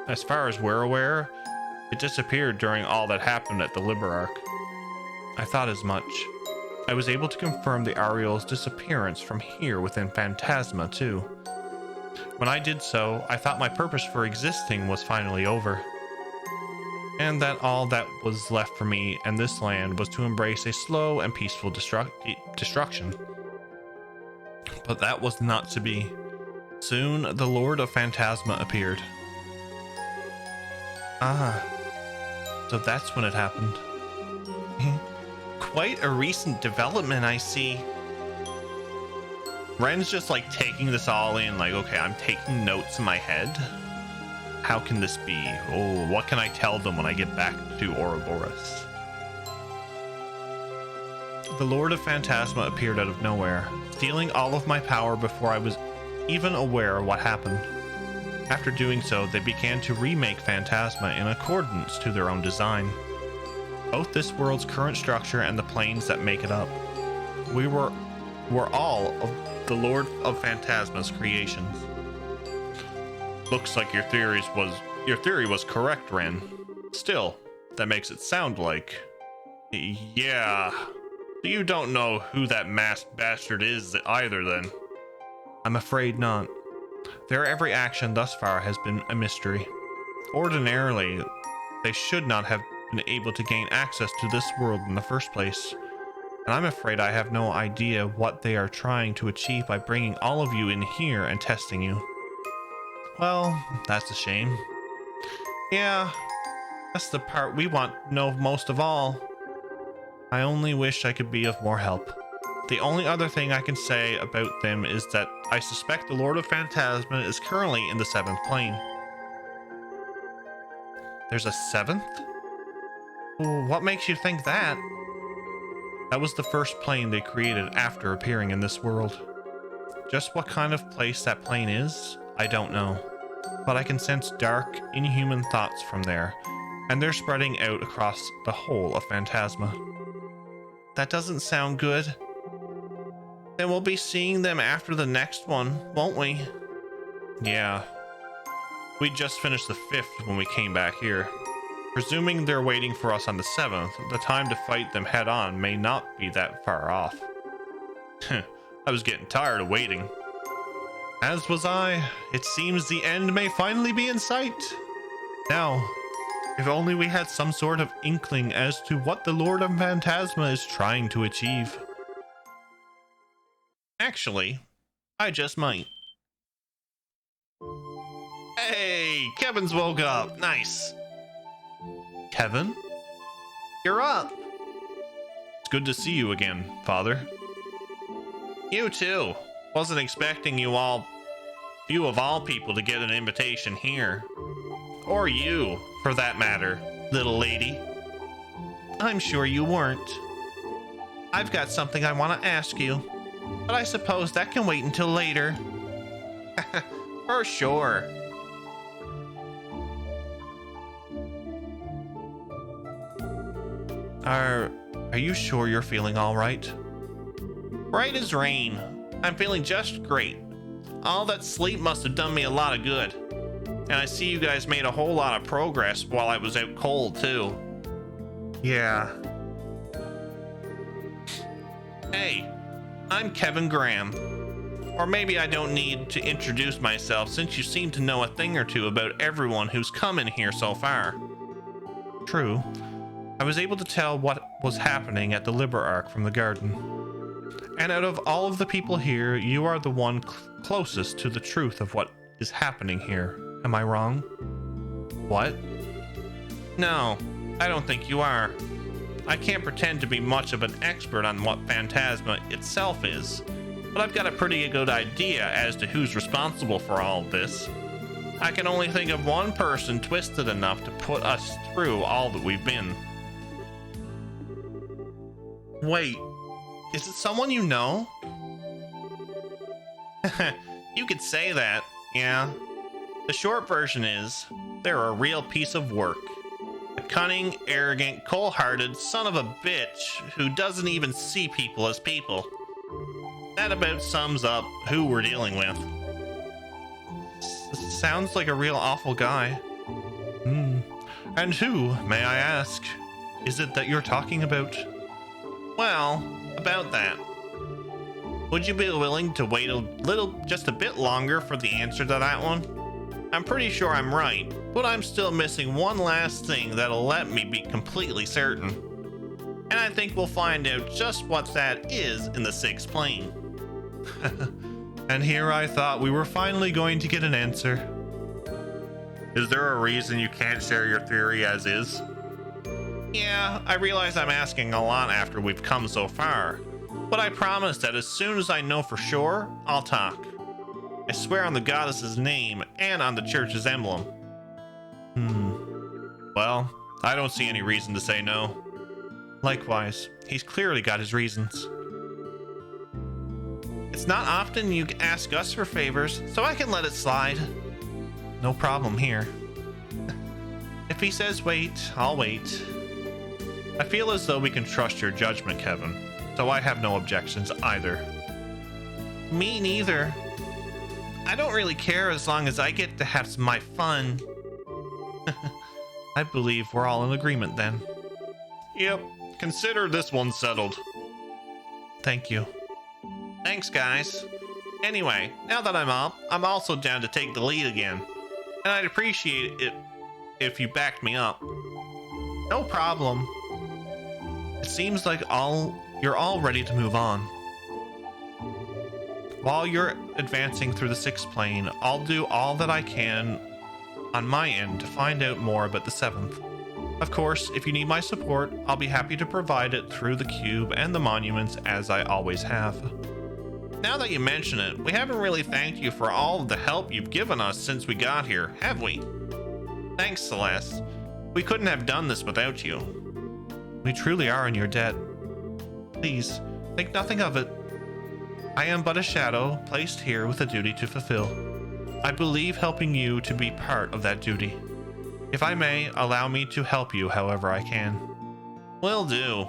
As far as we're aware, it disappeared during all that happened at the Labyrinth. I thought as much. I was able to confirm the Ariel's disappearance from here within Phantasma too. When I did so, I thought my purpose for existing was finally over. And that all that was left for me and this land was to embrace a slow and peaceful destruction. But that was not to be. Soon, the Lord of Phantasma appeared. Ah, so that's when it happened. Quite a recent development, I see. Ren's just like taking this all in, like, okay, I'm taking notes in my head. How can this be? Oh, what can I tell them when I get back to Ouroboros? The Lord of Phantasma appeared out of nowhere, stealing all of my power before I was even aware of what happened. After doing so, they began to remake Phantasma in accordance to their own design. Both this world's current structure and the planes that make it up. We were all of the Lord of Phantasma's creations. Looks like your theory was correct, Ren. Still, that makes it sound like... Yeah. You don't know who that masked bastard is either, then. I'm afraid not. Their every action thus far has been a mystery. Ordinarily, they should not have been able to gain access to this world in the first place. And I'm afraid I have no idea what they are trying to achieve by bringing all of you in here and testing you. Well, that's a shame. Yeah, that's the part we want to know most of all. I only wish I could be of more help. The only other thing I can say about them is that I suspect the Lord of Phantasma is currently in the 7th plane. There's a 7th? What makes you think that? That was the first plane they created after appearing in this world. Just what kind of place that plane is, I don't know. But I can sense dark, inhuman thoughts from there, and they're spreading out across the whole of Phantasma. That doesn't sound good. Then we'll be seeing them after the next one, won't we? Yeah. We just finished the 5th when we came back here. Presuming they're waiting for us on the 7th, the time to fight them head on may not be that far off. I was getting tired of waiting. As was I. It seems the end may finally be in sight. Now, if only we had some sort of inkling as to what the Lord of Phantasma is trying to achieve. Actually, I just might. Hey, Kevin's woke up. Nice. Kevin? You're up. It's good to see you again, Father. You too. Wasn't expecting you of all people to get an invitation here. Or you, for that matter, little lady. I'm sure you weren't. I've got something I want to ask you, but I suppose that can wait until later. For sure. Are you sure you're feeling all right? Right as rain. I'm feeling just great. All that sleep must have done me a lot of good. And I see you guys made a whole lot of progress while I was out cold, too. Yeah. Hey, I'm Kevin Graham. Or maybe I don't need to introduce myself since you seem to know a thing or two about everyone who's come in here so far. True. I was able to tell what was happening at the Labyrinth from the garden. And out of all of the people here, you are the one closest to the truth of what is happening here. Am I wrong? What? No, I don't think you are. I can't pretend to be much of an expert on what Phantasma itself is, but I've got a pretty good idea as to who's responsible for all of this. I can only think of one person twisted enough to put us through all that we've been. Wait, is it someone you know? You could say that, yeah. The short version is, they're a real piece of work. A cunning, arrogant, cold-hearted son of a bitch who doesn't even see people as people. That about sums up who we're dealing with. Sounds like a real awful guy. And who, may I ask, is it that you're talking about? Well, about that. Would you be willing to wait just a bit longer for the answer to that one? I'm pretty sure I'm right, but I'm still missing one last thing that'll let me be completely certain. And I think we'll find out just what that is in the sixth plane. And here I thought we were finally going to get an answer. Is there a reason you can't share your theory as is? Yeah, I realize I'm asking a lot after we've come so far, but I promise that as soon as I know for sure, I'll talk. I swear on the goddess's name and on the church's emblem. Well, I don't see any reason to say no. Likewise, he's clearly got his reasons. It's not often you ask us for favors, so I can let it slide. No problem here. If he says wait, I'll wait. I feel as though we can trust your judgment, Kevin, so I have no objections either. Me neither. I don't really care as long as I get to have my fun. I believe we're all in agreement then. Yep, consider this one settled. Thank you. Thanks, guys. Anyway, now that I'm up, I'm also down to take the lead again. And I'd appreciate it if you backed me up. No problem. It seems like you're all ready to move on. While you're advancing through the sixth plane, I'll do all that I can on my end to find out more about the seventh. Of course, if you need my support, I'll be happy to provide it through the cube and the monuments as I always have. Now that you mention it, we haven't really thanked you for all of the help you've given us since we got here, have we? Thanks, Celeste. We couldn't have done this without you. We truly are in your debt. Please, think nothing of it. I am but a shadow placed here with a duty to fulfill. I believe helping you to be part of that duty. If I may, allow me to help you however I can. Will do.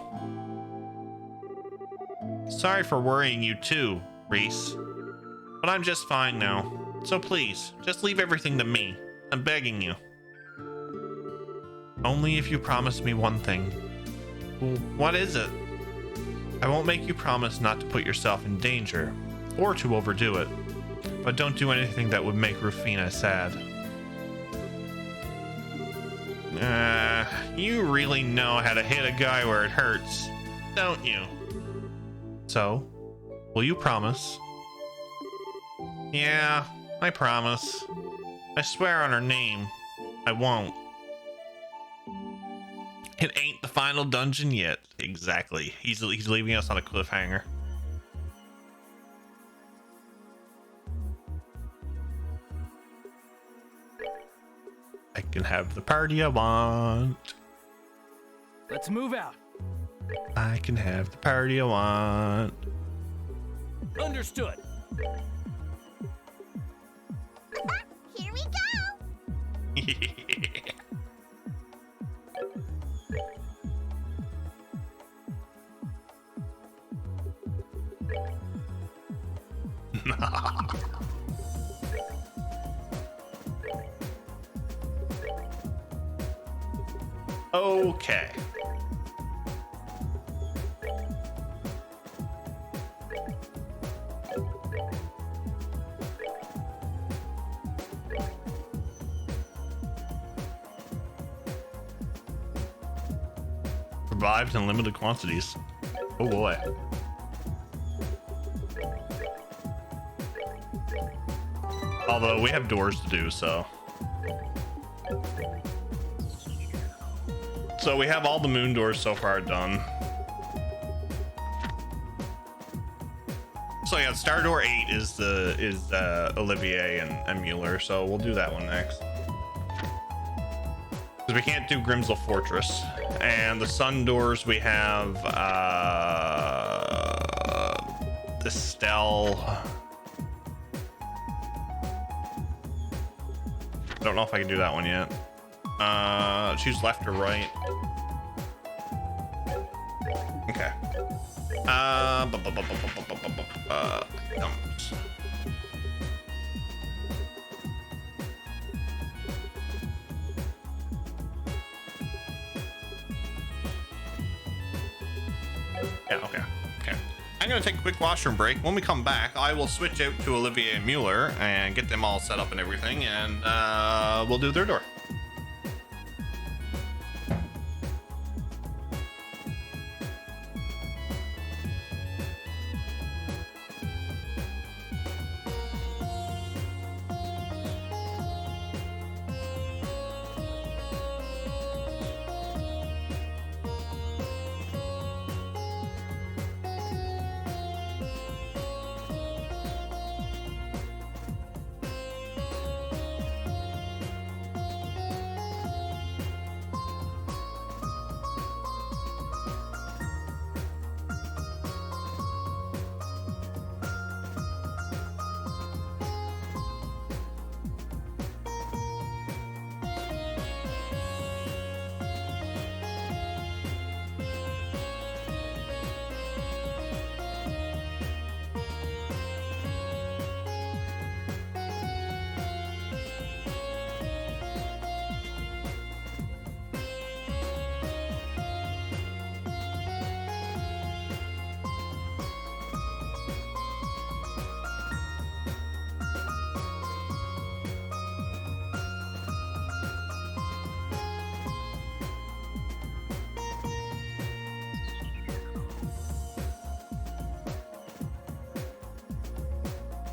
Sorry for worrying you too, Reese. But I'm just fine now. So please, just leave everything to me. I'm begging you. Only if you promise me one thing. What is it? I won't make you promise not to put yourself in danger, or to overdo it. But don't do anything that would make Rufina sad. You really know how to hit a guy where it hurts, don't you? So, will you promise? Yeah, I promise. I swear on her name, I won't. It ain't the final dungeon yet. Exactly. He's leaving us on a cliffhanger. I can have the party I want. Let's move out. I can have the party I want. Understood. Here we go. Okay. Survived in limited quantities. Oh boy. Although we have doors to do, so. So we have all the moon doors so far done. So yeah, Star Door 8 is Olivier and Mueller, so we'll do that one next. Because we can't do Grimsel Fortress. And the Sun Doors we have Estelle. I don't know if I can do that one yet. Choose left or right. Okay. Thumbs. Yeah, okay. Okay. I'm gonna take a quick washroom break. When we come back, I will switch out to Olivia and Mueller and get them all set up and everything, and we'll do their door.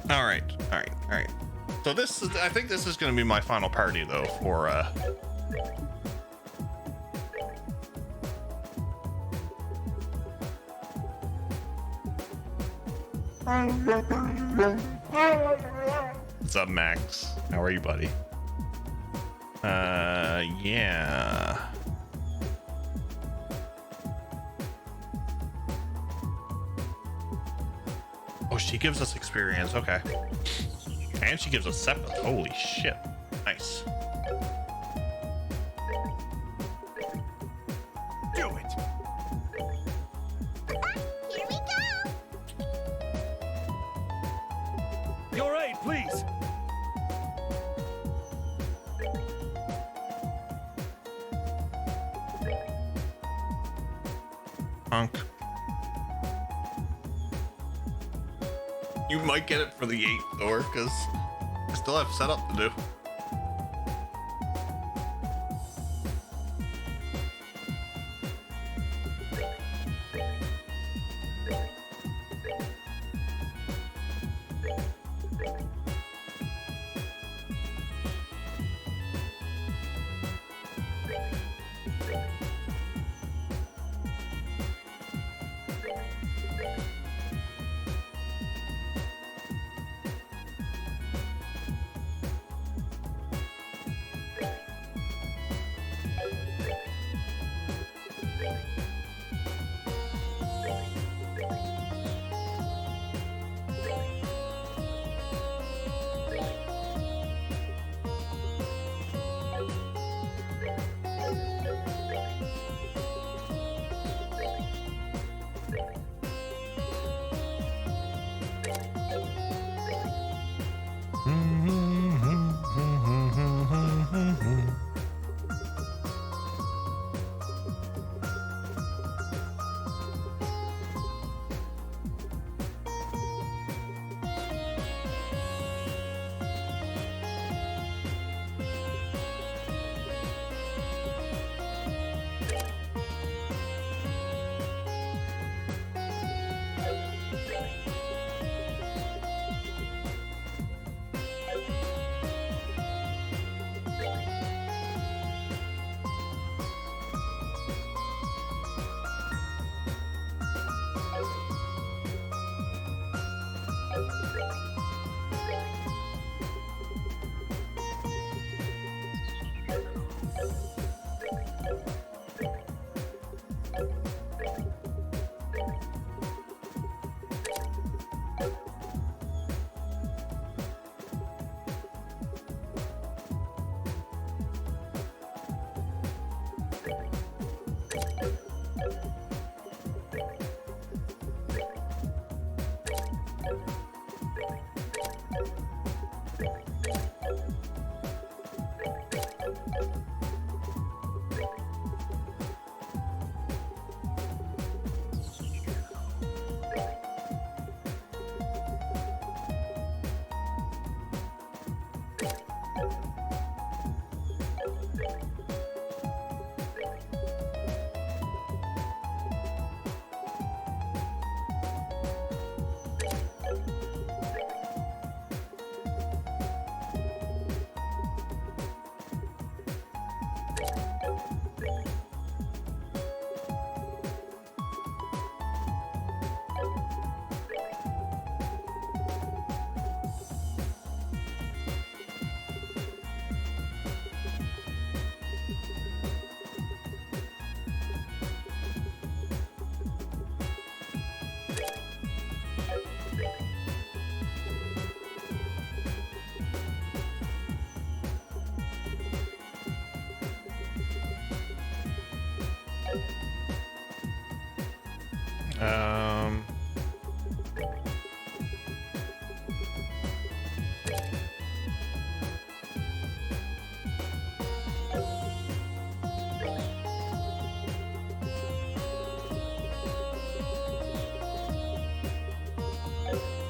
All right. So this is, I think this is going to be my final party though for what's up, Max? How are you, buddy? Yeah. Oh, she gives us experience. Okay. And she gives us septa. Holy shit. Nice. Do it. Here we go! Your aid, please. Honk. You might get it for the 8th door, because I still have setup to do.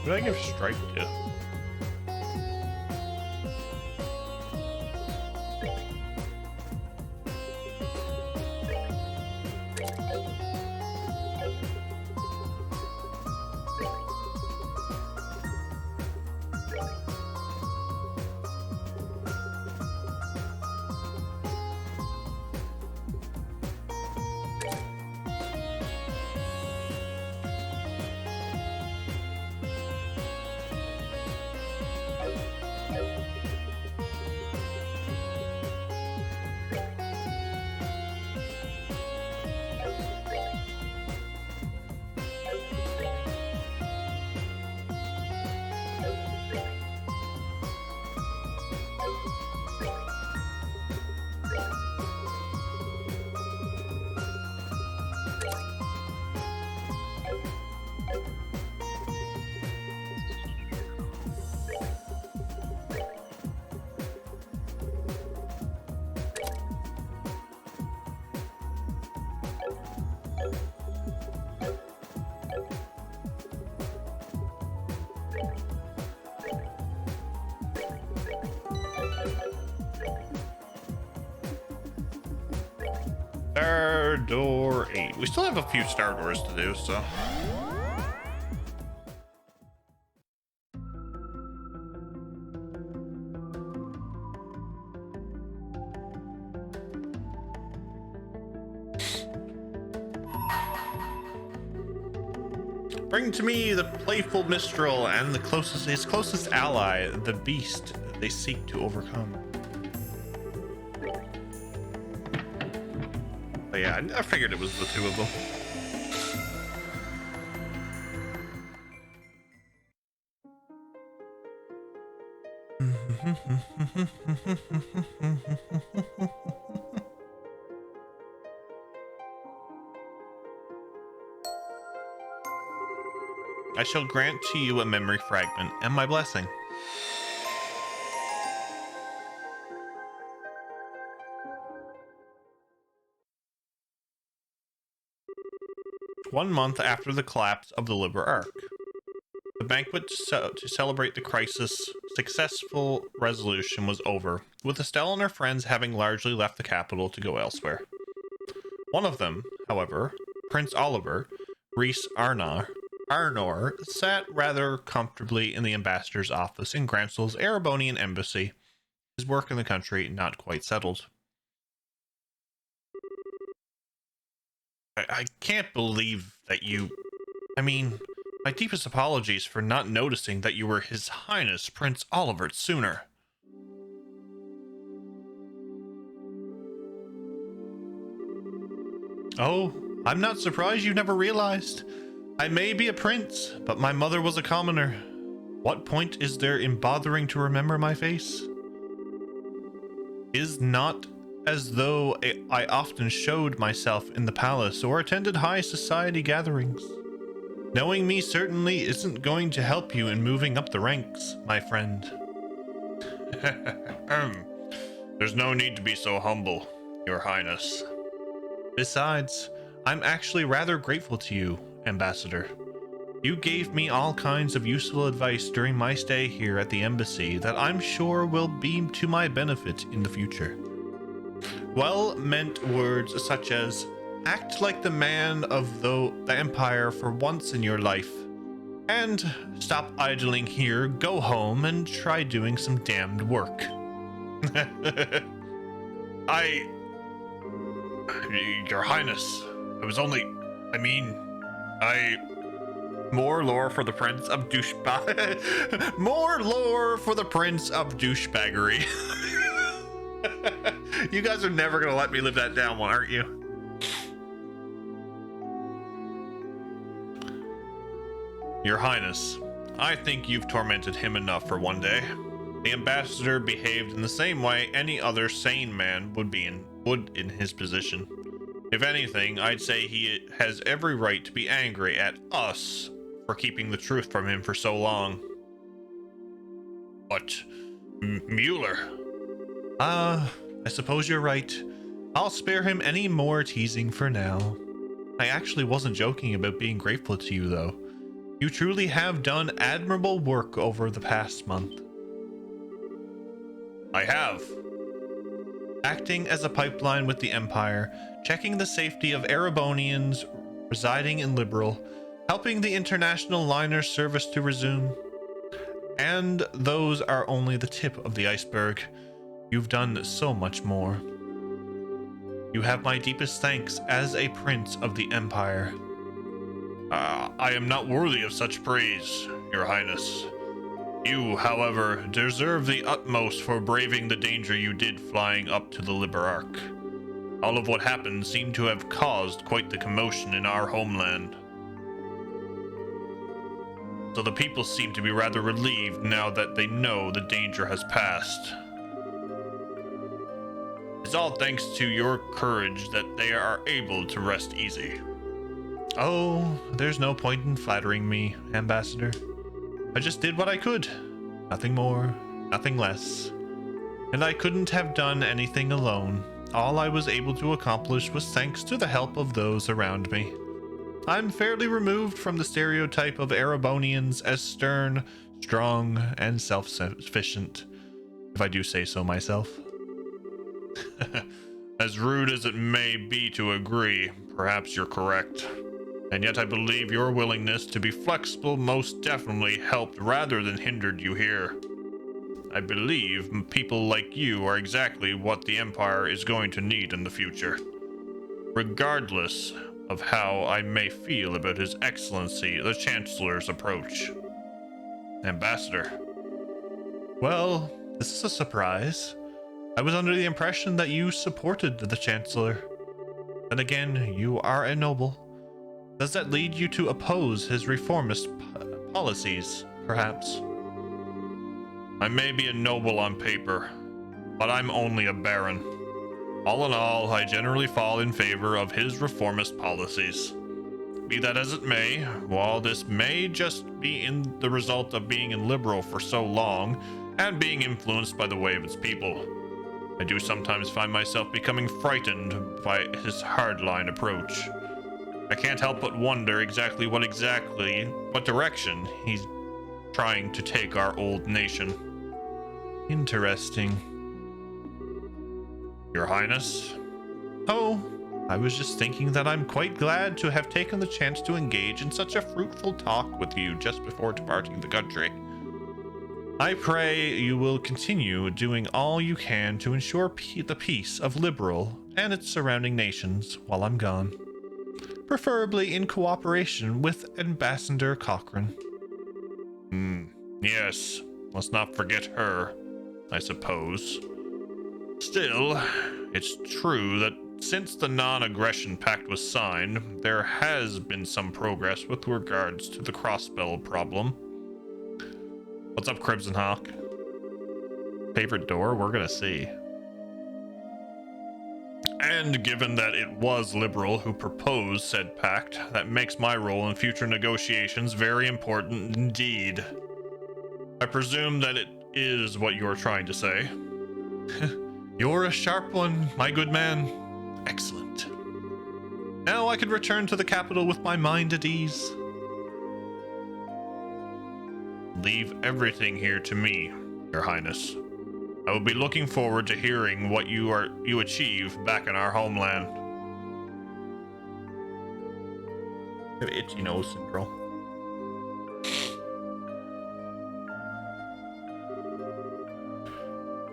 Who did I give strike to? Star Door 8. We still have a few Star Doors to do, so. Bring to me the playful Mistral and his closest ally, the beast they seek to overcome. But yeah, I figured it was the two of them. I shall grant to you a memory fragment and my blessing. One month after the collapse of the Liber Arc, the banquet to celebrate the crisis' successful resolution was over, with Estelle and her friends having largely left the capital to go elsewhere. One of them, however, Prince Oliver, Rhys Arnor, sat rather comfortably in the ambassador's office in Gransel's Erebonian embassy, his work in the country not quite settled. I can't believe that you... I mean, my deepest apologies for not noticing that you were His Highness Prince Oliver sooner. Oh, I'm not surprised you never realized. I may be a prince, but my mother was a commoner. What point is there in bothering to remember my face? Is not as though I often showed myself in the palace or attended high society gatherings. Knowing me certainly isn't going to help you in moving up the ranks, my friend. There's no need to be so humble, Your Highness. Besides, I'm actually rather grateful to you, Ambassador. You gave me all kinds of useful advice during my stay here at the embassy that I'm sure will be to my benefit in the future. Well-meant words such as, act like the man of the Empire for once in your life, and stop idling here, go home, and try doing some damned work. Your Highness, more lore for the Prince of Douchebag. More lore for the Prince of Douchebaggery. You guys are never gonna let me live that down one, aren't you? Your Highness, I think you've tormented him enough for one day. The ambassador behaved in the same way any other sane man would in his position. If anything, I'd say he has every right to be angry at us for keeping the truth from him for so long. But Mueller? I suppose you're right. I'll spare him any more teasing for now. I actually wasn't joking about being grateful to you, though. You truly have done admirable work over the past month. I have. Acting as a pipeline with the Empire, checking the safety of Erebonians residing in Liberal, helping the international liner service to resume. And those are only the tip of the iceberg. You've done so much more. You have my deepest thanks as a prince of the Empire. I am not worthy of such praise, Your Highness. You, however, deserve the utmost for braving the danger you did flying up to the Liberarch. All of what happened seemed to have caused quite the commotion in our homeland. So the people seem to be rather relieved now that they know the danger has passed. It's all thanks to your courage that they are able to rest easy. Oh, there's no point in flattering me, Ambassador. I just did what I could. Nothing more, nothing less. And I couldn't have done anything alone. All I was able to accomplish was thanks to the help of those around me. I'm fairly removed from the stereotype of Erebonians as stern, strong, and self-sufficient, if I do say so myself. As rude as it may be to agree, perhaps you're correct. And yet I believe your willingness to be flexible most definitely helped rather than hindered you here. I believe people like you are exactly what the Empire is going to need in the future. Regardless of how I may feel about His Excellency the Chancellor's approach. Ambassador. Well, this is a surprise. I was under the impression that you supported the Chancellor. Then again, you are a noble. Does that lead you to oppose his reformist policies, perhaps? I may be a noble on paper, but I'm only a baron. All in all, I generally fall in favor of his reformist policies. Be that as it may, while this may just be in the result of being in Liberal for so long and being influenced by the way of its people, I do sometimes find myself becoming frightened by his hardline approach. I can't help but wonder what direction he's trying to take our old nation. Interesting. Your Highness? Oh, I was just thinking that I'm quite glad to have taken the chance to engage in such a fruitful talk with you just before departing the country. I pray you will continue doing all you can to ensure the peace of Liberal and its surrounding nations while I'm gone. Preferably in cooperation with Ambassador Cochrane. Yes, let's not forget her, I suppose. Still, it's true that since the non-aggression pact was signed, there has been some progress with regards to the crossbell problem. What's up, Crimson Hawk? Favorite door? We're gonna see. And given that it was Liberal who proposed said pact, that makes my role in future negotiations very important indeed. I presume that it is what you're trying to say. You're a sharp one, my good man. Excellent. Now I can return to the capital with my mind at ease. Leave everything here to me, Your Highness. I will be looking forward to hearing what you achieve back in our homeland. I have itchy nose syndrome.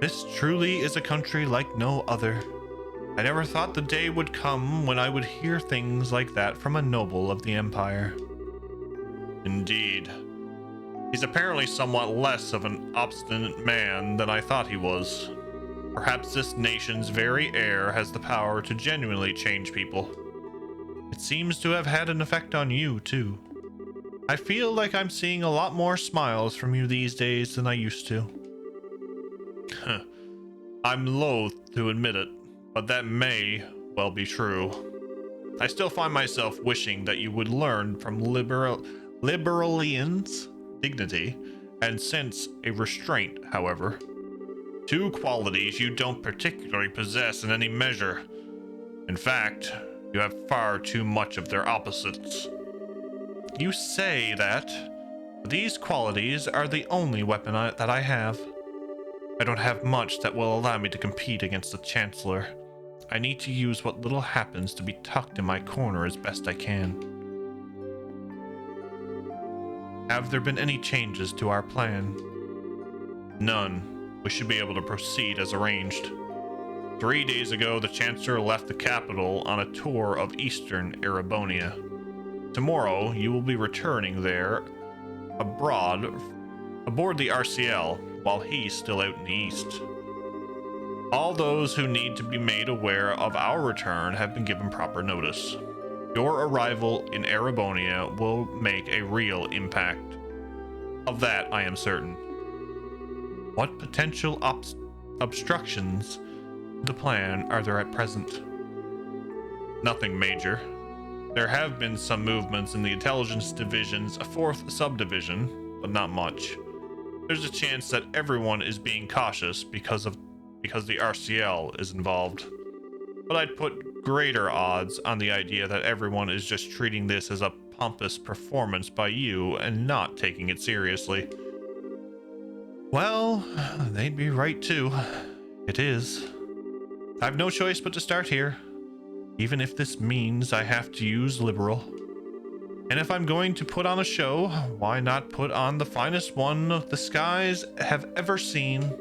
This truly is a country like no other. I never thought the day would come when I would hear things like that from a noble of the Empire. Indeed. He's apparently somewhat less of an obstinate man than I thought he was. Perhaps this nation's very air has the power to genuinely change people. It seems to have had an effect on you, too. I feel like I'm seeing a lot more smiles from you these days than I used to. I'm loath to admit it, but that may well be true. I still find myself wishing that you would learn from liberalian's dignity and sense a restraint, however. Two qualities you don't particularly possess in any measure. In fact, you have far too much of their opposites. You say that these qualities are the only weapon that I have. I don't have much that will allow me to compete against the Chancellor. I need to use what little happens to be tucked in my corner as best I can. Have there been any changes to our plan? None. We should be able to proceed as arranged. 3 days ago, the Chancellor left the capital on a tour of eastern Erebonia. Tomorrow, you will be returning there aboard the RCL, while he's still out in the east. All those who need to be made aware of our return have been given proper notice. Your arrival in Erebonia will make a real impact. Of that, I am certain. What potential obstructions to the plan are there at present? Nothing major. There have been some movements in the Intelligence Division's 4th subdivision, but not much. There's a chance that everyone is being cautious because the RCL is involved. But I'd put greater odds on the idea that everyone is just treating this as a pompous performance by you and not taking it seriously. Well, they'd be right too. It is. I've no choice but to start here, even if this means I have to use liberal. And if I'm going to put on a show, why not put on the finest one the skies have ever seen?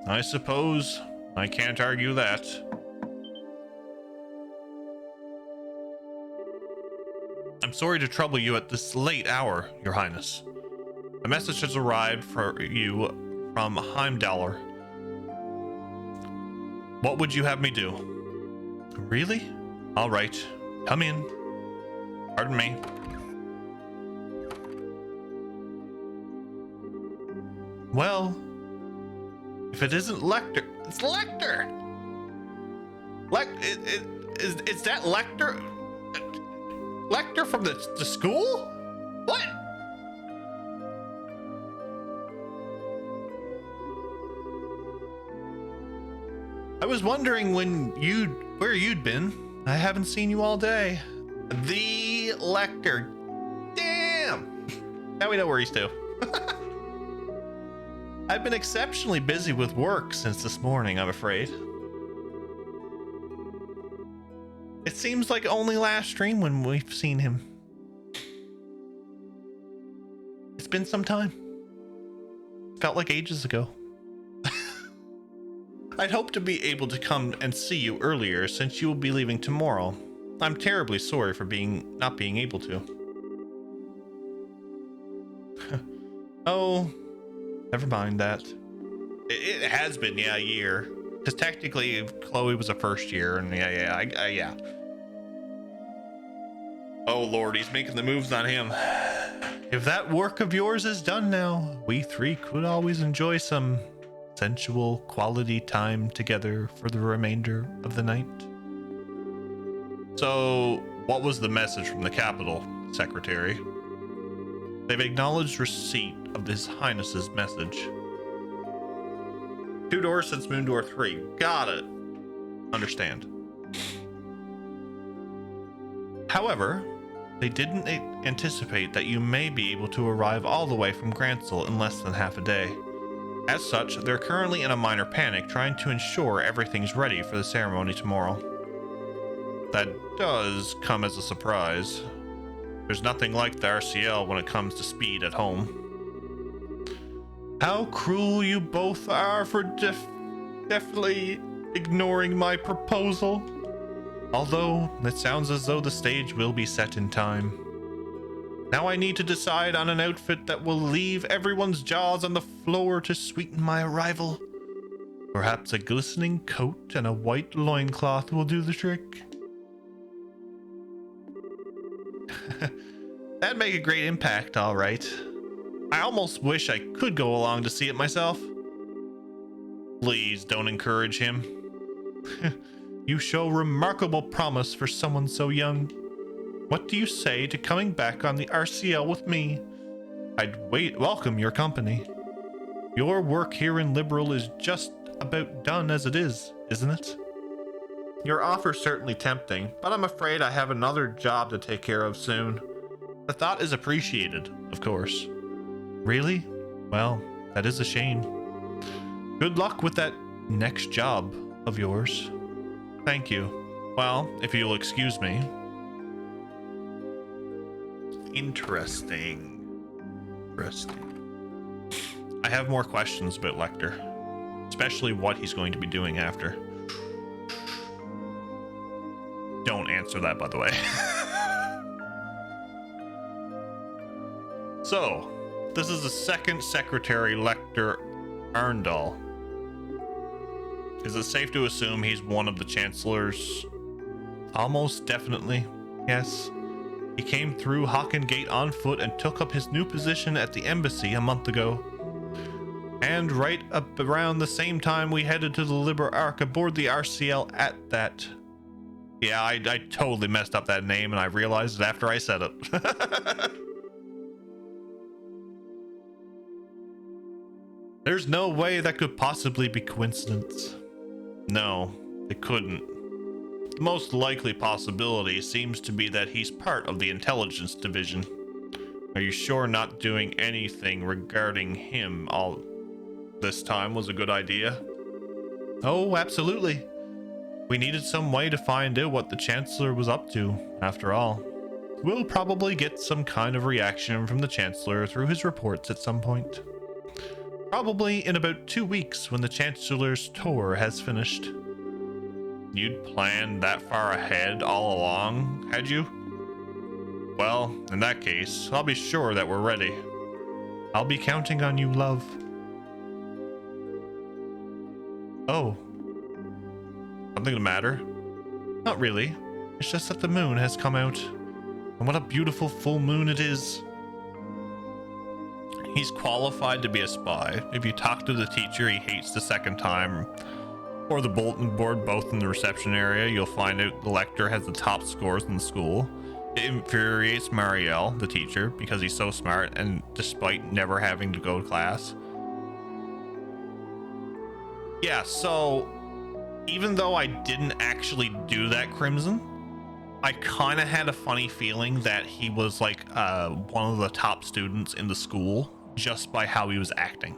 I suppose I can't argue that. I'm sorry to trouble you at this late hour, Your Highness. A message has arrived for you from Heimdallr. What would you have me do? Really? All right, come in. Pardon me. Well, if it isn't Lecter, it's Lecter. Is that Lecter? Lecter from the school? What? I was wondering where you'd been. I haven't seen you all day. The Lecter. Damn. Now we know where he's to. I've been exceptionally busy with work since this morning, I'm afraid. It seems like only last stream when we've seen him. It's been some time. Felt like ages ago. I'd hoped to be able to come and see you earlier since you will be leaving tomorrow. I'm terribly sorry for not being able to. Oh, never mind that. It has been, yeah, a year. Because technically, Chloe was a first year, and yeah. Oh Lord, he's making the moves on him. If that work of yours is done now, we three could always enjoy some sensual quality time together for the remainder of the night. So, what was the message from the capital, Secretary? They've acknowledged receipt of His Highness's message. 2 doors since Moon Door 3. Got it. Understand. However, they didn't anticipate that you may be able to arrive all the way from Gransel in less than half a day. As such, they're currently in a minor panic, trying to ensure everything's ready for the ceremony tomorrow. That does come as a surprise. There's nothing like the RCL when it comes to speed at home. How cruel you both are for definitely ignoring my proposal. Although, it sounds as though the stage will be set in time. Now I need to decide on an outfit that will leave everyone's jaws on the floor to sweeten my arrival. Perhaps a glistening coat and a white loincloth will do the trick. That'd make a great impact, all right. I almost wish I could go along to see it myself. Please don't encourage him. You show remarkable promise for someone so young. What do you say to coming back on the RCL with me? I'd welcome your company. Your work here in Liberal is just about done as it is, isn't it? Your offer's certainly tempting, but I'm afraid I have another job to take care of soon. The thought is appreciated, of course. Really? Well, that is a shame. Good luck with that next job of yours. Thank you. Well, if you'll excuse me. Interesting. I have more questions about Lecter, especially what he's going to be doing after. Don't answer that, by the way. So, this is the second Secretary Lecter Arndal. Is it safe to assume he's one of the Chancellors? Almost definitely, yes. He came through Hocken Gate on foot and took up his new position at the embassy a month ago. And right up around the same time we headed to the Liber Arc aboard the RCL at that. Yeah, I totally messed up that name and I realized it after I said it. There's no way that could possibly be coincidence. No, it couldn't. The most likely possibility seems to be that he's part of the intelligence division. Are you sure not doing anything regarding him all this time was a good idea? Oh, absolutely. We needed some way to find out what the Chancellor was up to, after all. We'll probably get some kind of reaction from the Chancellor through his reports at some point. Probably in about 2 weeks when the Chancellor's tour has finished. You'd planned that far ahead all along, had you? Well, in that case, I'll be sure that we're ready. I'll be counting on you, love. Oh. Something the matter? Not really. It's just that the moon has come out. And what a beautiful full moon it is. He's qualified to be a spy. If you talk to the teacher he hates the second time, or the bulletin board, both in the reception area, you'll find out the Lecter has the top scores in the school. It infuriates Marielle, the teacher, because he's so smart and despite never having to go to class. Yeah, so even though I didn't actually do that, Crimson, I kind of had a funny feeling that he was like one of the top students in the school just by how he was acting.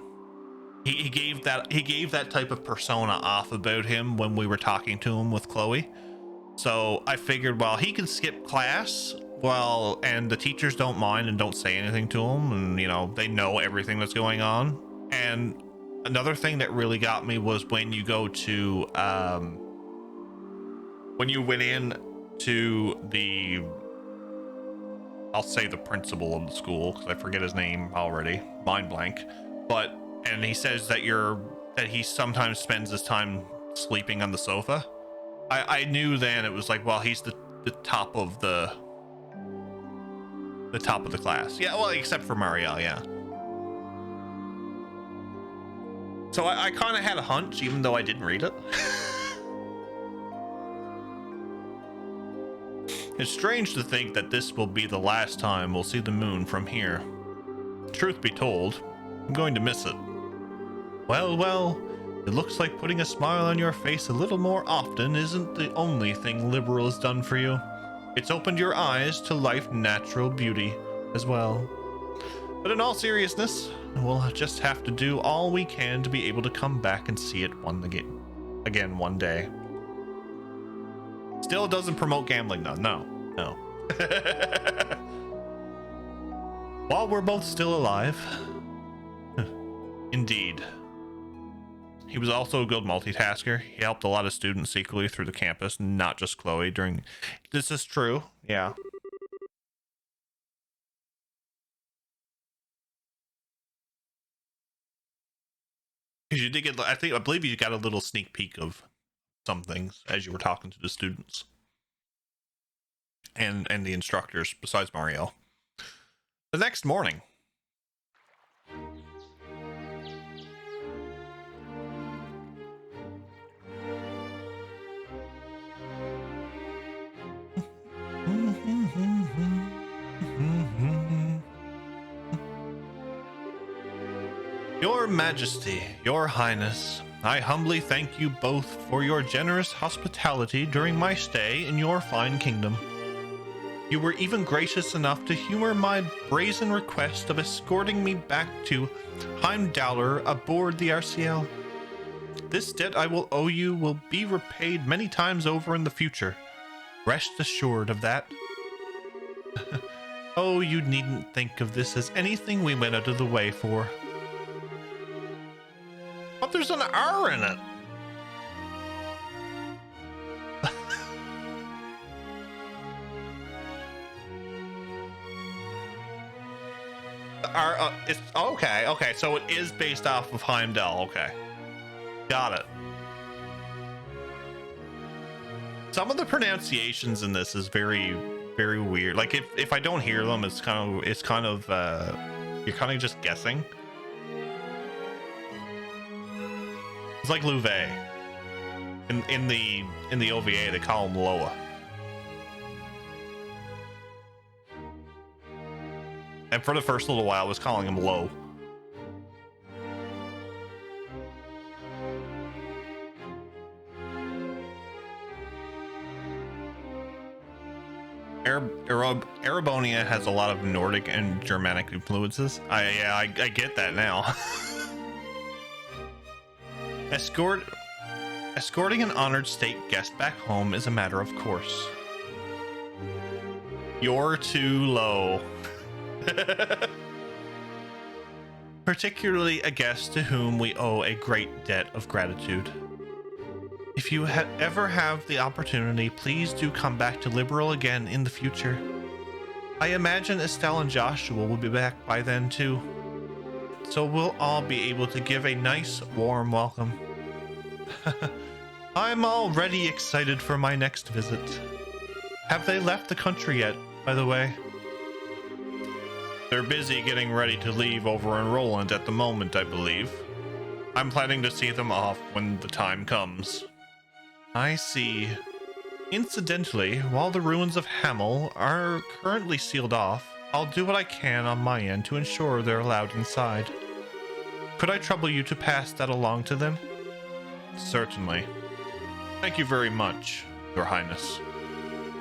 He gave that type of persona off about him when we were talking to him with Chloe. So I figured, well, he can skip class, well, and the teachers don't mind and don't say anything to him, and you know, they know everything that's going on. And another thing that really got me was when you go to when you went in to the, I'll say the principal of the school, because I forget his name already, mind blank, but and he says that he sometimes spends his time sleeping on the sofa. I knew then it was like, well, he's the top of the top of the class. Yeah, well, except for Marielle, yeah. So I kind of had a hunch, even though I didn't read it. It's strange to think that this will be the last time we'll see the moon from here. Truth be told, I'm going to miss it. Well, it looks like putting a smile on your face a little more often isn't the only thing Liberal has done for you. It's opened your eyes to life's natural beauty as well. But in all seriousness, we'll just have to do all we can to be able to come back and see it again one day. Still, it doesn't promote gambling though. No. While we're both still alive. Indeed. He was also a good multitasker. He helped a lot of students secretly through the campus, not just Chloe during... This is true. Yeah. Because you did get, I believe you got a little sneak peek of some things as you were talking to the students. And the instructors, besides Marielle. The next morning. Majesty, Your Highness, I humbly thank you both for your generous hospitality during my stay in your fine kingdom. You were even gracious enough to humor my brazen request of escorting me back to Heimdallr aboard the RCL. This debt I will owe you will be repaid many times over in the future. Rest assured of that. Oh, you needn't think of this as anything we went out of the way for. But there's an R in it. It's okay, so it is based off of Heimdall. Okay, got it. Some of the pronunciations in this is very weird. Like if I don't hear them, it's kind of you're kind of just guessing. It's like Louvet. In the OVA, they call him Loa. And for the first little while, I was calling him Low. Erebonia has a lot of Nordic and Germanic influences. I get that now. Escorting an honored state guest back home is a matter of course. You're too low. Particularly a guest to whom we owe a great debt of gratitude. If you ever have the opportunity, please do come back to Liberal again in the future. I imagine Estelle and Joshua will be back by then too. So we'll all be able to give a nice, warm welcome. I'm already excited for my next visit. Have they left the country yet, by the way? They're busy getting ready to leave over in Roland at the moment, I believe. I'm planning to see them off when the time comes. I see. Incidentally, while the ruins of Hamel are currently sealed off, I'll do what I can on my end to ensure they're allowed inside. Could I trouble you to pass that along to them? Certainly. Thank you very much, Your Highness.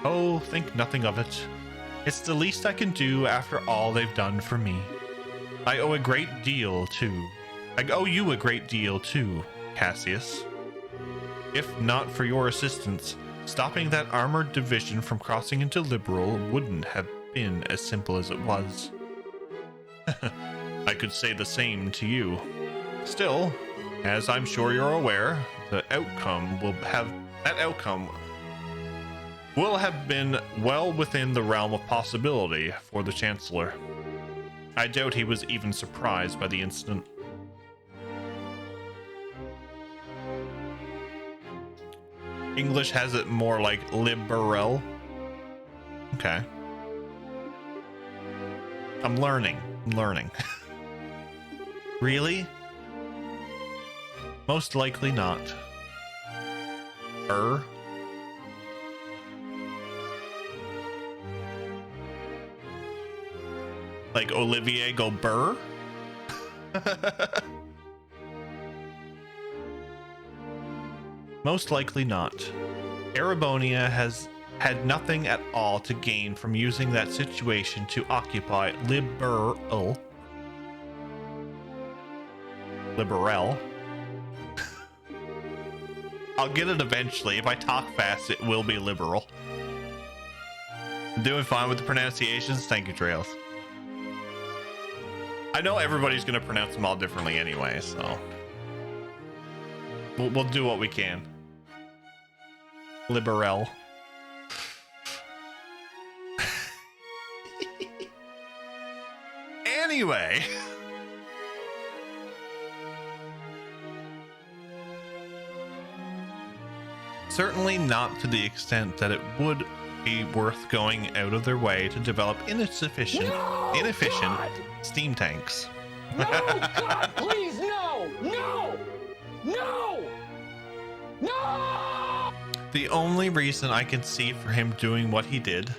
Oh, think nothing of it. It's the least I can do after all they've done for me. I owe you a great deal too, Cassius. If not for your assistance, stopping that armored division from crossing into Liberal wouldn't have been as simple as it was. I could say the same to you. Still, as I'm sure you're aware, the outcome will have been well within the realm of possibility for the Chancellor. I doubt he was even surprised by the incident. English has it more like liberal. Okay. I'm learning. Really? Most likely not. Like Olivier go burr? Most likely not. Erebonia has had nothing at all to gain from using that situation to occupy Liberal. I'll get it eventually. If I talk fast, it will be liberal. I'm doing fine with the pronunciations. Thank you, Trails. I know everybody's going to pronounce them all differently anyway, so we'll do what we can. Liberal. Anyway. Certainly not to the extent that it would be worth going out of their way to develop inefficient steam tanks. No, God, please, no! No! No! No! The only reason I can see for him doing what he did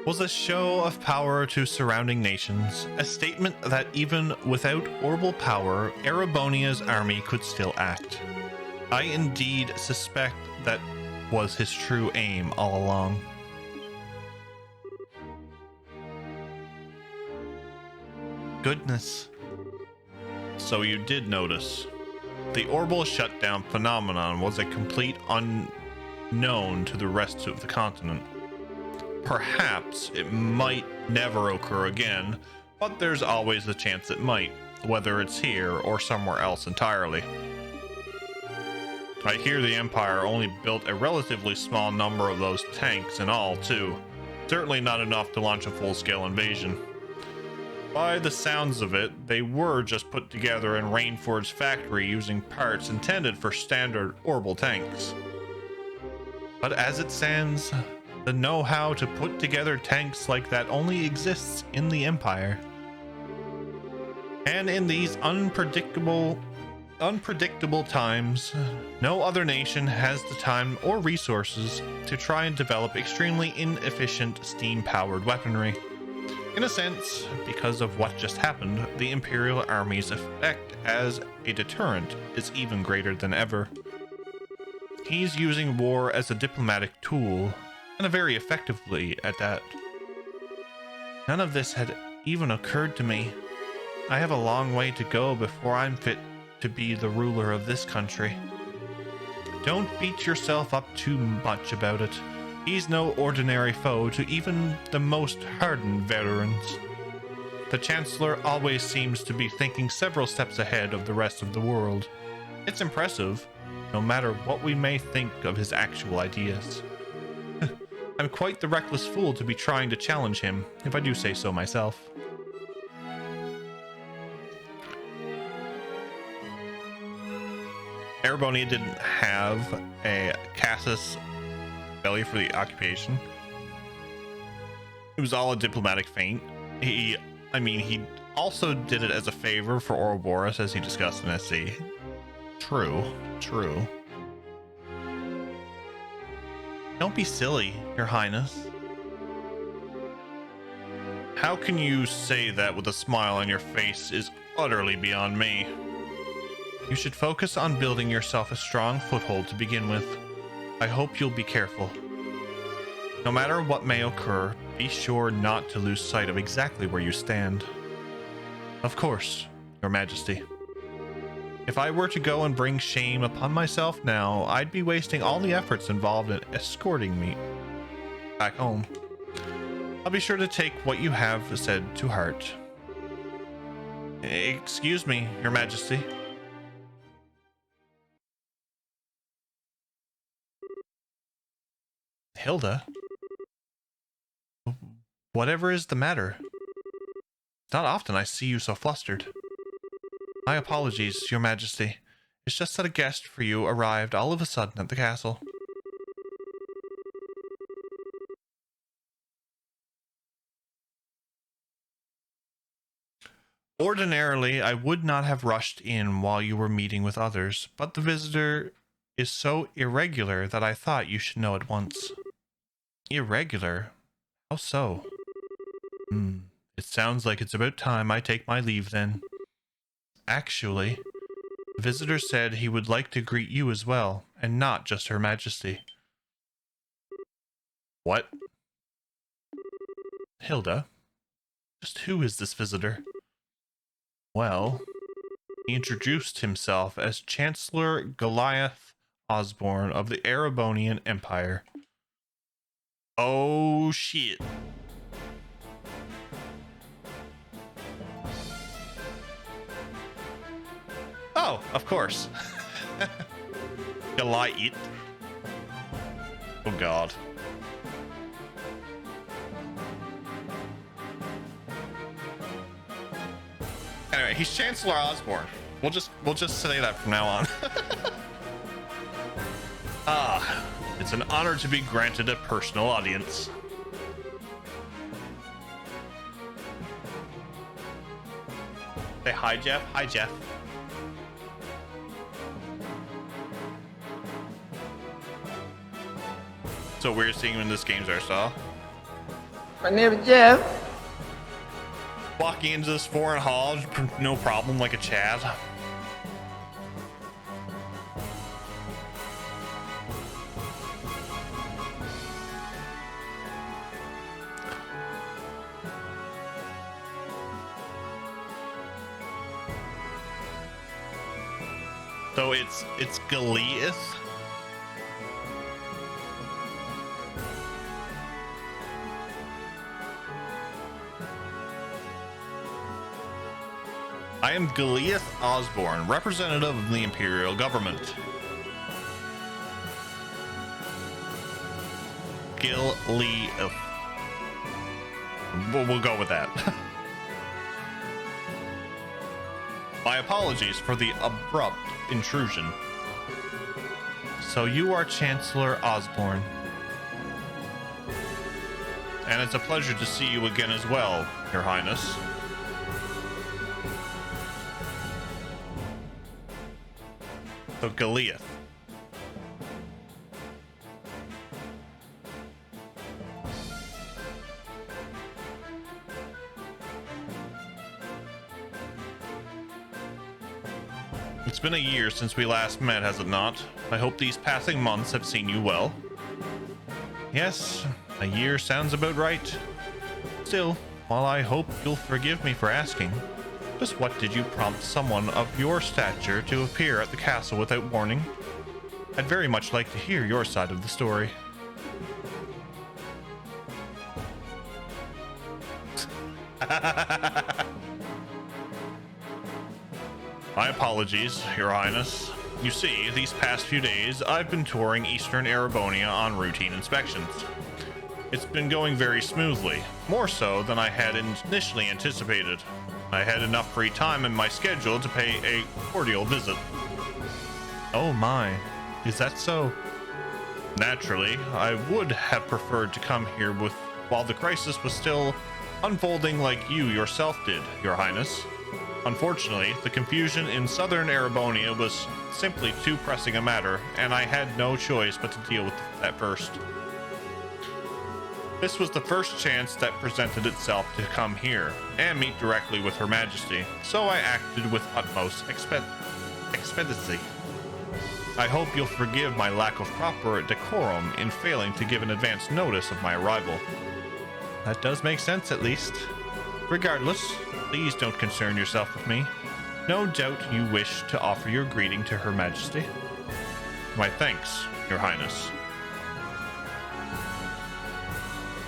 was a show of power to surrounding nations, a statement that even without orbital power, Erebonia's army could still act. I indeed suspect that was his true aim all along. Goodness. So you did notice. The orbital shutdown phenomenon was a complete unknown to the rest of the continent. Perhaps it might never occur again, but there's always the chance it might, whether it's here or somewhere else entirely. I hear the Empire only built a relatively small number of those tanks in all, too. Certainly not enough to launch a full-scale invasion. By the sounds of it, they were just put together in Rainford's factory using parts intended for standard orbital tanks. But as it stands, the know-how to put together tanks like that only exists in the Empire. And in these unpredictable times, no other nation has the time or resources to try and develop extremely inefficient steam-powered weaponry. In a sense, because of what just happened, the Imperial Army's effect as a deterrent is even greater than ever. He's using war as a diplomatic tool, and a very effectively at that. None of this had even occurred to me. I have a long way to go before I'm fit to be the ruler of this country. Don't beat yourself up too much about it. He's no ordinary foe to even the most hardened veterans. The Chancellor always seems to be thinking several steps ahead of the rest of the world. It's impressive, no matter what we may think of his actual ideas. I'm quite the reckless fool to be trying to challenge him, if I do say so myself. Erebonia didn't have a casus belli for the occupation. It was all a diplomatic feint. He also did it as a favor for Ouroboros, as he discussed in SC. True. Don't be silly, Your Highness. How can you say that with a smile on your face is utterly beyond me. You should focus on building yourself a strong foothold to begin with. I hope you'll be careful. No matter what may occur, be sure not to lose sight of exactly where you stand. Of course, Your Majesty. If I were to go and bring shame upon myself now, I'd be wasting all the efforts involved in escorting me back home. I'll be sure to take what you have said to heart. Excuse me, Your Majesty. Hilda? Whatever is the matter? Not often I see you so flustered. My apologies, Your Majesty. It's just that a guest for you arrived all of a sudden at the castle. Ordinarily, I would not have rushed in while you were meeting with others, but the visitor is so irregular that I thought you should know at once. Irregular? How so? It sounds like it's about time I take my leave then. Actually, the visitor said he would like to greet you as well, and not just Her Majesty. What? Hilda? Just who is this visitor? Well, he introduced himself as Chancellor Goliath Osborne of the Erebonian Empire. Oh shit. Oh, of course. Goliath. Oh god. Anyway, he's Chancellor Osborne. We'll just say that from now on. It's an honor to be granted a personal audience. Say hi, Jeff. Hi, Jeff. So we're seeing in this game's our style. My name is Jeff. Walking into this foreign hall, no problem, like a Chad. So it's Goliath. I am Goliath Osborne, representative of the Imperial government. Goliath. We'll go with that. My apologies for the abrupt intrusion. So you are Chancellor Osborne. And it's a pleasure to see you again as well, Your Highness. So Goliath. It's been a year since we last met, has it not? I hope these passing months have seen you well. Yes, a year sounds about right. Still, while I hope you'll forgive me for asking, just what did you prompt someone of your stature to appear at the castle without warning? I'd very much like to hear your side of the story. My apologies, Your Highness. You see, these past few days, I've been touring Eastern Erebonia on routine inspections. It's been going very smoothly, more so than I had initially anticipated. I had enough free time in my schedule to pay a cordial visit. Oh my, is that so? Naturally, I would have preferred to come here while the crisis was still unfolding like you yourself did, Your Highness. Unfortunately, the confusion in southern Erebonia was simply too pressing a matter, and I had no choice but to deal with that first. This was the first chance that presented itself to come here and meet directly with Her Majesty, so I acted with utmost expediency. I hope you'll forgive my lack of proper decorum in failing to give an advance notice of my arrival. That does make sense, at least. Regardless, please don't concern yourself with me. No doubt you wish to offer your greeting to Her Majesty. My thanks, Your Highness.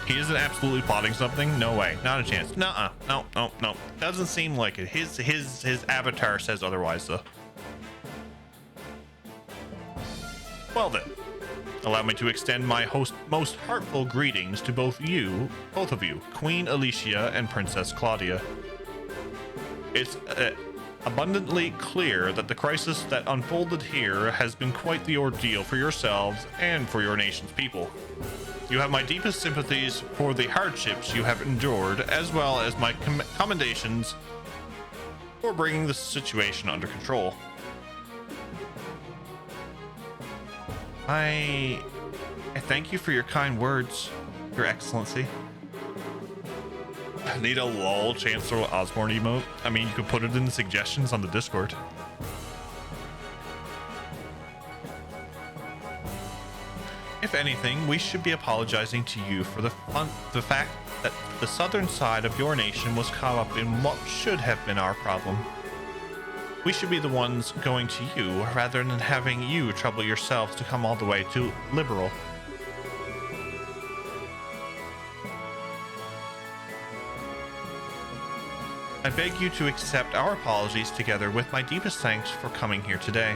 He isn't absolutely plotting something? No way. Not a chance. Nuh-uh. No. Doesn't seem like it. His avatar says otherwise, though. Well then, allow me to extend my most heartful greetings to both of you, Queen Alicia and Princess Claudia. It's abundantly clear that the crisis that unfolded here has been quite the ordeal for yourselves and for your nation's people. You have my deepest sympathies for the hardships you have endured, as well as my commendations for bringing the situation under control. I thank you for your kind words, Your Excellency. I need a lol Chancellor Osborne emote. I mean, you could put it in the suggestions on the Discord. If anything, we should be apologizing to you for the fact that the southern side of your nation was caught up in what should have been our problem. We should be the ones going to you rather than having you trouble yourselves to come all the way to Liberal. I beg you to accept our apologies together with my deepest thanks for coming here today.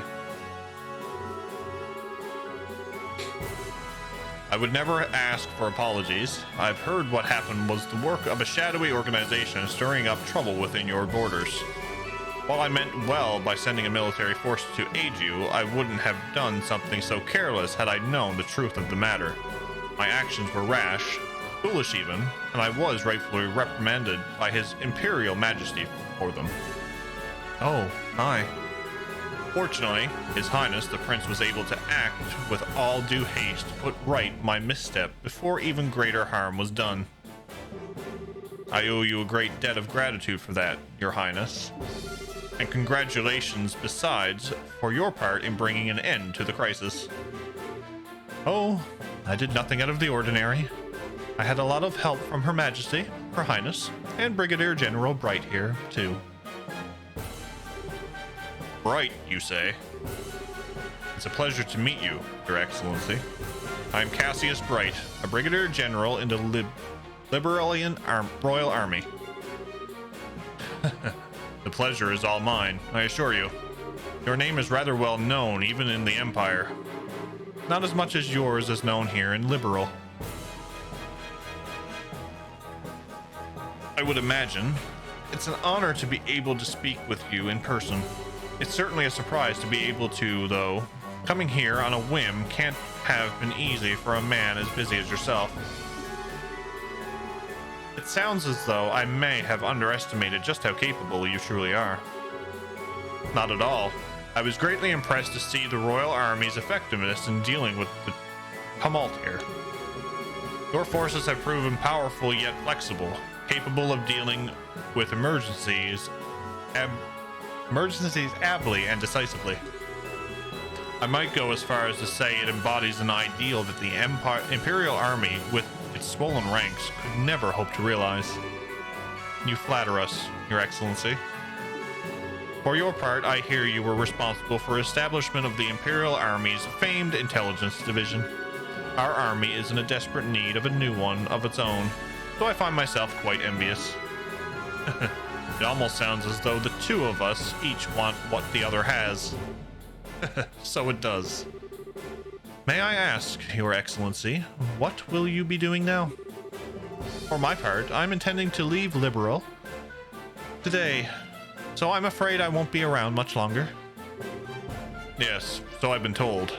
I would never ask for apologies. I've heard what happened was the work of a shadowy organization stirring up trouble within your borders. While I meant well by sending a military force to aid you, I wouldn't have done something so careless had I known the truth of the matter. My actions were rash, foolish even, and I was rightfully reprimanded by His Imperial Majesty for them. Oh, my. Fortunately, His Highness the Prince was able to act with all due haste to put right my misstep before even greater harm was done. I owe you a great debt of gratitude for that, Your Highness. And congratulations, besides, for your part in bringing an end to the crisis. Oh, I did nothing out of the ordinary. I had a lot of help from Her Majesty, Her Highness, and Brigadier General Bright here, too. Bright, you say? It's a pleasure to meet you, Your Excellency. I am Cassius Bright, a Brigadier General in the Liberalian Royal Army. The pleasure is all mine, I assure you. Your name is rather well known, even in the Empire. Not as much as yours is known here in Liberal. I would imagine. It's an honor to be able to speak with you in person. It's certainly a surprise to be able to, though. Coming here on a whim can't have been easy for a man as busy as yourself. It sounds as though I may have underestimated just how capable you truly are. Not at all. I was greatly impressed to see the Royal Army's effectiveness in dealing with the tumult here. Your forces have proven powerful yet flexible, capable of dealing with emergencies ably and decisively. I might go as far as to say it embodies an ideal that the Imperial Army, with its swollen ranks, could never hope to realize. You flatter us, Your Excellency. For your part, I hear you were responsible for establishment of the Imperial Army's famed intelligence division. Our army is in a desperate need of a new one of its own, so I find myself quite envious. It almost sounds as though the two of us each want what the other has. So it does. May I ask, Your Excellency, what will you be doing now? For my part, I'm intending to leave Liberal today, so I'm afraid I won't be around much longer. Yes, so I've been told.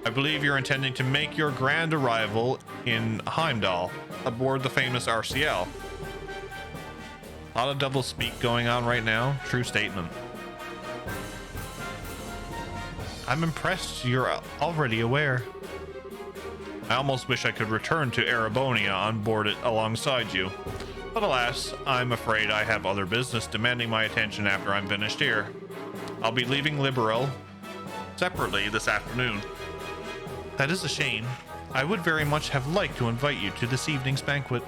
I believe you're intending to make your grand arrival in Heimdall, aboard the famous RCL. A lot of doublespeak going on right now. True statement. I'm impressed you're already aware. I almost wish I could return to Erebonia on board it alongside you. But alas, I'm afraid I have other business demanding my attention after I'm finished here. I'll be leaving Liberal separately this afternoon. That is a shame. I would very much have liked to invite you to this evening's banquet.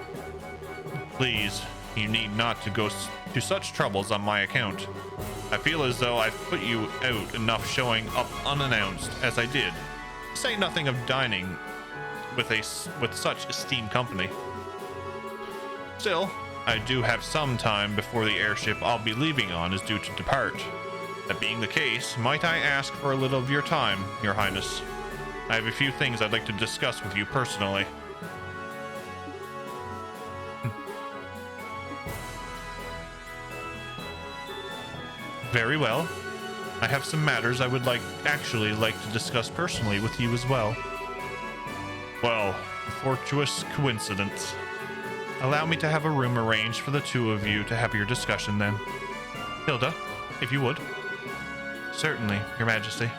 Please, you need not to go to such troubles on my account. I feel as though I've put you out enough showing up unannounced as I did. Say nothing of dining with such esteemed company. Still, I do have some time before the airship I'll be leaving on is due to depart. That being the case, might I ask for a little of your time, Your Highness? I have a few things I'd like to discuss with you personally. Very well. I have some matters I would actually like to discuss personally with you as well. Well, fortuitous coincidence. Allow me to have a room arranged for the two of you to have your discussion then. Hilda, if you would. Certainly, Your Majesty.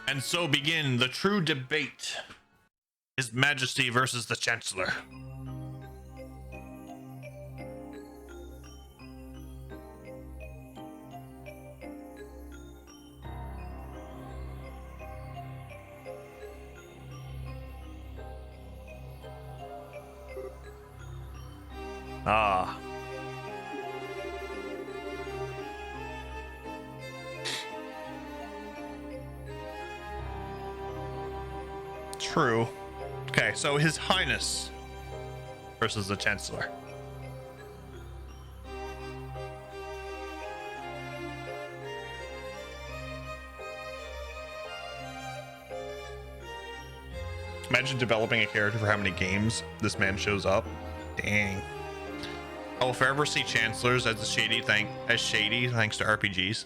And so begin the true debate. His Majesty versus the Chancellor. Ah. True. Okay, so His Highness versus the Chancellor. Imagine developing a character for how many games this man shows up. Dang. I'll forever see chancellors as shady thanks to RPGs.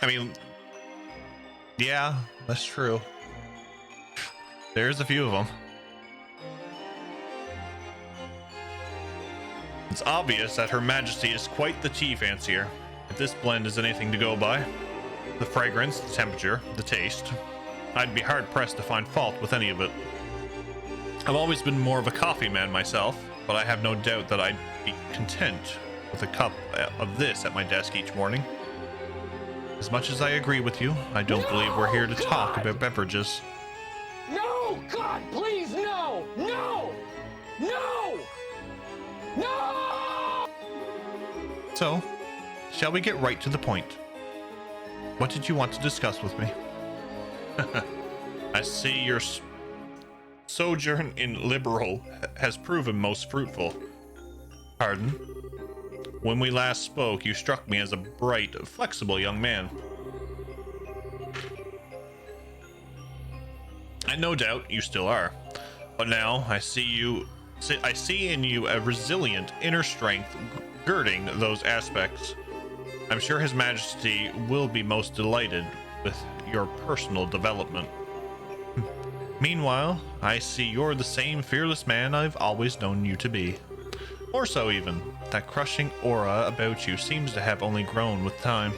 I mean, yeah, that's true. There's a few of them. It's obvious that Her Majesty is quite the tea fancier. If this blend is anything to go by, the fragrance, the temperature, the taste, I'd be hard pressed to find fault with any of it. I've always been more of a coffee man myself, but I have no doubt that I'd be content with a cup of this at my desk each morning. As much as I agree with you, I don't believe we're here to talk about beverages. No! God, please, no! No! No! No! So, shall we get right to the point? What did you want to discuss with me? I see your sojourn in Liberal has proven most fruitful. Pardon? When we last spoke, you struck me as a bright, flexible young man. And no doubt you still are. But now I see in you a resilient inner strength girding those aspects. I'm sure His Majesty will be most delighted with your personal development. Meanwhile, I see you're the same fearless man I've always known you to be. More so even, that crushing aura about you seems to have only grown with time.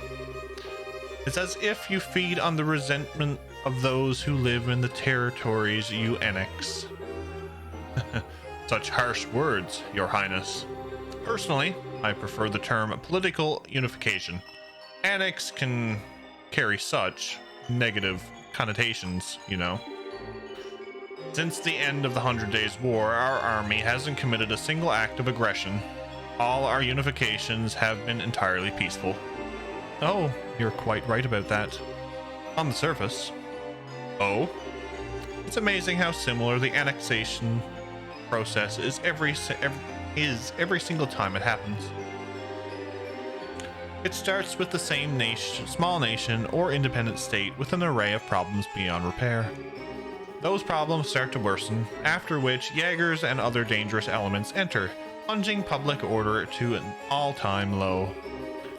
It's as if you feed on the resentment of those who live in the territories you annex. Such harsh words, Your Highness. Personally, I prefer the term political unification. Annex can carry such negative connotations, you know. Since the end of the 100 Days War, our army hasn't committed a single act of aggression. All our unifications have been entirely peaceful. Oh, you're quite right about that. On the surface. Oh? It's amazing how similar the annexation process is every single time it happens. It starts with the same nation, small nation or independent state with an array of problems beyond repair. Those problems start to worsen, after which Jaegers and other dangerous elements enter, plunging public order to an all-time low.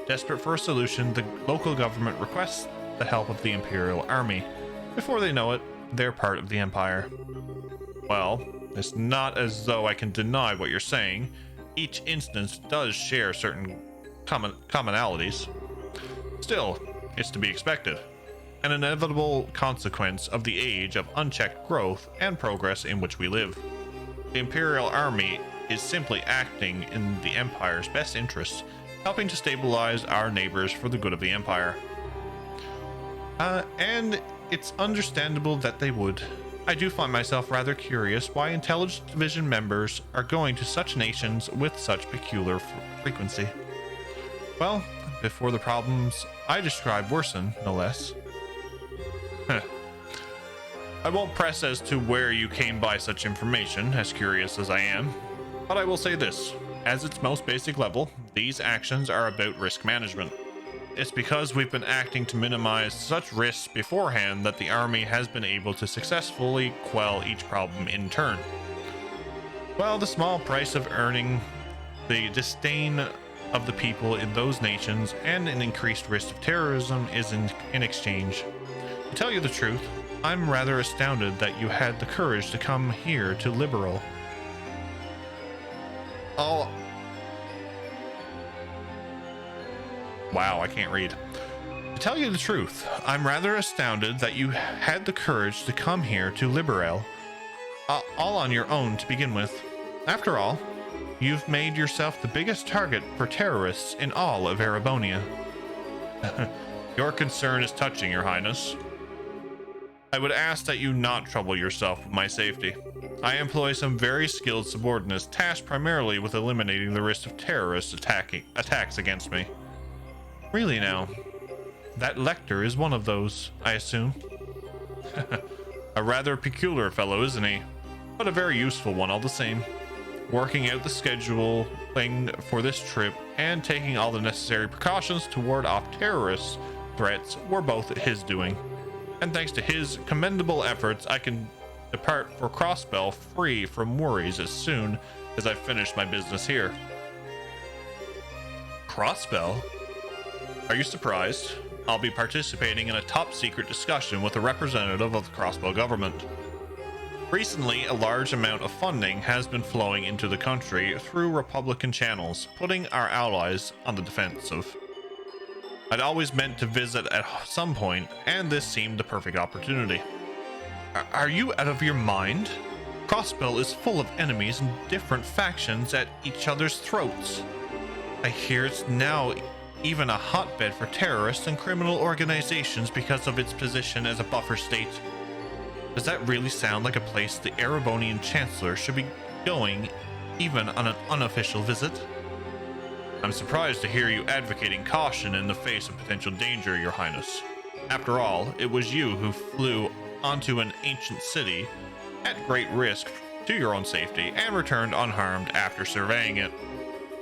Desperate for a solution, the local government requests the help of the Imperial Army. Before they know it, they're part of the Empire. Well, it's not as though I can deny what you're saying. Each instance does share certain commonalities. Still, it's to be expected. An inevitable consequence of the age of unchecked growth and progress in which we live. The Imperial Army is simply acting in the Empire's best interests, helping to stabilize our neighbors for the good of the Empire. And it's understandable that they would. I do find myself rather curious why Intelligence Division members are going to such nations with such peculiar frequency. Well, before the problems I describe worsen, no less. I won't press as to where you came by such information, as curious as I am, but I will say this. At its most basic level, these actions are about risk management. It's because we've been acting to minimize such risks beforehand that the army has been able to successfully quell each problem in turn. Well, the small price of earning the disdain of the people in those nations and an increased risk of terrorism is in exchange. To tell you the truth, I'm rather astounded that you had the courage to come here to Liberal. Oh. Wow, I can't read. To tell you the truth, I'm rather astounded that you had the courage to come here to Liberal, all on your own to begin with. After all, you've made yourself the biggest target for terrorists in all of Erebonia. Your concern is touching, Your Highness. I would ask that you not trouble yourself with my safety. I employ some very skilled subordinates tasked primarily with eliminating the risk of terrorist attacks against me. Really now, that Lecter is one of those, I assume. A rather peculiar fellow, isn't he? But a very useful one all the same. Working out the scheduling for this trip and taking all the necessary precautions to ward off terrorist threats were both his doing. And thanks to his commendable efforts, I can depart for Crossbell free from worries as soon as I finish my business here. Crossbell? Are you surprised? I'll be participating in a top secret discussion with a representative of the Crossbell government. Recently, a large amount of funding has been flowing into the country through Republican channels, putting our allies on the defensive. I'd always meant to visit at some point, and this seemed the perfect opportunity. Are you out of your mind? Crossbell is full of enemies and different factions at each other's throats. I hear it's now even a hotbed for terrorists and criminal organizations because of its position as a buffer state. Does that really sound like a place the Erebonian Chancellor should be going, even on an unofficial visit? I'm surprised to hear you advocating caution in the face of potential danger, Your Highness. After all, it was you who flew onto an ancient city at great risk to your own safety and returned unharmed after surveying it.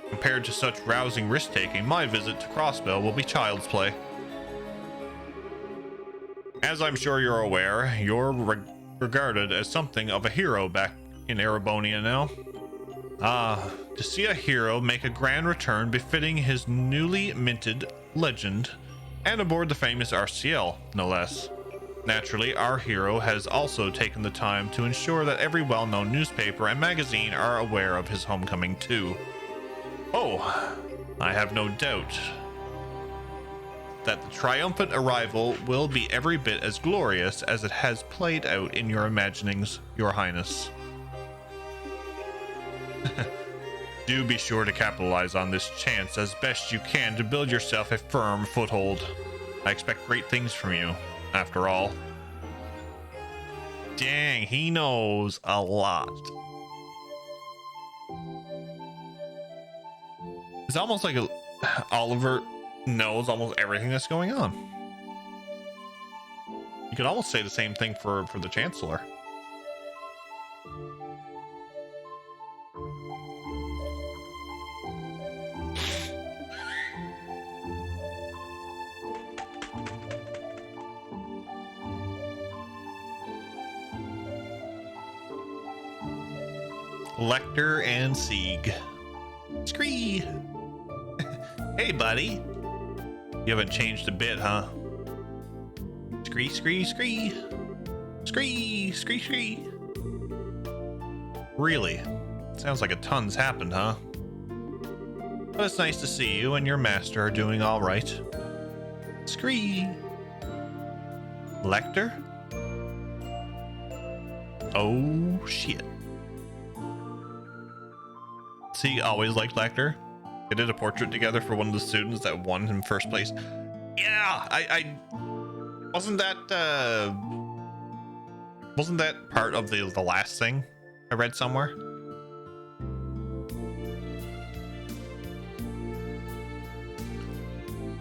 Compared to such rousing risk-taking, my visit to Crossbell will be child's play. As I'm sure you're aware, you're regarded as something of a hero back in Erebonia now. To see a hero make a grand return befitting his newly minted legend, and aboard the famous RCL, no less. Naturally, our hero has also taken the time to ensure that every well-known newspaper and magazine are aware of his homecoming too. Oh, I have no doubt that the triumphant arrival will be every bit as glorious as it has played out in your imaginings, Your Highness. Do be sure to capitalize on this chance as best you can to build yourself a firm foothold. I expect great things from you, after all. Dang, he knows a lot. It's almost like Oliver knows almost everything that's going on. You could almost say the same thing for the Chancellor. Lecter and Sieg. Scree! Hey, buddy. You haven't changed a bit, huh? Scree, scree, scree. Scree, scree, scree. Really? Sounds like a ton's happened, huh? But it's nice to see you and your master are doing all right. Scree. Lecter? Oh, shit. See, always liked Lecter. They did a portrait together for one of the students that won in first place. Yeah, I wasn't that part of the last thing I read somewhere?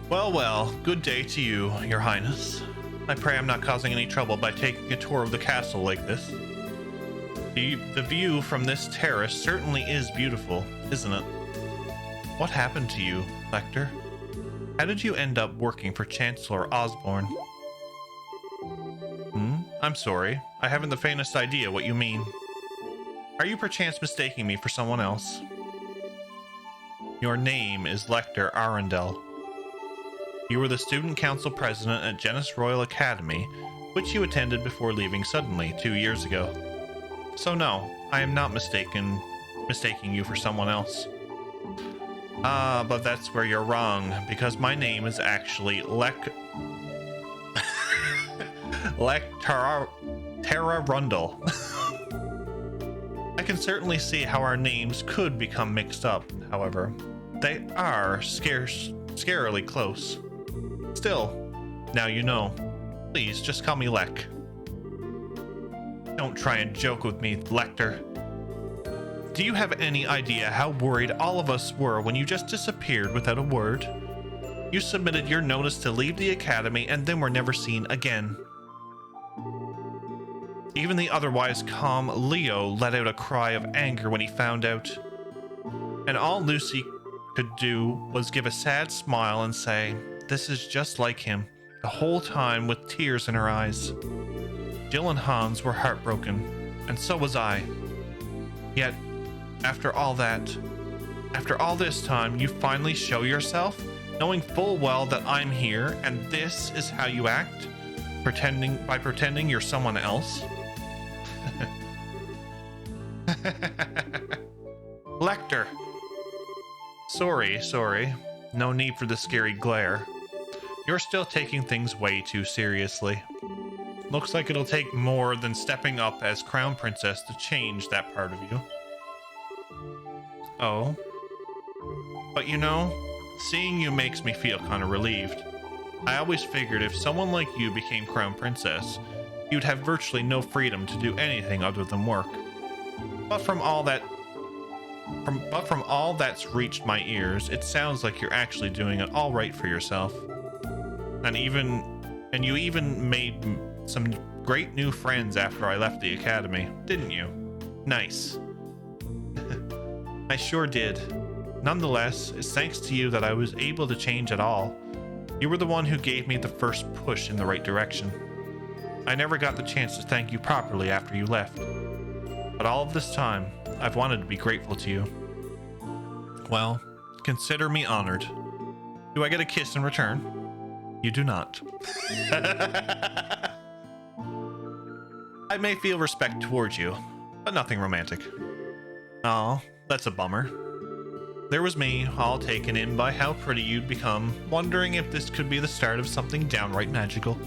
Well, good day to you, Your Highness. I pray I'm not causing any trouble by taking a tour of the castle like this. The view from this terrace certainly is beautiful, isn't it? What happened to you, Lecter? How did you end up working for Chancellor Osborne? I'm sorry. I haven't the faintest idea what you mean. Are you perchance mistaking me for someone else? Your name is Lecter Arundel. You were the student council president at Genis Royal Academy, which you attended before leaving suddenly 2 years ago. So no, I am not mistaking you for someone else. But that's where you're wrong, because my name is actually Lecter Rundle. I can certainly see how our names could become mixed up, however. They are scarily close. Still, now you know. Please, just call me Lek. Don't try and joke with me, Lecter. Do you have any idea how worried all of us were when you just disappeared without a word? You submitted your notice to leave the academy and then were never seen again. Even the otherwise calm Leo let out a cry of anger when he found out. And all Lucy could do was give a sad smile and say, "This is just like him," the whole time with tears in her eyes. Jill and Hans were heartbroken, and so was I. Yet, after all this time, you finally show yourself, knowing full well that I'm here, and this is how you act? Pretending you're someone else? Lecter! Sorry. No need for the scary glare. You're still taking things way too seriously. Looks like it'll take more than stepping up as Crown Princess to change that part of you. Oh. But you know, seeing you makes me feel kind of relieved. I always figured if someone like you became Crown Princess, you'd have virtually no freedom to do anything other than work. But from all that's reached my ears, it sounds like you're actually doing it all right for yourself. And you even made some great new friends after I left the academy, didn't you? Nice. I sure did. Nonetheless, it's thanks to you that I was able to change at all. You were the one who gave me the first push in the right direction. I never got the chance to thank you properly after you left. But all of this time, I've wanted to be grateful to you. Well, consider me honored. Do I get a kiss in return? You do not. I may feel respect towards you, but nothing romantic. Aw, that's a bummer. There was me, all taken in by how pretty you'd become, wondering if this could be the start of something downright magical.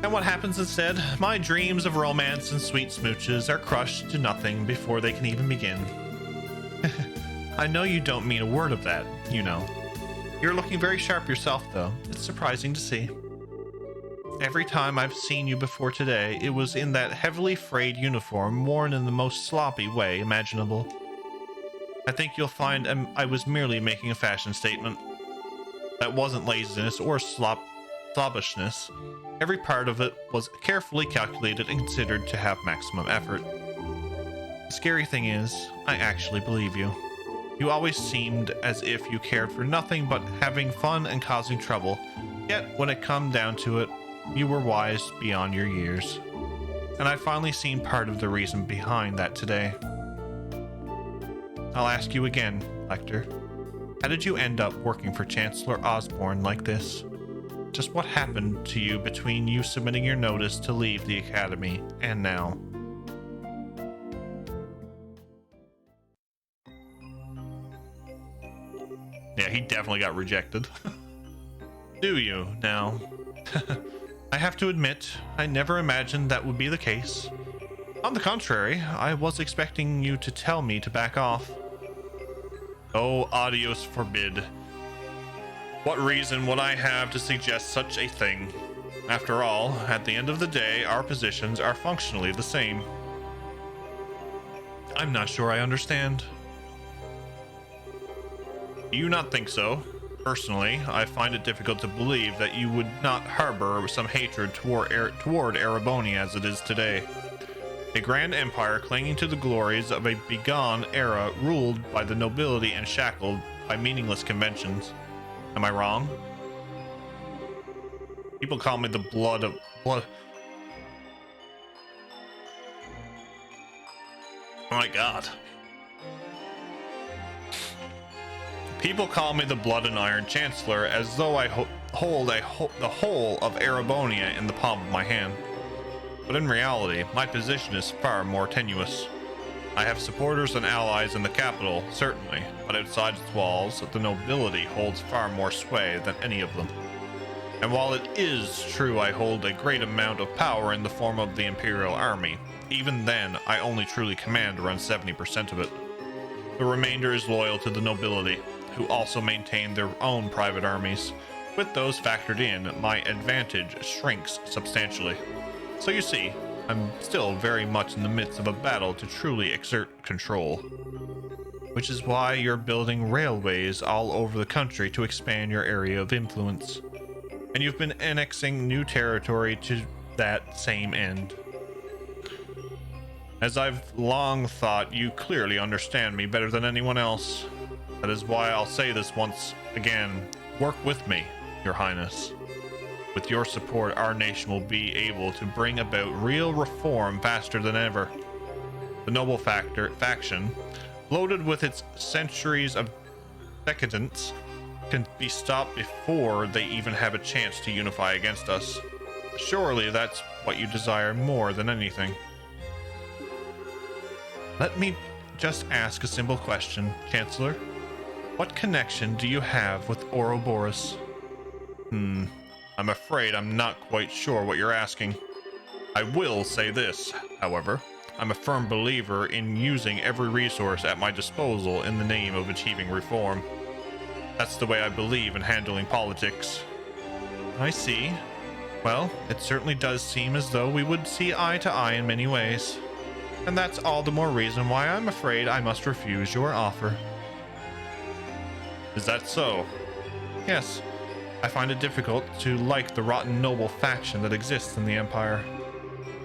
And what happens instead? My dreams of romance and sweet smooches are crushed to nothing before they can even begin. I know you don't mean a word of that, you know. You're looking very sharp yourself, though. It's surprising to see. Every time I've seen you before today, it was in that heavily frayed uniform worn in the most sloppy way imaginable. I think you'll find I was merely making a fashion statement. That wasn't laziness or slobbishness. Every part of it was carefully calculated and considered to have maximum effort. The scary thing is, I actually believe you. You always seemed as if you cared for nothing but having fun and causing trouble. Yet, when it come down to it, you were wise beyond your years. And I've finally seen part of the reason behind that today. I'll ask you again, Lecter. How did you end up working for Chancellor Osborne like this? Just what happened to you between you submitting your notice to leave the academy and now? Yeah, he definitely got rejected. Do you, now? I have to admit, I never imagined that would be the case. On the contrary, I was expecting you to tell me to back off. Oh, adios forbid. What reason would I have to suggest such a thing? After all, at the end of the day, our positions are functionally the same. I'm not sure I understand. Do you not think so? Personally, I find it difficult to believe that you would not harbor some hatred toward Erebonia as it is today. A grand empire clinging to the glories of a bygone era ruled by the nobility and shackled by meaningless conventions. Am I wrong? People call me the blood of... Oh my god. People call me the Blood and Iron Chancellor as though I hold the whole of Erebonia in the palm of my hand. But in reality, my position is far more tenuous. I have supporters and allies in the capital, certainly, but outside its walls, the nobility holds far more sway than any of them. And while it is true I hold a great amount of power in the form of the Imperial Army, even then, I only truly command around 70% of it. The remainder is loyal to the nobility, who also maintain their own private armies. With those factored in, my advantage shrinks substantially. So you see, I'm still very much in the midst of a battle to truly exert control. Which is why you're building railways all over the country to expand your area of influence. And you've been annexing new territory to that same end. As I've long thought, you clearly understand me better than anyone else. That is why I'll say this once again. Work with me, Your Highness. With your support, our nation will be able to bring about real reform faster than ever. The noble faction, loaded with its centuries of decadence, can be stopped before they even have a chance to unify against us. Surely that's what you desire more than anything. Let me just ask a simple question, Chancellor. What connection do you have with Ouroboros? I'm afraid I'm not quite sure what you're asking. I will say this, however. I'm a firm believer in using every resource at my disposal in the name of achieving reform. That's the way I believe in handling politics. I see. Well, it certainly does seem as though we would see eye to eye in many ways. And that's all the more reason why I'm afraid I must refuse your offer. Is that so? Yes. I find it difficult to like the rotten noble faction that exists in the Empire.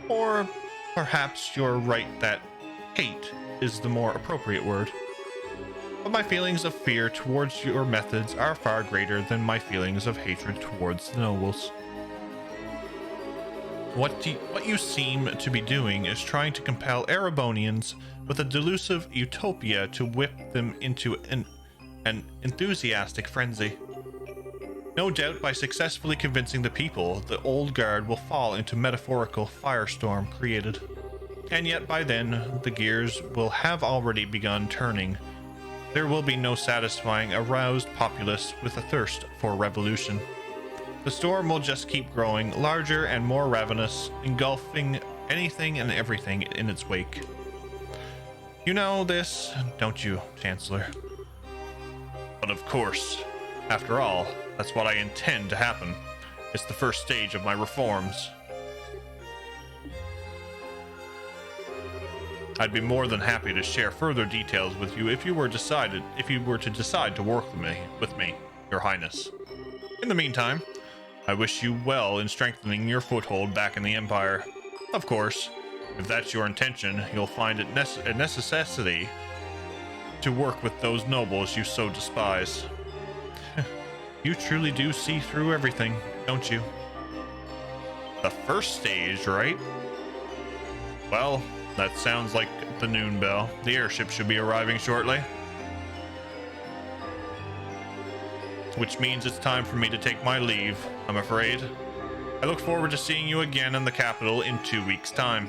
Or perhaps you're right that hate is the more appropriate word. But my feelings of fear towards your methods are far greater than my feelings of hatred towards the nobles. What you seem to be doing is trying to compel Erebonians with a delusive utopia to whip them into an enthusiastic frenzy. No doubt by successfully convincing the people, the old guard will fall into metaphorical firestorm created. And yet by then, the gears will have already begun turning. There will be no satisfying a roused populace with a thirst for revolution. The storm will just keep growing, larger and more ravenous, engulfing anything and everything in its wake. You know this, don't you, Chancellor? But of course, after all, that's what I intend to happen. It's the first stage of my reforms. I'd be more than happy to share further details with you if you were to decide to work with me, Your Highness. In the meantime, I wish you well in strengthening your foothold back in the Empire. Of course, if that's your intention, you'll find it a necessity to work with those nobles you so despise. You truly do see through everything, don't you? The first stage, right? Well, that sounds like the noon bell. The airship should be arriving shortly. Which means it's time for me to take my leave, I'm afraid. I look forward to seeing you again in the capital in 2 weeks' time.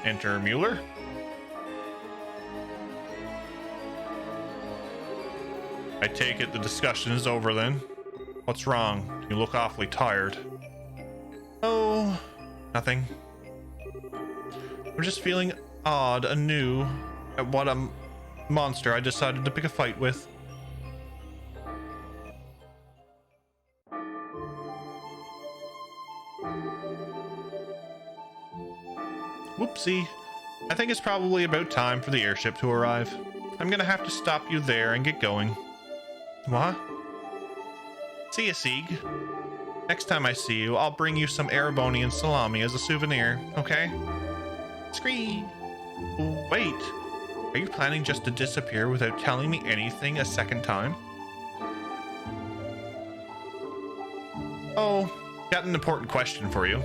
Enter Mueller. I take it the discussion is over then. What's wrong? You look awfully tired. Oh, nothing. I'm just feeling odd anew at what a monster I decided to pick a fight with. Whoopsie. I think it's probably about time for the airship to arrive. I'm gonna have to stop you there and get going. What? See ya, Sieg. Next time I see you, I'll bring you some Erebonian salami as a souvenir, okay? Scree! Wait, are you planning just to disappear without telling me anything a second time? Oh, got an important question for you.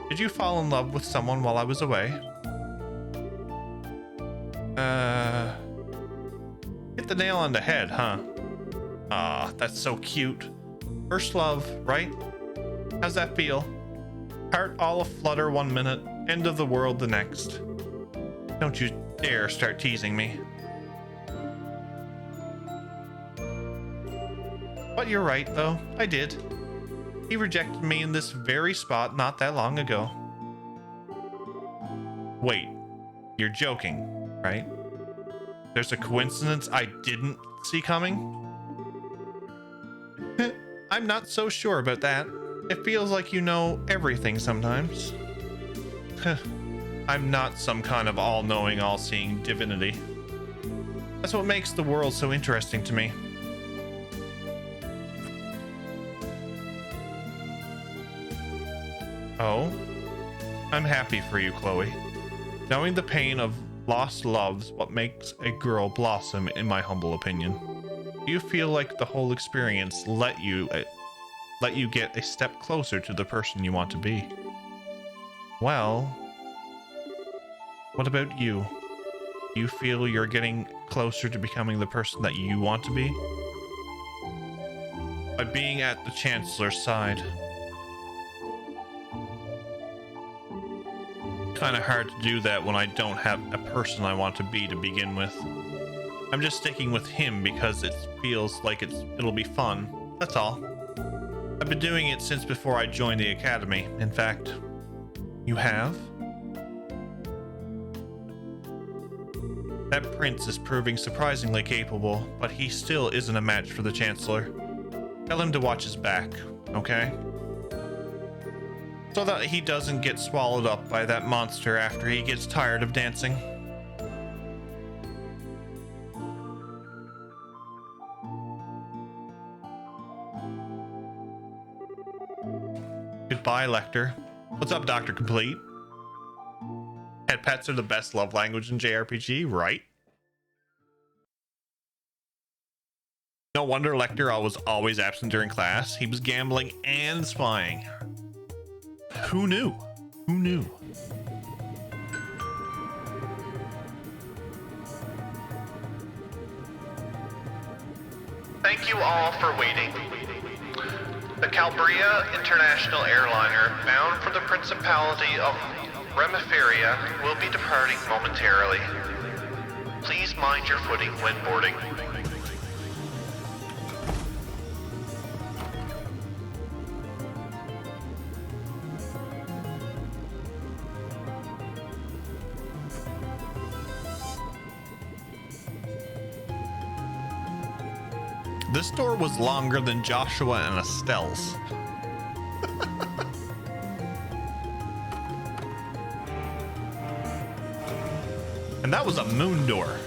Did you fall in love with someone while I was away? Hit the nail on the head, huh? Ah, that's so cute. First love, right? How's that feel? Heart all aflutter 1 minute, end of the world the next. Don't you dare start teasing me. But you're right, though. I did. He rejected me in this very spot not that long ago. Wait, you're joking, right? There's a coincidence I didn't see coming? I'm not so sure about that. It feels like you know everything sometimes. I'm not some kind of all-knowing, all-seeing divinity. That's what makes the world so interesting to me. Oh, I'm happy for you, Chloe. Knowing the pain of lost love's what makes a girl blossom, in my humble opinion. Do you feel like the whole experience let you get a step closer to the person you want to be? Well, what about you? Do you feel you're getting closer to becoming the person that you want to be? By being at the Chancellor's side. Kind of hard to do that when I don't have a person I want to be to begin with. I'm just sticking with him because it feels like it'll be fun. That's all. I've been doing it since before I joined the academy. In fact, you have? That prince is proving surprisingly capable, but he still isn't a match for the Chancellor. Tell him to watch his back, okay? So that he doesn't get swallowed up by that monster after he gets tired of dancing. Goodbye, Lecter. What's up, Dr. Complete? Pet pets are the best love language in JRPG, right? No wonder Lecter was always absent during class. He was gambling and spying. Who knew? Who knew? Thank you all for waiting. The Calbria International Airliner, bound for the Principality of Remiferia, will be departing momentarily. Please mind your footing when boarding. This door was longer than Joshua and Estelle's. And that was a moon door.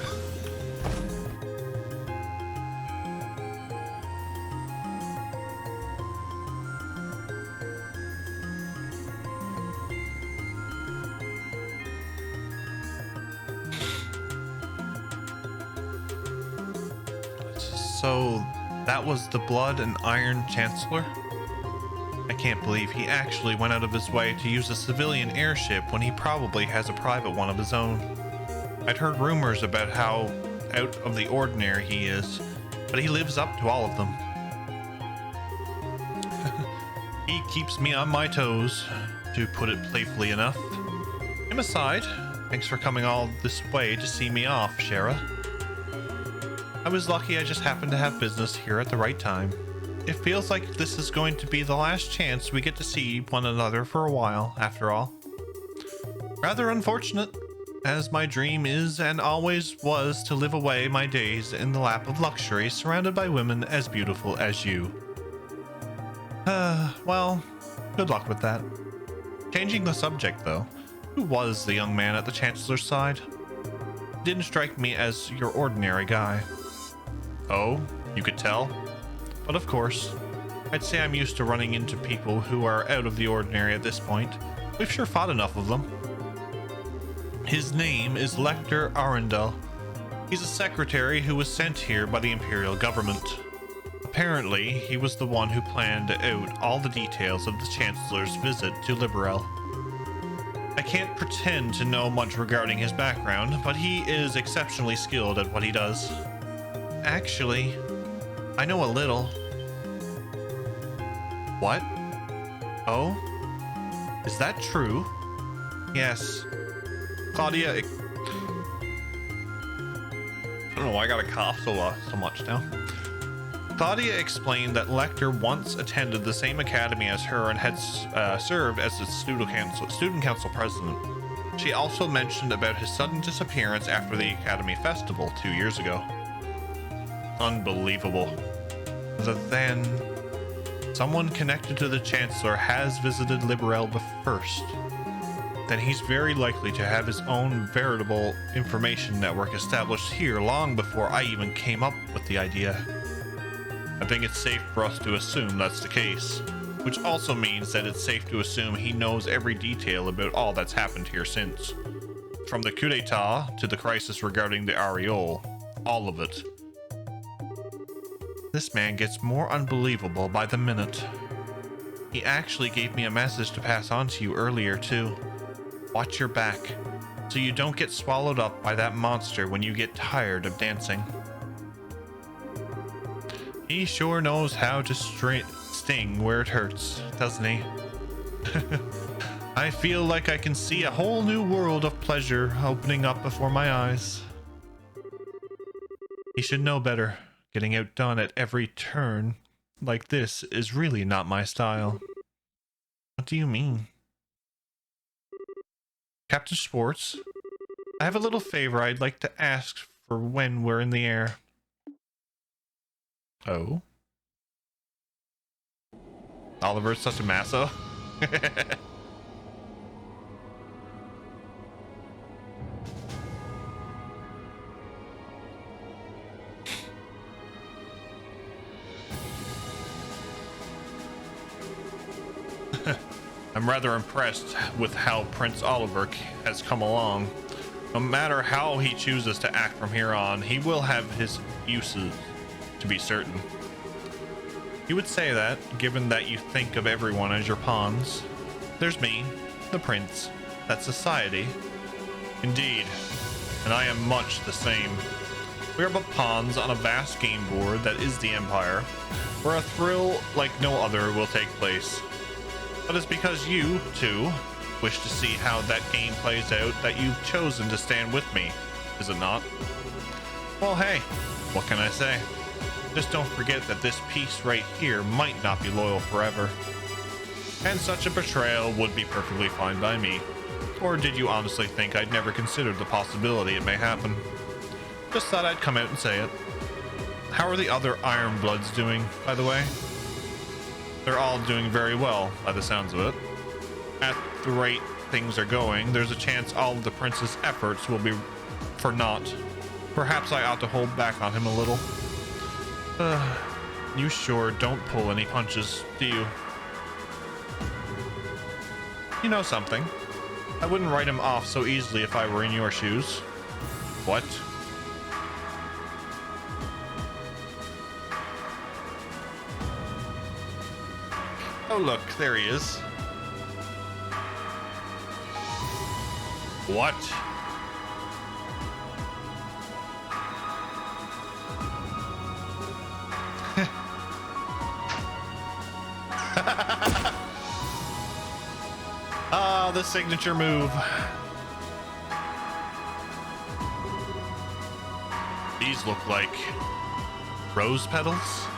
So that was the Blood and Iron Chancellor? I can't believe he actually went out of his way to use a civilian airship when he probably has a private one of his own. I'd heard rumors about how out of the ordinary he is, but he lives up to all of them. He keeps me on my toes, to put it playfully enough. Him aside, thanks for coming all this way to see me off, Shara. I was lucky I just happened to have business here at the right time. It feels like this is going to be the last chance we get to see one another for a while, after all. Rather unfortunate, as my dream is and always was to live away my days in the lap of luxury, surrounded by women as beautiful as you. Well, good luck with that. Changing the subject, though, who was the young man at the Chancellor's side? Didn't strike me as your ordinary guy. Oh, you could tell? But of course, I'd say I'm used to running into people who are out of the ordinary at this point. We've sure fought enough of them. His name is Lecter Arundel. He's a secretary who was sent here by the Imperial government. Apparently, he was the one who planned out all the details of the Chancellor's visit to Labyrinth. I can't pretend to know much regarding his background, but he is exceptionally skilled at what he does. Actually, I know a little. What? Oh? Is that true? Yes. Claudia... I don't know why I got a cough so much now. Claudia explained that Lecter once attended the same academy as her and had served as the student council president. She also mentioned about his sudden disappearance after the academy festival 2 years ago. Unbelievable. Then, someone connected to the Chancellor has visited Labyrinth first. Then he's very likely to have his own veritable information network established here long before I even came up with the idea. I think it's safe for us to assume that's the case, which also means that it's safe to assume he knows every detail about all that's happened here since. From the coup d'etat to the crisis regarding the Aureole, all of it. This man gets more unbelievable by the minute. He actually gave me a message to pass on to you earlier too. Watch your back, so you don't get swallowed up by that monster when you get tired of dancing. He sure knows how to sting where it hurts, doesn't he? I feel like I can see a whole new world of pleasure opening up before my eyes. He should know better. Getting outdone at every turn like this is really not my style. What do you mean? Captain Schwartz, I have a little favor I'd like to ask for when we're in the air. Oh? Oliver's such a masso. I'm rather impressed with how Prince Oliver has come along. No matter how he chooses to act from here on, he will have his uses, to be certain. You would say that, given that you think of everyone as your pawns. There's me, the prince, that's society. Indeed, and I am much the same. We are but pawns on a vast game board that is the Empire, where a thrill like no other will take place. But it's because you, too, wish to see how that game plays out that you've chosen to stand with me, is it not? Well, hey, what can I say? Just don't forget that this piece right here might not be loyal forever. And such a betrayal would be perfectly fine by me. Or did you honestly think I'd never considered the possibility it may happen? Just thought I'd come out and say it. How are the other Iron Bloods doing, by the way? They're all doing very well, by the sounds of it. At the rate things are going, there's a chance all of the prince's efforts will be for naught. Perhaps I ought to hold back on him a little. You sure don't pull any punches, do you? You know something? I wouldn't write him off so easily if I were in your shoes. What? Oh look, there he is. What? Ah, the signature move. These look like rose petals.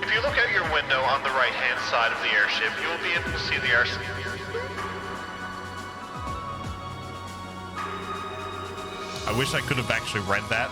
If you look out your window on the right-hand side of the airship, you will be able to see the I wish I could have actually read that.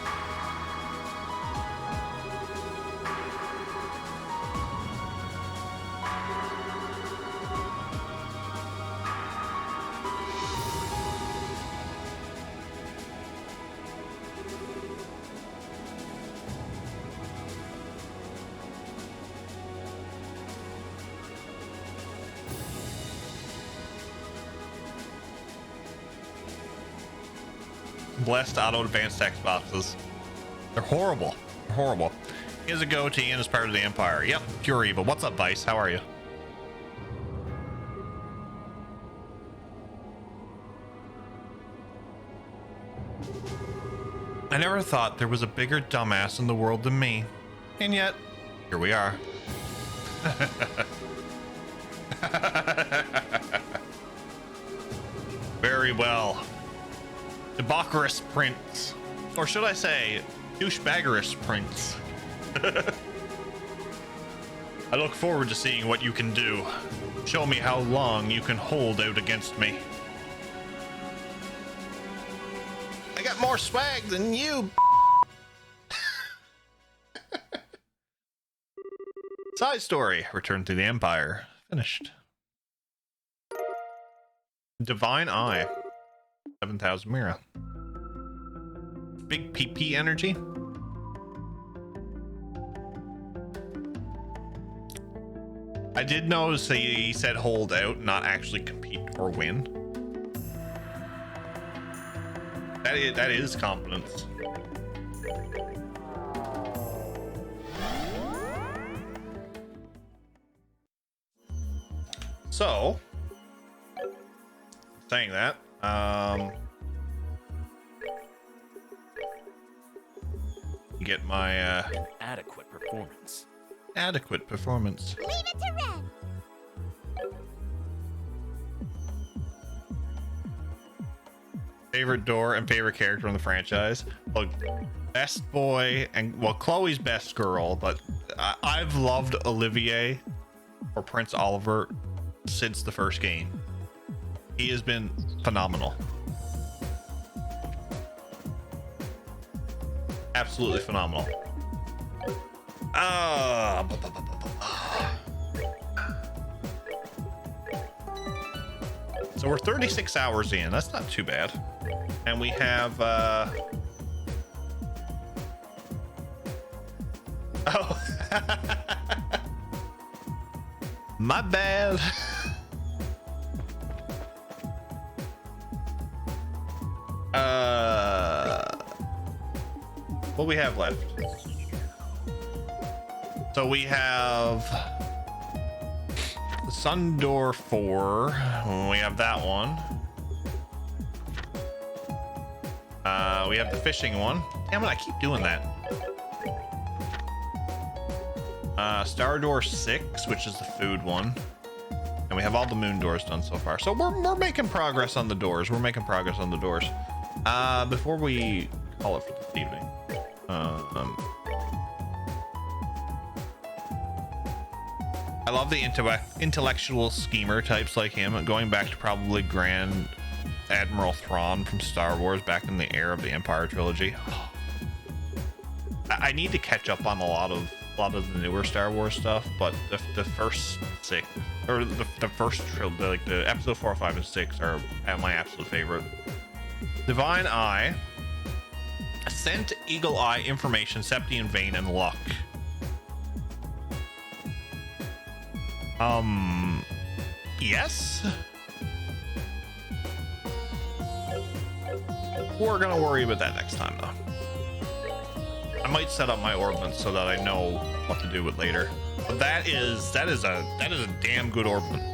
Blessed auto advanced text boxes. They're horrible. They're horrible. He has a goatee and is part of the Empire. Yep, pure evil. What's up, Vice? How are you? I never thought there was a bigger dumbass in the world than me. And yet, here we are. Very well. Debaucherous Prince. Or should I say, douchebaggerous Prince. I look forward to seeing what you can do. Show me how long you can hold out against me. I got more swag than you. Side story. Return to the Empire. Finished. Divine Eye. 7,000 Mira. Big PP energy. I did notice he said hold out, not actually compete or win. That is confidence. So, saying that, get my Adequate performance. adequate performance. Leave it to Red. Favorite door and favorite character in the franchise. Well, best boy and well, Chloe's best girl, but I've loved Olivier or Prince Oliver since the first game. He has been phenomenal. Absolutely phenomenal. So we're 36 hours in. That's not too bad. And we have oh. My bad. What we have left? So we have the Sun Door 4. We have that one. We have the fishing one. Damn it, I keep doing that. Star Door 6, which is the food one. And we have all the moon doors done so far. So we're making progress on the doors. We're making progress on the doors. Before we call it for this evening. I love the intellectual schemer types like him, going back to probably Grand Admiral Thrawn from Star Wars back in the era of the Empire trilogy. I need to catch up on a lot of the newer Star Wars stuff, but the first 6 or the first trilogy, like the episode 4, 5, and 6 are my absolute favorite. Divine Eye, Ascent, Eagle Eye, Information, Septian Vein, and Luck. Yes. We're gonna worry about that next time, though. I might set up my Orbital so that I know what to do with later. But that is a damn good Orbital.